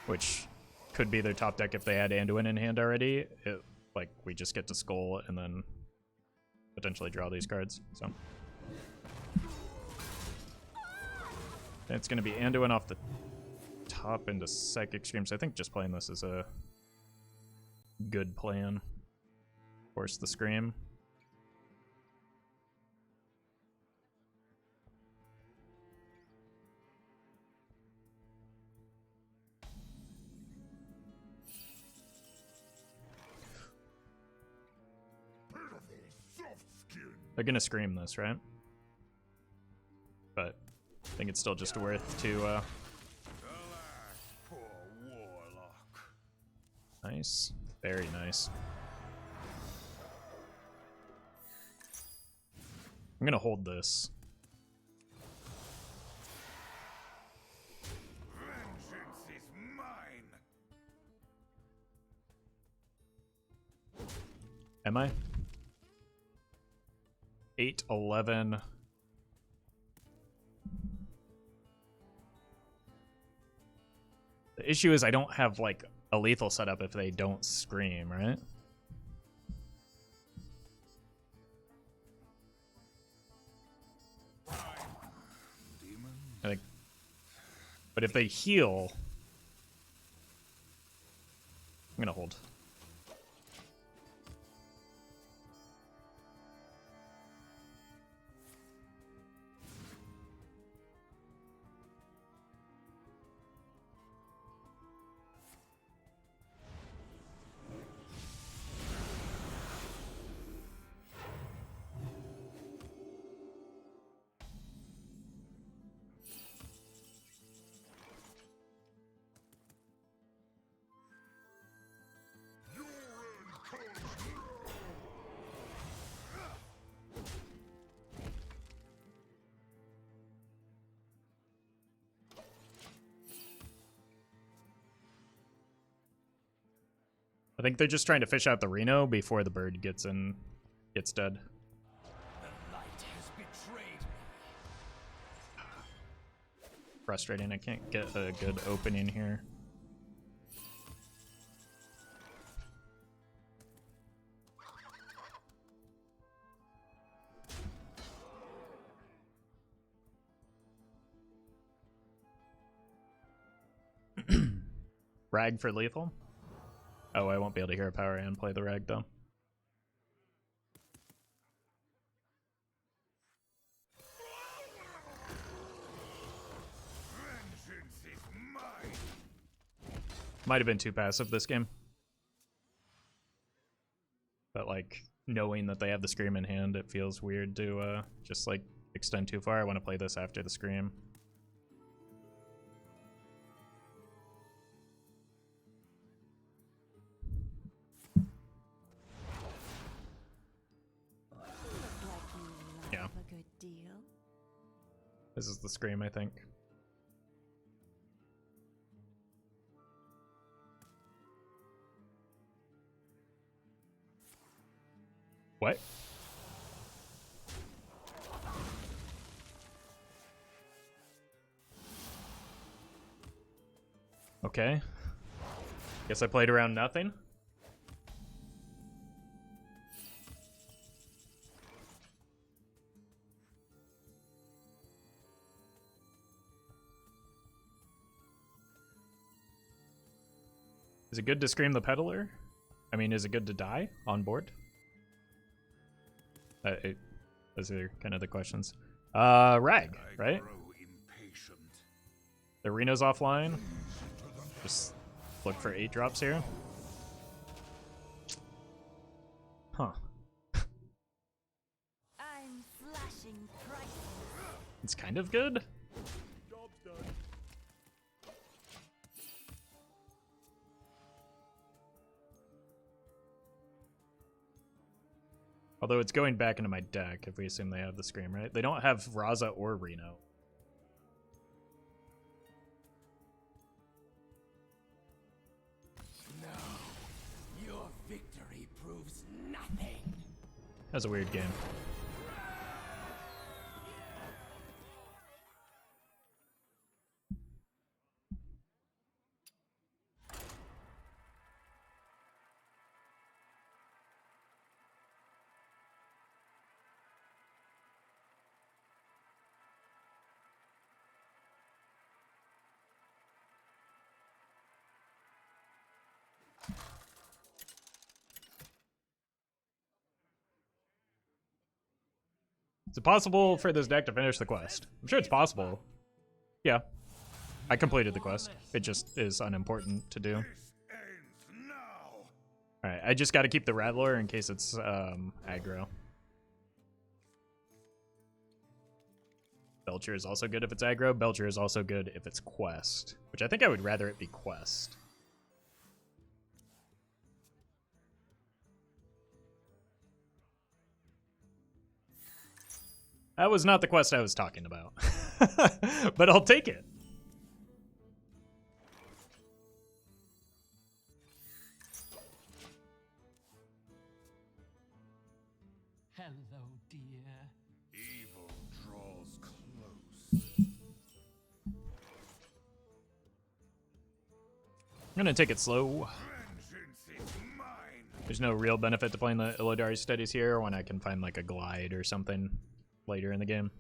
which could be their top deck if they had Anduin in hand already, like we just get to Skull and then potentially draw these cards. So it's going to be Anduin off the top into Psychic Scream. So I think just playing this is a good plan. Force the Scream. They're gonna scream this, right? But I think it's still just worth to Alas, poor Warlock. nice. Very nice. I'm gonna hold this. Vengeance is mine. Am I? 8, 11. The issue is I don't have like a lethal setup if they don't scream, right? But if they heal, I'm gonna hold. I think they're just trying to fish out the Reno before the bird gets dead. The light has betrayed me. Frustrating, I can't get a good opening here. Rag for lethal? Oh, I won't be able to hear a power and play the rag though. Vengeance is mine. Might have been too passive this game. But like, knowing that they have the Scream in hand, it feels weird to just like extend too far. I want to play this after the Scream. Yeah. A good deal. This is the Scream, I think. What? Okay. Guess I played around nothing. Is it good to Scream the Peddler? I mean, is it good to die on board? Those are kind of the questions. Rag, right? Grow impatient. The Reno's offline. Just look for 8 drops here. Huh. I'm slashing prices. It's kind of good. Job's done. Although it's going back into my deck if we assume they have the Scream, right? They don't have Raza or Reno. No, your victory proves nothing. That was a weird game. Is it possible for this deck to finish the quest? I'm sure it's possible. Yeah. I completed the quest. It just is unimportant to do. This ends now. Alright, I just gotta keep the Rattler in case it's aggro. Belcher is also good if it's aggro. Belcher is also good if it's quest. Which I think I would rather it be quest. That was not the quest I was talking about. But I'll take it. Hello, dear. Evil draws close. I'm gonna take it slow. Vengeance is mine. There's no real benefit to playing the Illidari studies here when I can find like a glide or something later in the game.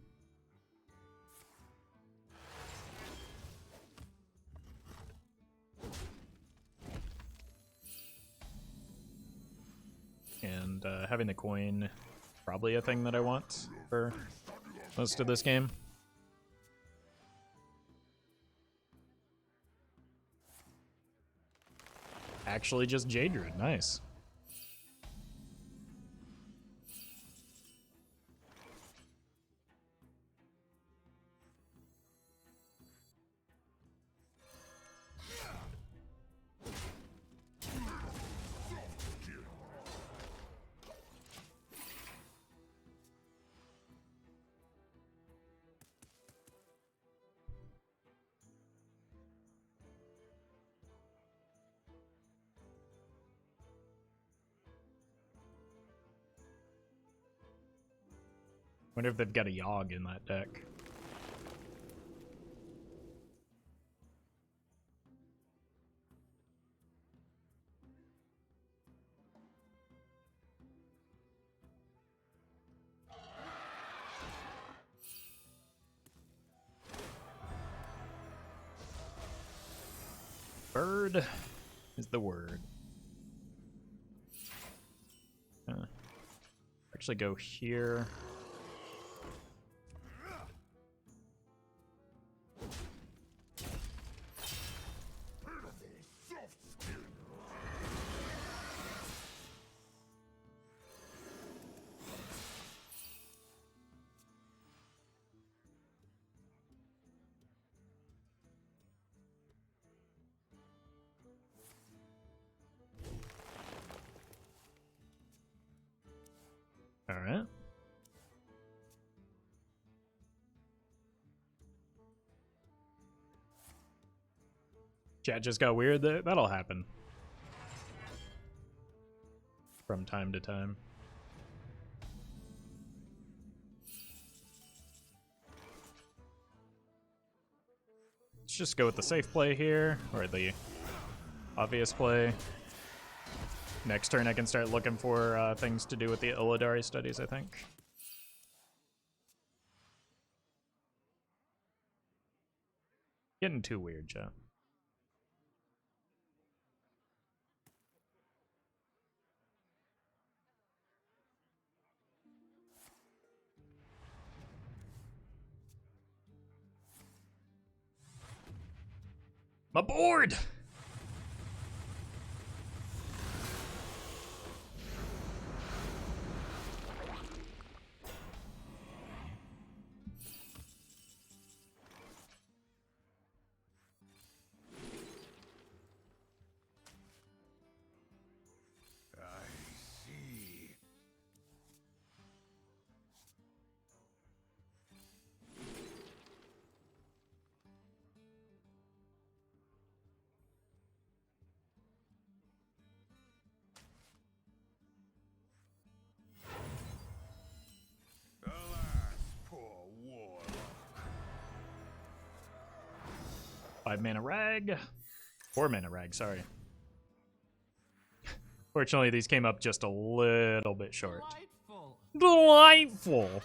And having the coin, probably a thing that I want for most of this game. Actually just Jadred, nice. Wonder if they've got a Yogg in that deck. Bird is the word. Actually go here. All right. Chat just got weird. That'll happen from time to time. Let's just go with the safe play here, or the obvious play. Next turn I can start looking for things to do with the Illidari studies, I think. Getting too weird, chat. My board! I see. Alas, poor Warlock. 5 mana rag. 4 mana rag, sorry. Fortunately, these came up just a little bit short. Delightful. Delightful!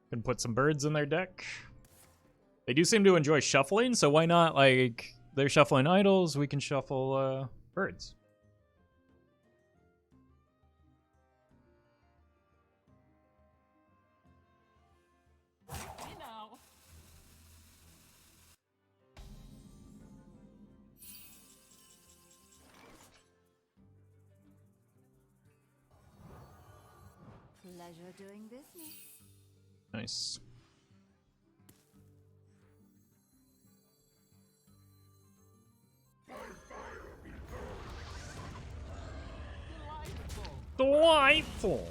Can put some birds in their deck. They do seem to enjoy shuffling, so why not, like, they're shuffling idols, we can shuffle birds. You know. Pleasure doing business. Nice. Delightful.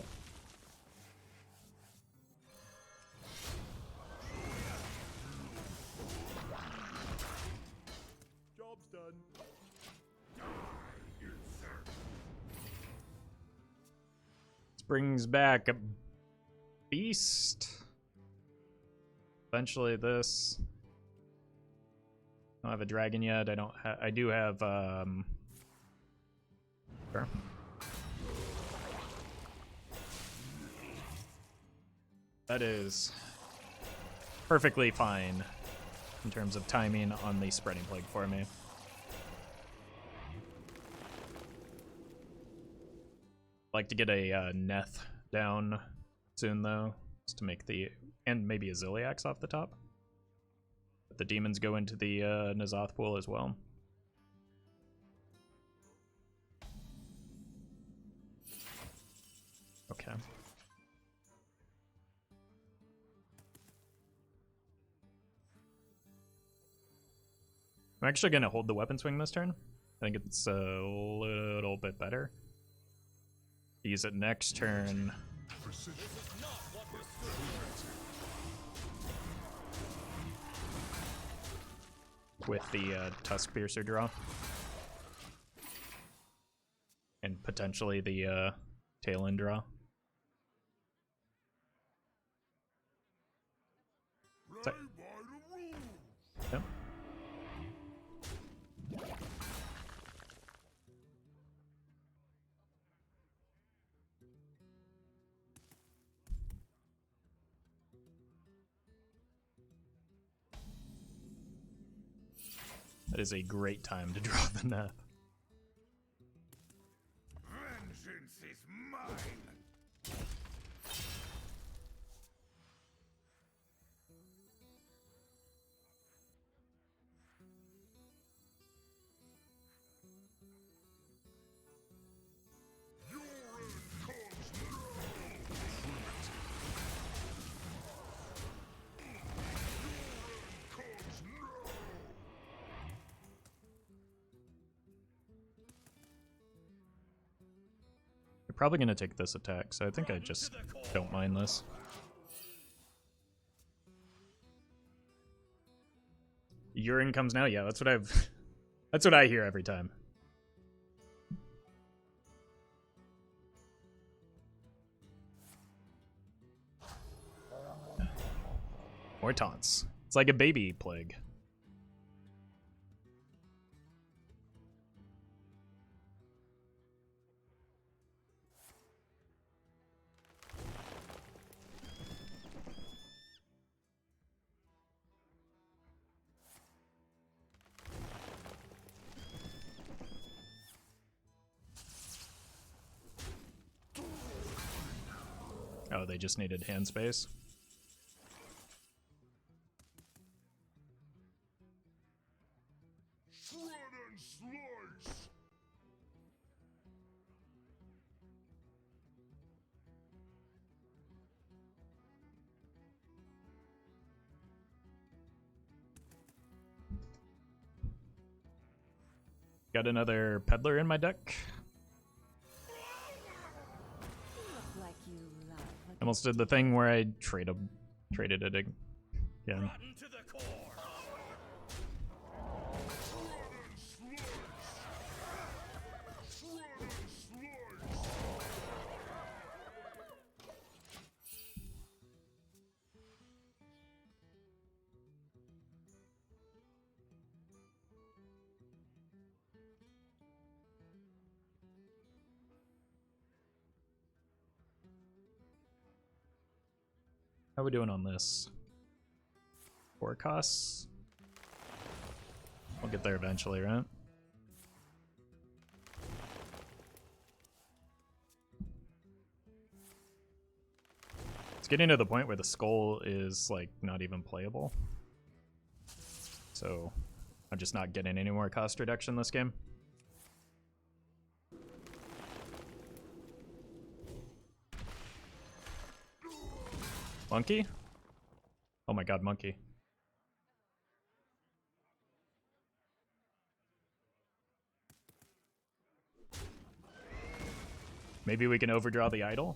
Job's done. This brings back a beast. Eventually this. I don't have a dragon yet. I do have sure. That is perfectly fine in terms of timing on the spreading plague for me. Like to get a Neth down soon though, just to make the, and maybe a Ziliax off the top. But the demons go into the N'Zoth pool as well. Okay. I'm actually going to hold the weapon swing this turn. I think it's a little bit better. Use it next turn. With the Tusk Piercer draw. And potentially the tail end draw. So, yep. That is a great time to draw the Neth. Vengeance is mine. Your end comes now. Your end comes now. You're probably going to take this attack, so I think I just don't mind this. Urine comes now? Yeah, that's what I've... that's what I hear every time. More taunts. It's like a baby plague. Oh, they just needed hand space. Shred and slice. Got another peddler in my deck. Like you love. Almost did the thing where I traded it again. Rotten to the core. Shred and slice. Shred and slice. How are we doing on this? 4 costs? We'll get there eventually, right? It's getting to the point where the skull is like not even playable. So I'm just not getting any more cost reduction this game. Monkey? Oh my god, monkey. Maybe we can overdraw the idol?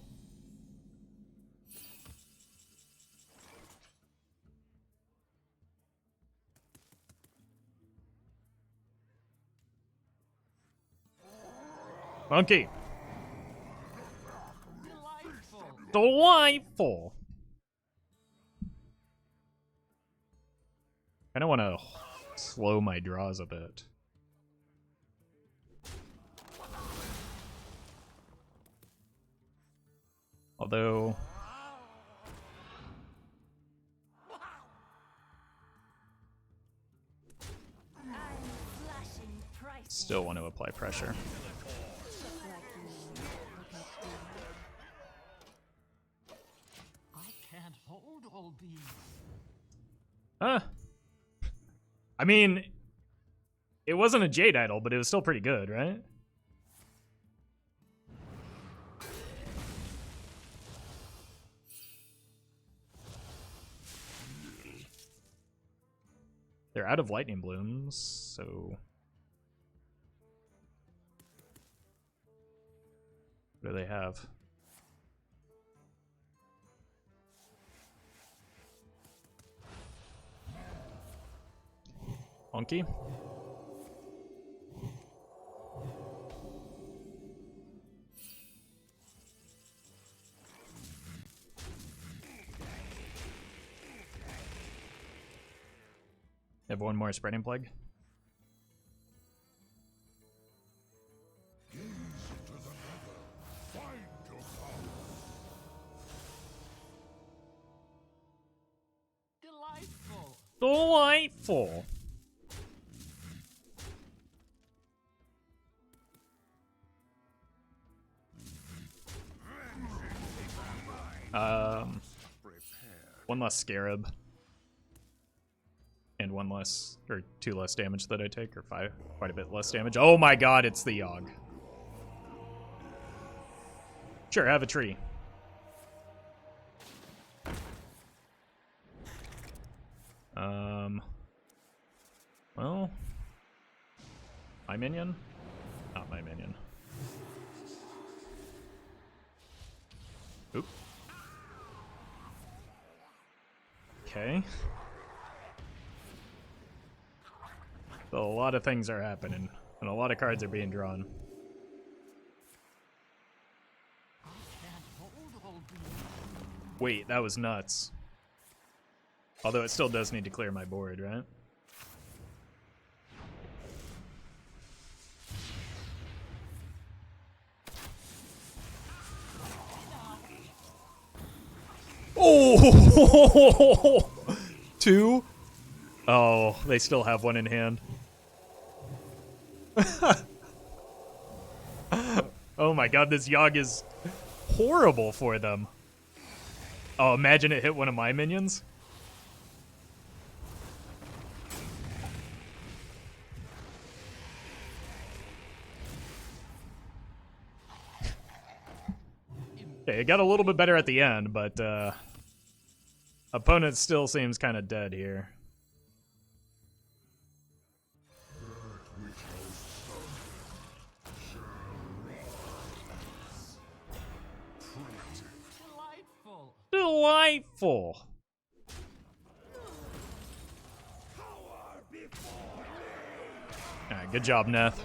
Monkey. Delightful. I don't want to slow my draws a bit. Although I'm slashing prices. still want to apply pressure. I can't hold all these. I mean, it wasn't a Jade Idol, but it was still pretty good, right? They're out of lightning blooms, so what do they have? Monkey? Have one more spreading plague. Gaze into the nether. Find your power. Delightful. Delightful. One less scarab. And one less, or 2 less damage that I take, or 5, quite a bit less damage. Oh my god, it's the Yogg. Sure, have a tree. Well, my minion? Not my minion. Oop. Okay. So a lot of things are happening, and a lot of cards are being drawn. I can't hold all these. Wait, that was nuts. Although it still does need to clear my board, right? Oh! 2? Oh, they still have one in hand. Oh my god, this Yogg is horrible for them. Oh, imagine it hit one of my minions. Okay, it got a little bit better at the end, but opponent still seems kind of dead here. Delightful. Delightful. Alright, good job, Neth.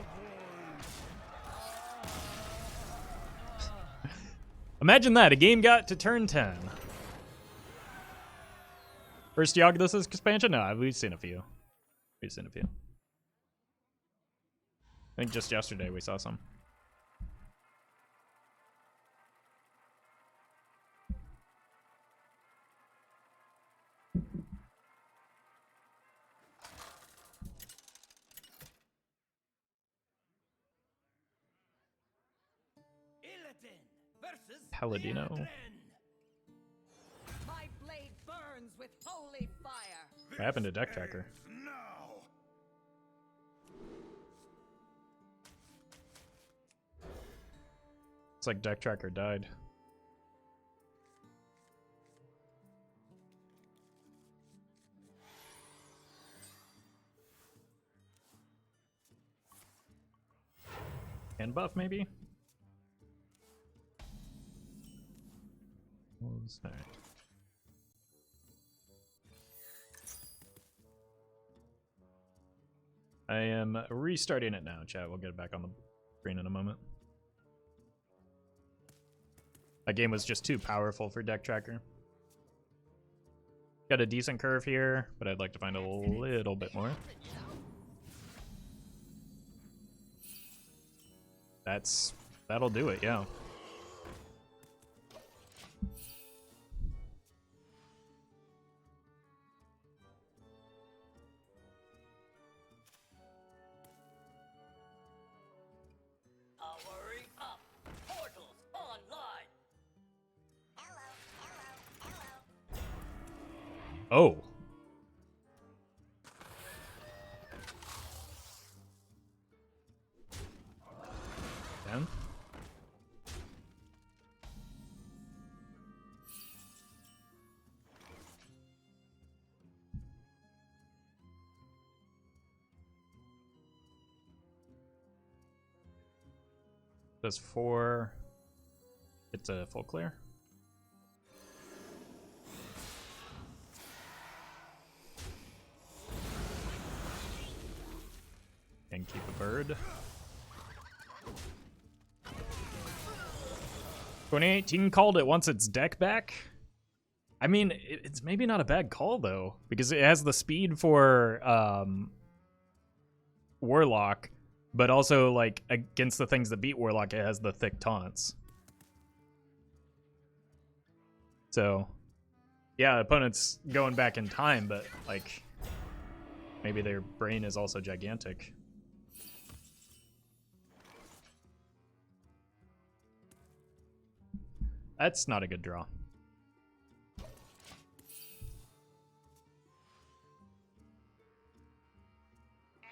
Imagine that, a game got to turn 10. First Yogg this expansion? No, we've seen a few. We've seen a few. I think just yesterday we saw some. Illidan versus Paladino. Illidan. My blade burns with holy fire. What happened to Deck Tracker? Now. It's like Deck Tracker died. And buff, maybe? spells. All right. I am restarting it now, chat. We'll get it back on the screen in a moment. That game was just too powerful for Deck Tracker. Got a decent curve here, but I'd like to find a little bit more. That'll do it, yeah. Powering up. Portals online. Oh. Damn. Does 4. It's a full clear. And keep a bird. 2018 called it once its deck back. I mean, it's maybe not a bad call though, because it has the speed for Warlock, but also like against the things that beat Warlock, it has the thick taunts. So, yeah, opponent's going back in time, but like maybe their brain is also gigantic. That's not a good draw.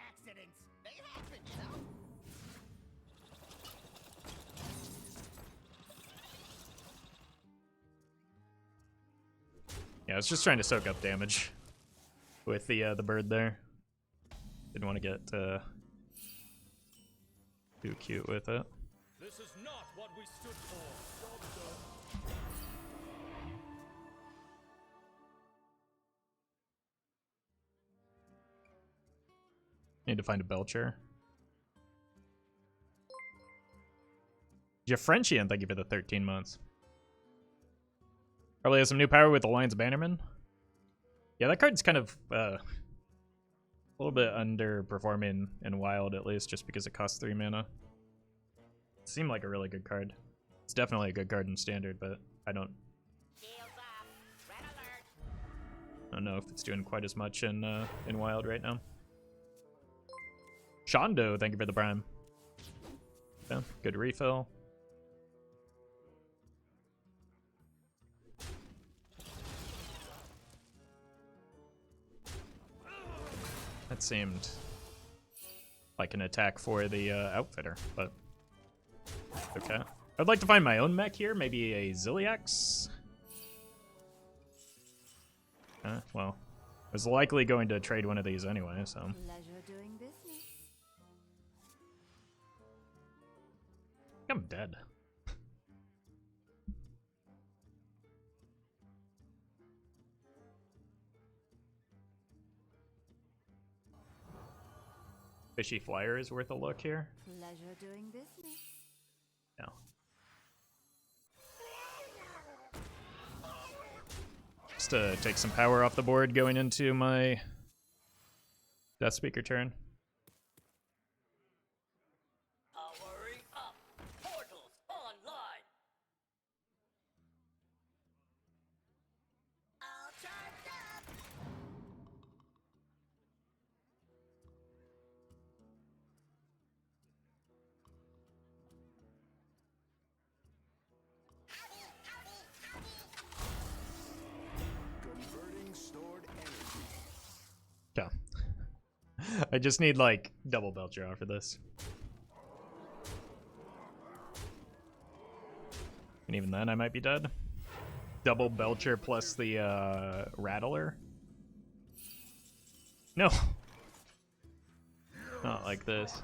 Accidents. They happen, you know? Yeah, I was just trying to soak up damage with the bird there. Didn't want to get too cute with it. This is not what we stood for. Need to find a Belcher. Jeffrentian, thank you for the 13 months. Probably has some new power with Alliance Bannerman. Yeah, that card's kind of a little bit underperforming in Wild, at least, just because it costs 3 mana. It seemed like a really good card. It's definitely a good card in Standard, but I don't know if it's doing quite as much in Wild right now. Shondo, thank you for the Prime. Yeah, good refill. That seemed like an attack for the Outfitter, but okay. I'd like to find my own mech here, maybe a Ziliax. Well, I was likely going to trade one of these anyway, so. Pleasure doing business. I'm dead. Fishy Flyer is worth a look here. Pleasure doing business. No. Just to take some power off the board going into my Death Speaker turn. Powering up. Portals online. All charged up. Converting stored energy. Yeah. I just need like double Belcher off for this. And even then I might be dead. Double Belcher plus the Rattler. No. Not like this.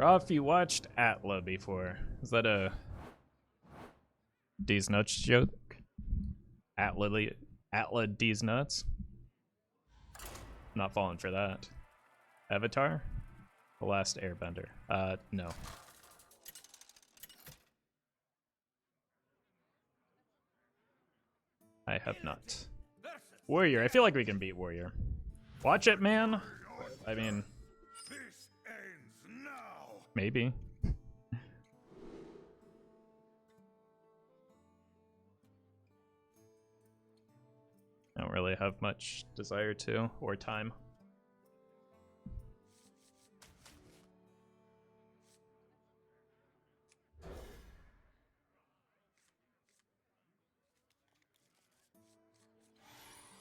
Roff, you watched Atla before. Is that a D's Nuts joke? Atla D's Nuts? Not falling for that. Avatar? The Last Airbender. No. I have not. Warrior. I feel like we can beat Warrior. Watch it, man. I mean, This ends now. maybe. I don't really have much desire to, or time.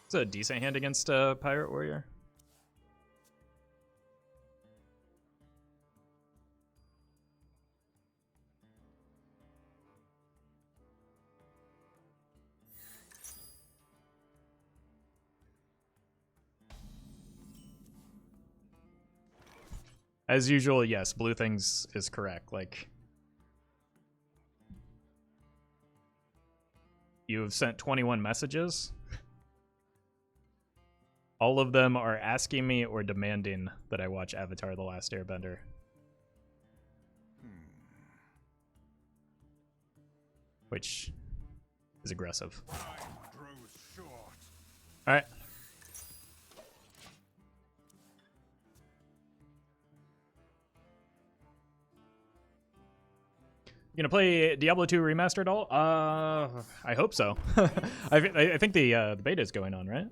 It's a decent hand against a Pirate Warrior. As usual, yes, blue things is correct. Like, you have sent 21 messages. All of them are asking me or demanding that I watch Avatar: The Last Airbender. Which is aggressive. Time grows short. Alright. You gonna play Diablo 2 Remastered at all? I hope so. I think the beta is going on, right?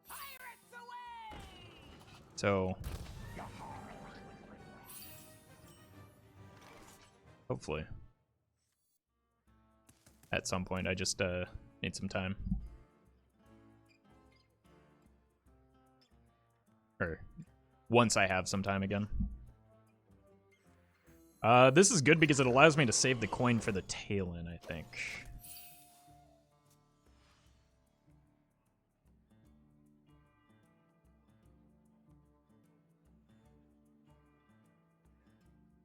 Pirates away! So hopefully at some point. I just need some time. Or once I have some time again. This is good because it allows me to save the coin for the Talon, I think.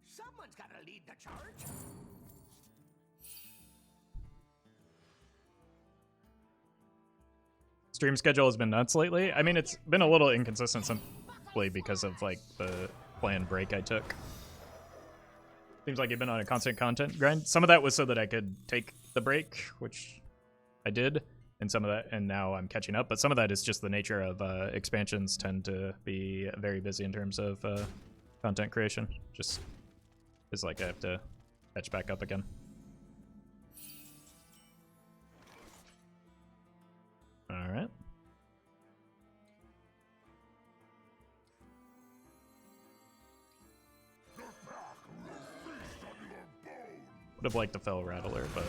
Someone's gotta lead the charge. Stream schedule has been nuts lately. I mean, it's been a little inconsistent simply because of like the planned break I took. Seems like you've been on a constant content grind. Some of that was so that I could take the break, which I did, and some of that, and now I'm catching up. But some of that is just the nature of expansions tend to be very busy in terms of content creation. Just is like I have to catch back up again. All right. Would have liked the Fell Rattler, but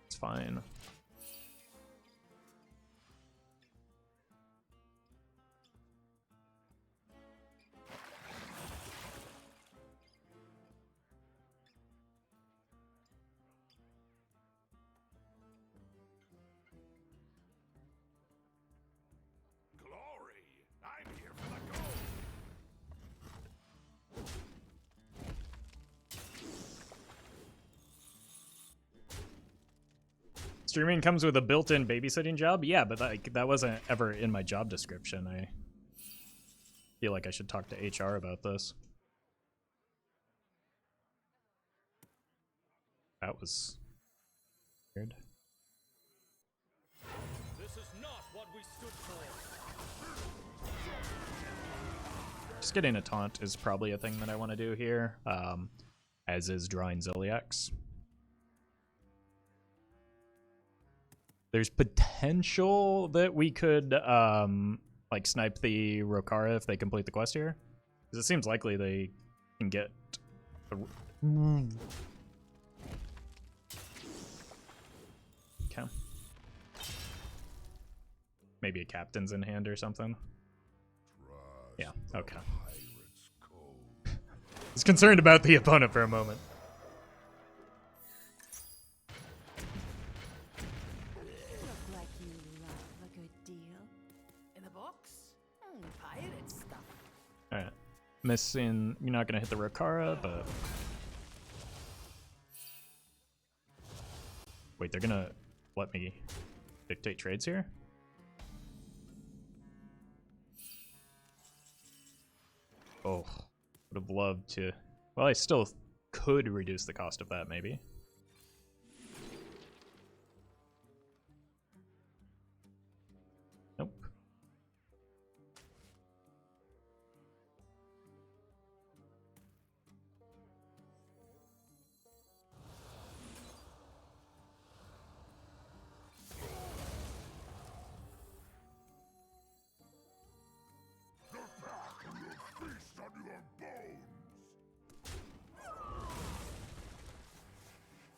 it's fine. Glory! I'm here for the gold. Streaming comes with a built-in babysitting job? Yeah, but that wasn't ever in my job description. I feel like I should talk to HR about this. That was weird. This is not what we stood for. Just getting a taunt is probably a thing that I want to do here, as is drawing Ziliax. There's potential that we could like snipe the Rokara if they complete the quest here, because it seems likely they can get okay. Maybe a captain's in hand or something. Yeah, okay. Pirate's code. I was concerned about the opponent for a moment. Look like you love a good deal. In the box? Pirate stuff. Alright. missing. You're not gonna hit the Rakara, but wait, they're gonna let me dictate trades here? Oh, would have loved to. Well, I still could reduce the cost of that, maybe. Nope. Feast on your bones!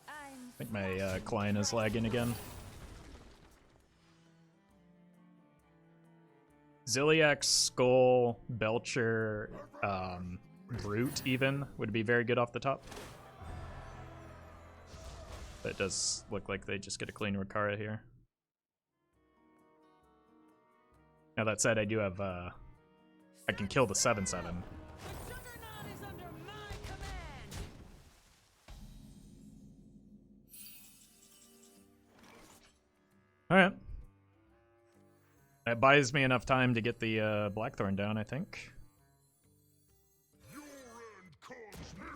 I think my client is lagging again. Ziliax, Skull, Belcher, Brute even would be very good off the top. But it does look like they just get a clean Rakara here. Now that said, I do have I can kill the 7/7. The Juggernaut is under my command. Alright. That buys me enough time to get the Blackthorn down, I think. Your end comes near!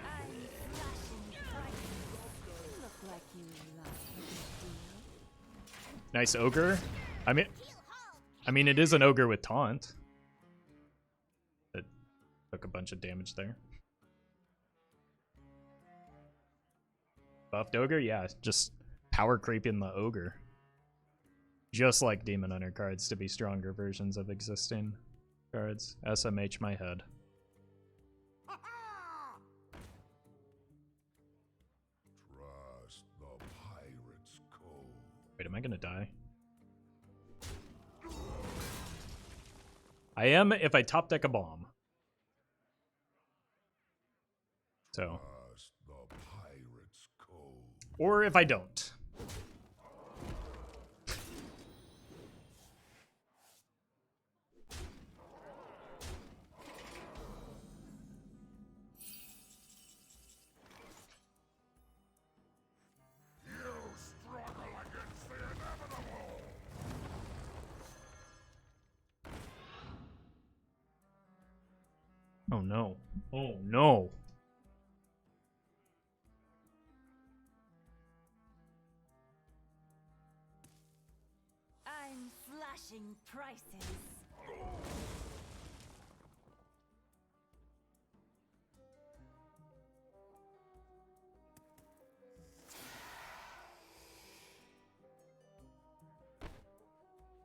I'm flashing prices. Look like you love a good deal. Nice Ogre. I mean, it is an Ogre with Taunt. It took a bunch of damage there. Buffed Ogre? Yeah, just power creeping the Ogre. Just like Demon Hunter cards to be stronger versions of existing cards. SMH my head. Trust the pirate's code. Wait, am I gonna die? I am if I top deck a bomb. So. Trust the pirate's code. Or if I don't. You struggle against the inevitable! Oh no. Oh no. I'm flashing prices.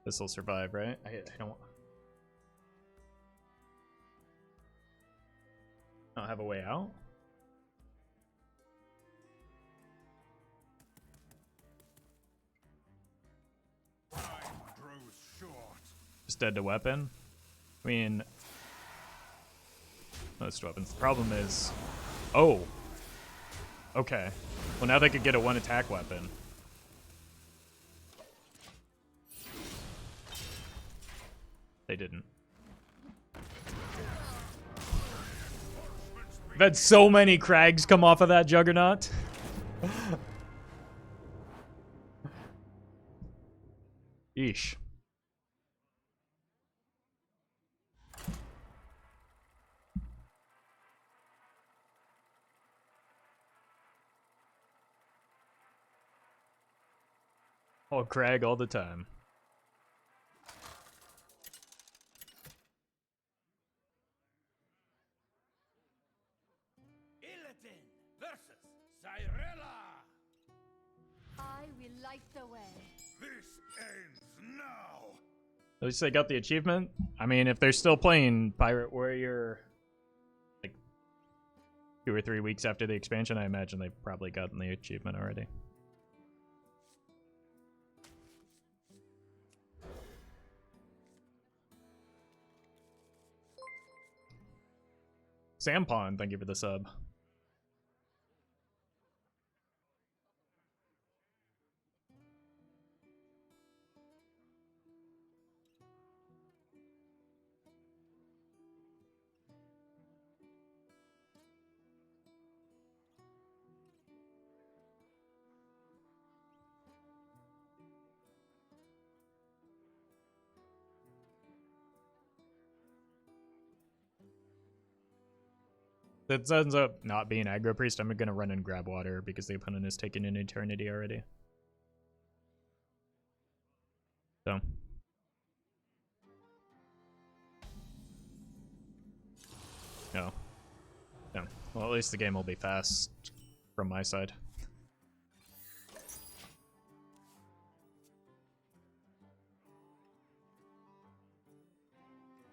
This will survive, right? I don't have a way out. Time grows short. Just dead to weapon. I mean, most weapons. The problem is, oh, okay. Well, now they could get a one attack weapon. They didn't. I've had so many Krags come off of that Juggernaut. Yeesh. Oh, Krag all the time. Illidan versus Cyrilla! I will light the way. This ends now! At least they got the achievement. I mean, if they're still playing Pirate Warrior like 2 or 3 weeks after the expansion, I imagine they've probably gotten the achievement already. Sampon, thank you for the sub. That ends up not being aggro priest. I'm gonna run and grab water because the opponent is taking an eternity already. So. No. No. Well, at least the game will be fast from my side.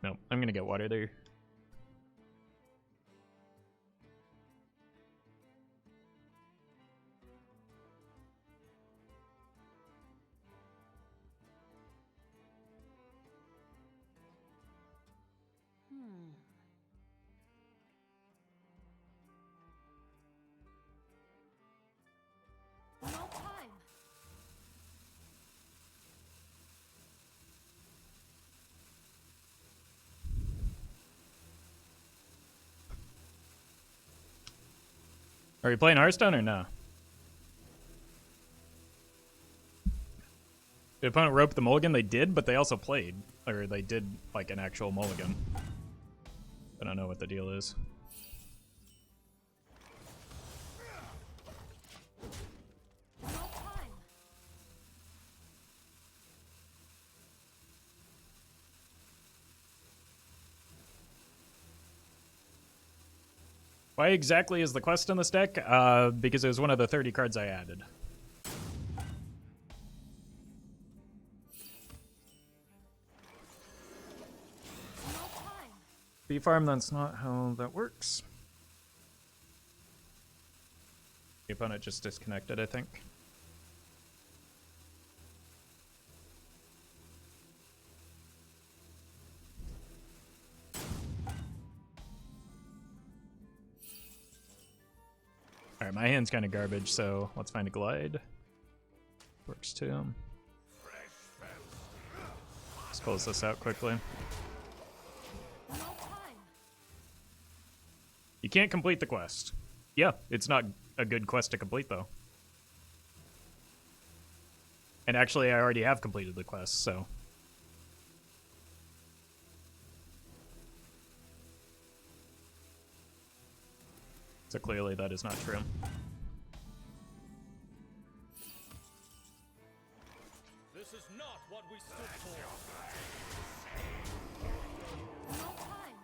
No, I'm gonna get water there. No time. Are you playing Hearthstone or no? The opponent roped the mulligan, they did, but they also played. Or they did, like, an actual mulligan. I don't know what the deal is. No time. Why exactly is the quest in this deck? Because it was one of the 30 cards I added. No time. B-farm, that's not how that works. The opponent just disconnected, I think. Alright, my hand's kind of garbage, so let's find a glide. Works too. Let's close this out quickly. No time. You can't complete the quest. Yeah, it's not a good quest to complete, though. And actually, I already have completed the quest, so... So clearly that is not true. This is not what we stood for. No time.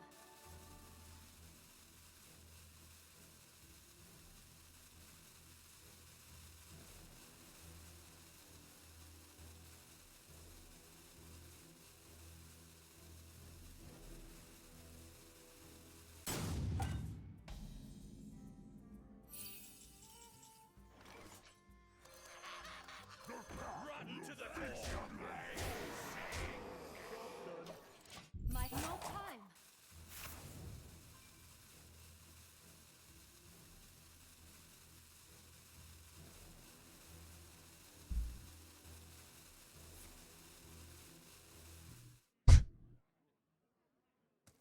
Run to the core. My no time.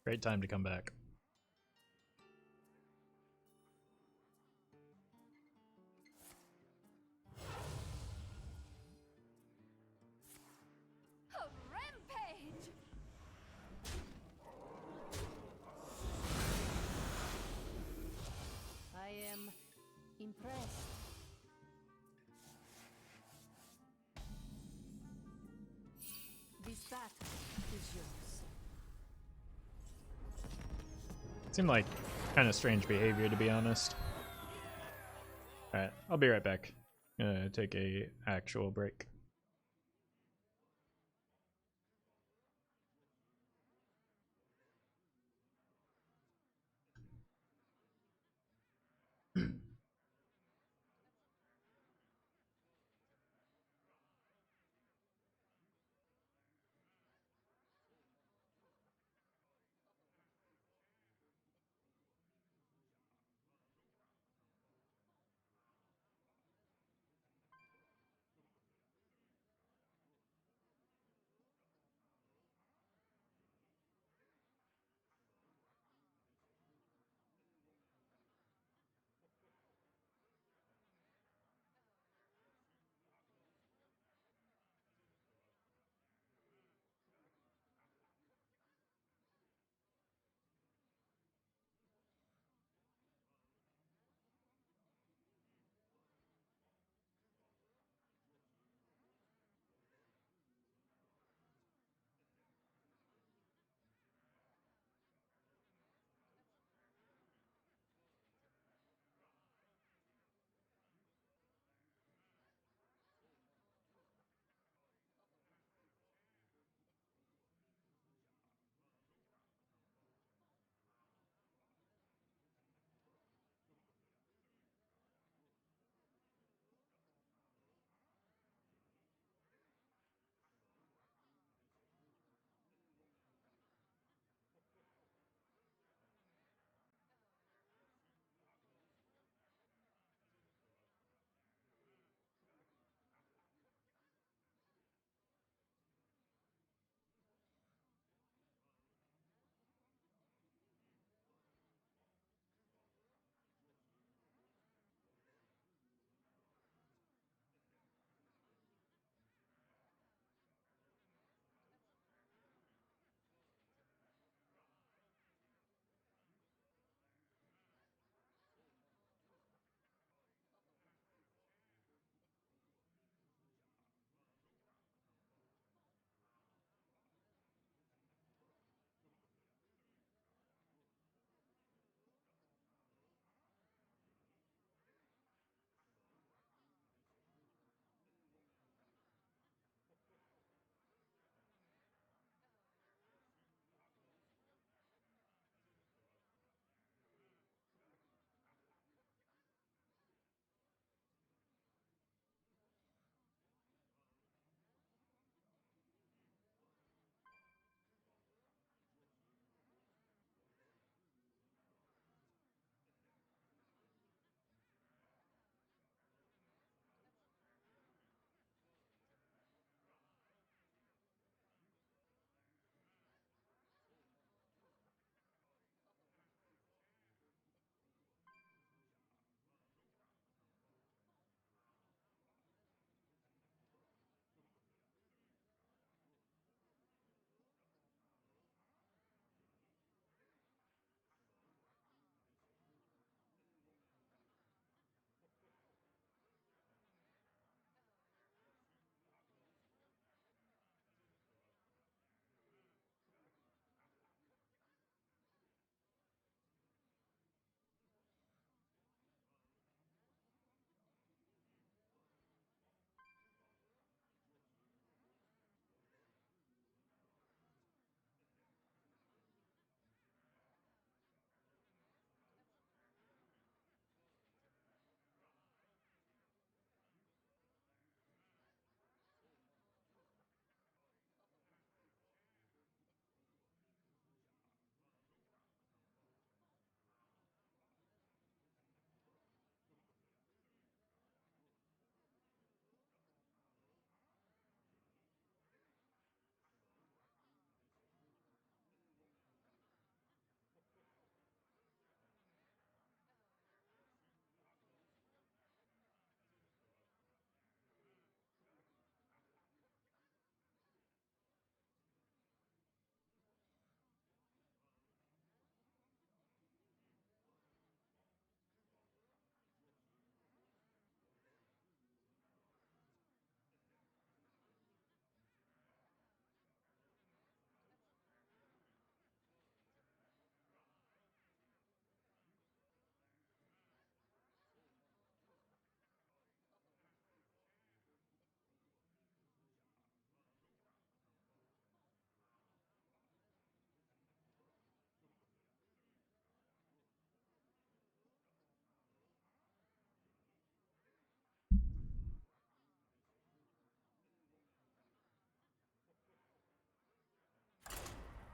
Great time to come back. A rampage. I am impressed. This battle is yours. Seemed like kind of strange behavior, to be honest. Alright, I'll be right back. Gonna take a actual break.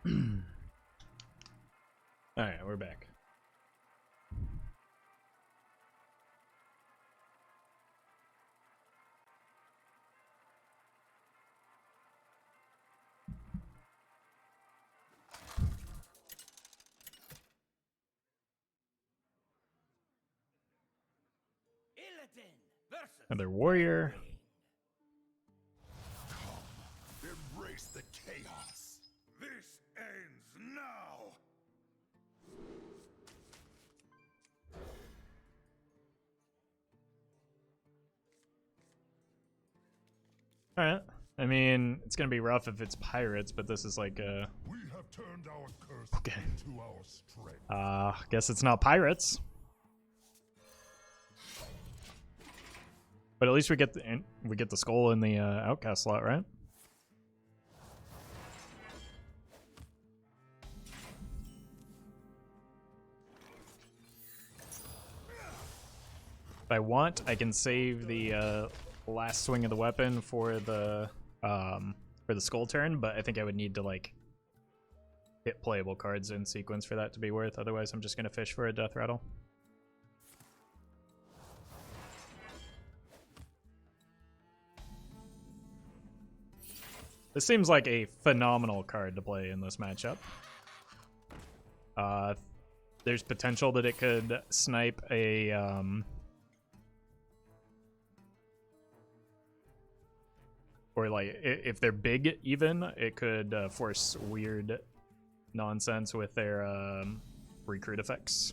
Alright, we're back. Another warrior. Embrace the chaos. This ends now. Alright. I mean, it's gonna be rough if it's pirates, but this is like We have turned our curse Okay. into our strength. guess it's not pirates. But at least we get the skull in the outcast slot, right? If I want, I can save the last swing of the weapon for the skull turn, but I think I would need to like hit playable cards in sequence for that to be worth. Otherwise, I'm just gonna fish for a Deathrattle. This seems like a phenomenal card to play in this matchup. There's potential that it could snipe a or like if they're big even, it could force weird nonsense with their recruit effects.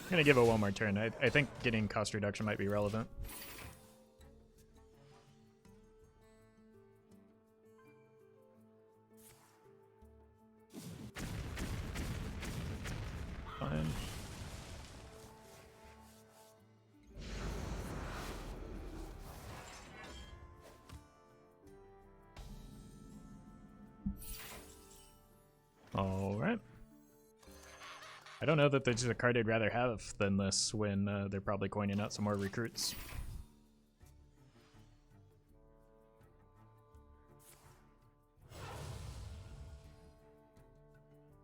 I'm gonna give it one more turn. I think getting cost reduction might be relevant. Fine. All right. I don't know that there's a card I'd rather have than this when they're probably coining out some more recruits.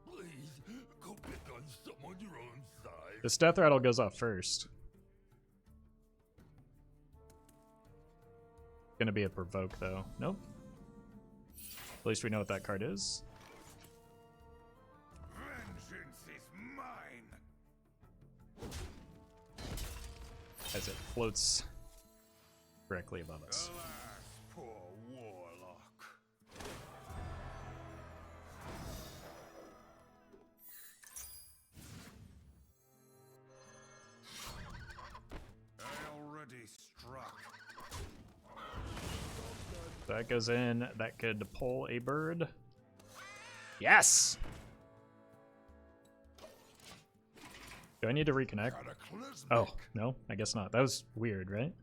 Please go pick on someone your own size. This Deathrattle goes off first. Gonna be a provoke though. Nope. At least we know what that card is. Vengeance is mine. As it floats directly above us. Alas, poor Warlock. I already struck. That goes in. That could pull a bird. Yes! Do I need to reconnect? Cataclysmic. Oh, no? I guess not. That was weird, right?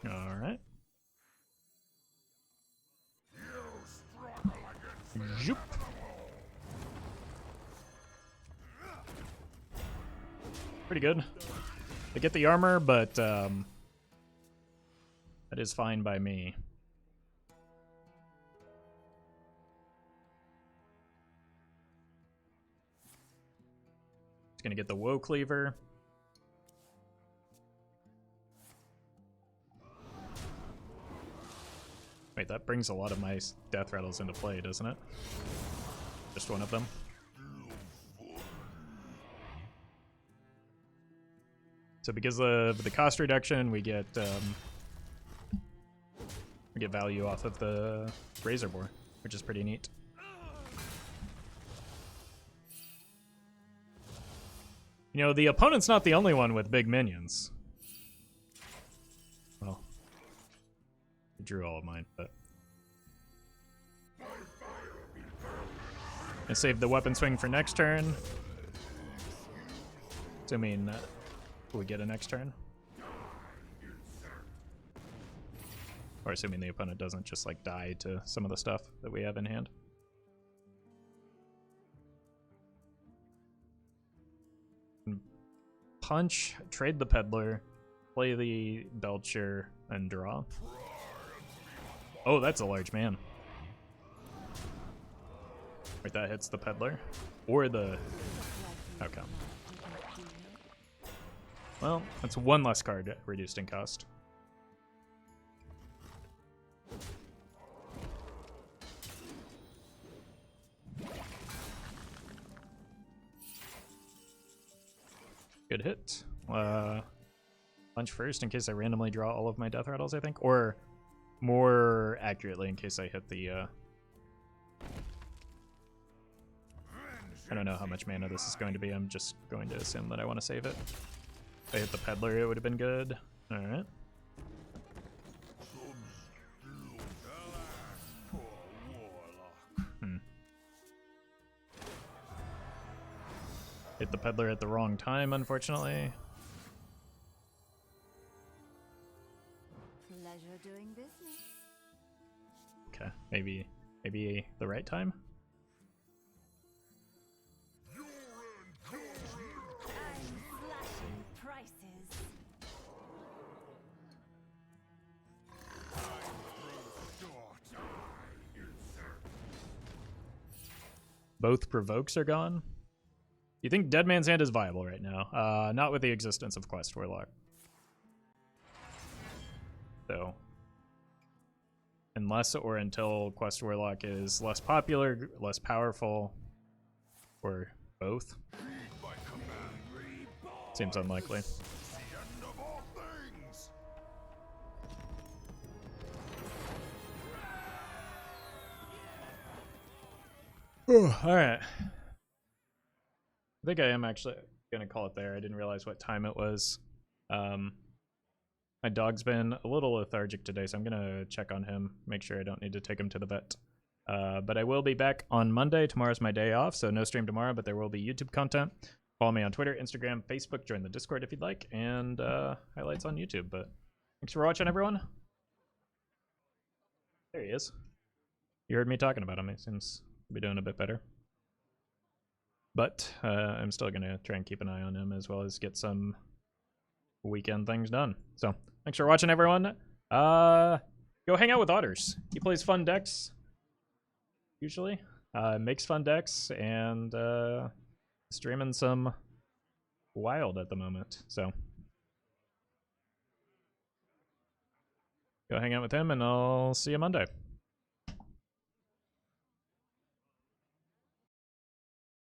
Alright. You struggle against Zoop. Pretty good. They get the armor, but that is fine by me. It's gonna get the Woe Cleaver. Wait, that brings a lot of my Deathrattles into play, doesn't it? Just one of them. So because of the cost reduction, we get value off of the Razor Boar, which is pretty neat. You know, the opponent's not the only one with big minions. Well, I drew all of mine, but I saved the weapon swing for next turn. Assuming we get a next turn. Or assuming the opponent doesn't just like die to some of the stuff that we have in hand. Punch, trade the Peddler, play the Belcher, and draw. Oh, that's a large man. Wait, that hits the Peddler? Or the... Okay. Well, that's one less card reduced in cost. Good hit. Punch first in case I randomly draw all of my death rattles, I think. Or more accurately, in case I hit the... I don't know how much mana this is going to be. I'm just going to assume that I want to save it. If I hit the Peddler, it would have been good. Alright. Hit the Peddler at the wrong time, unfortunately. Pleasure doing business. Okay, maybe the right time? I'm slashing prices. Both provokes are gone? You think Dead Man's Hand is viable right now? Not with the existence of Quest Warlock. So, unless or until Quest Warlock is less popular, less powerful, or both. Seems unlikely. Alright. I think I am actually going to call it there. I didn't realize what time it was. My dog's been a little lethargic today, so I'm going to check on him, make sure I don't need to take him to the vet. But I will be back on Monday. Tomorrow's my day off, so no stream tomorrow, but there will be YouTube content. Follow me on Twitter, Instagram, Facebook, join the Discord if you'd like, and highlights on YouTube. But thanks for watching, everyone. There he is. You heard me talking about him. He seems to be doing a bit better. But I'm still going to try and keep an eye on him as well as get some weekend things done. So thanks for watching, everyone. Go hang out with Otters. He plays fun decks, usually. Makes fun decks, and streaming some wild at the moment. So go hang out with him, and I'll see you Monday.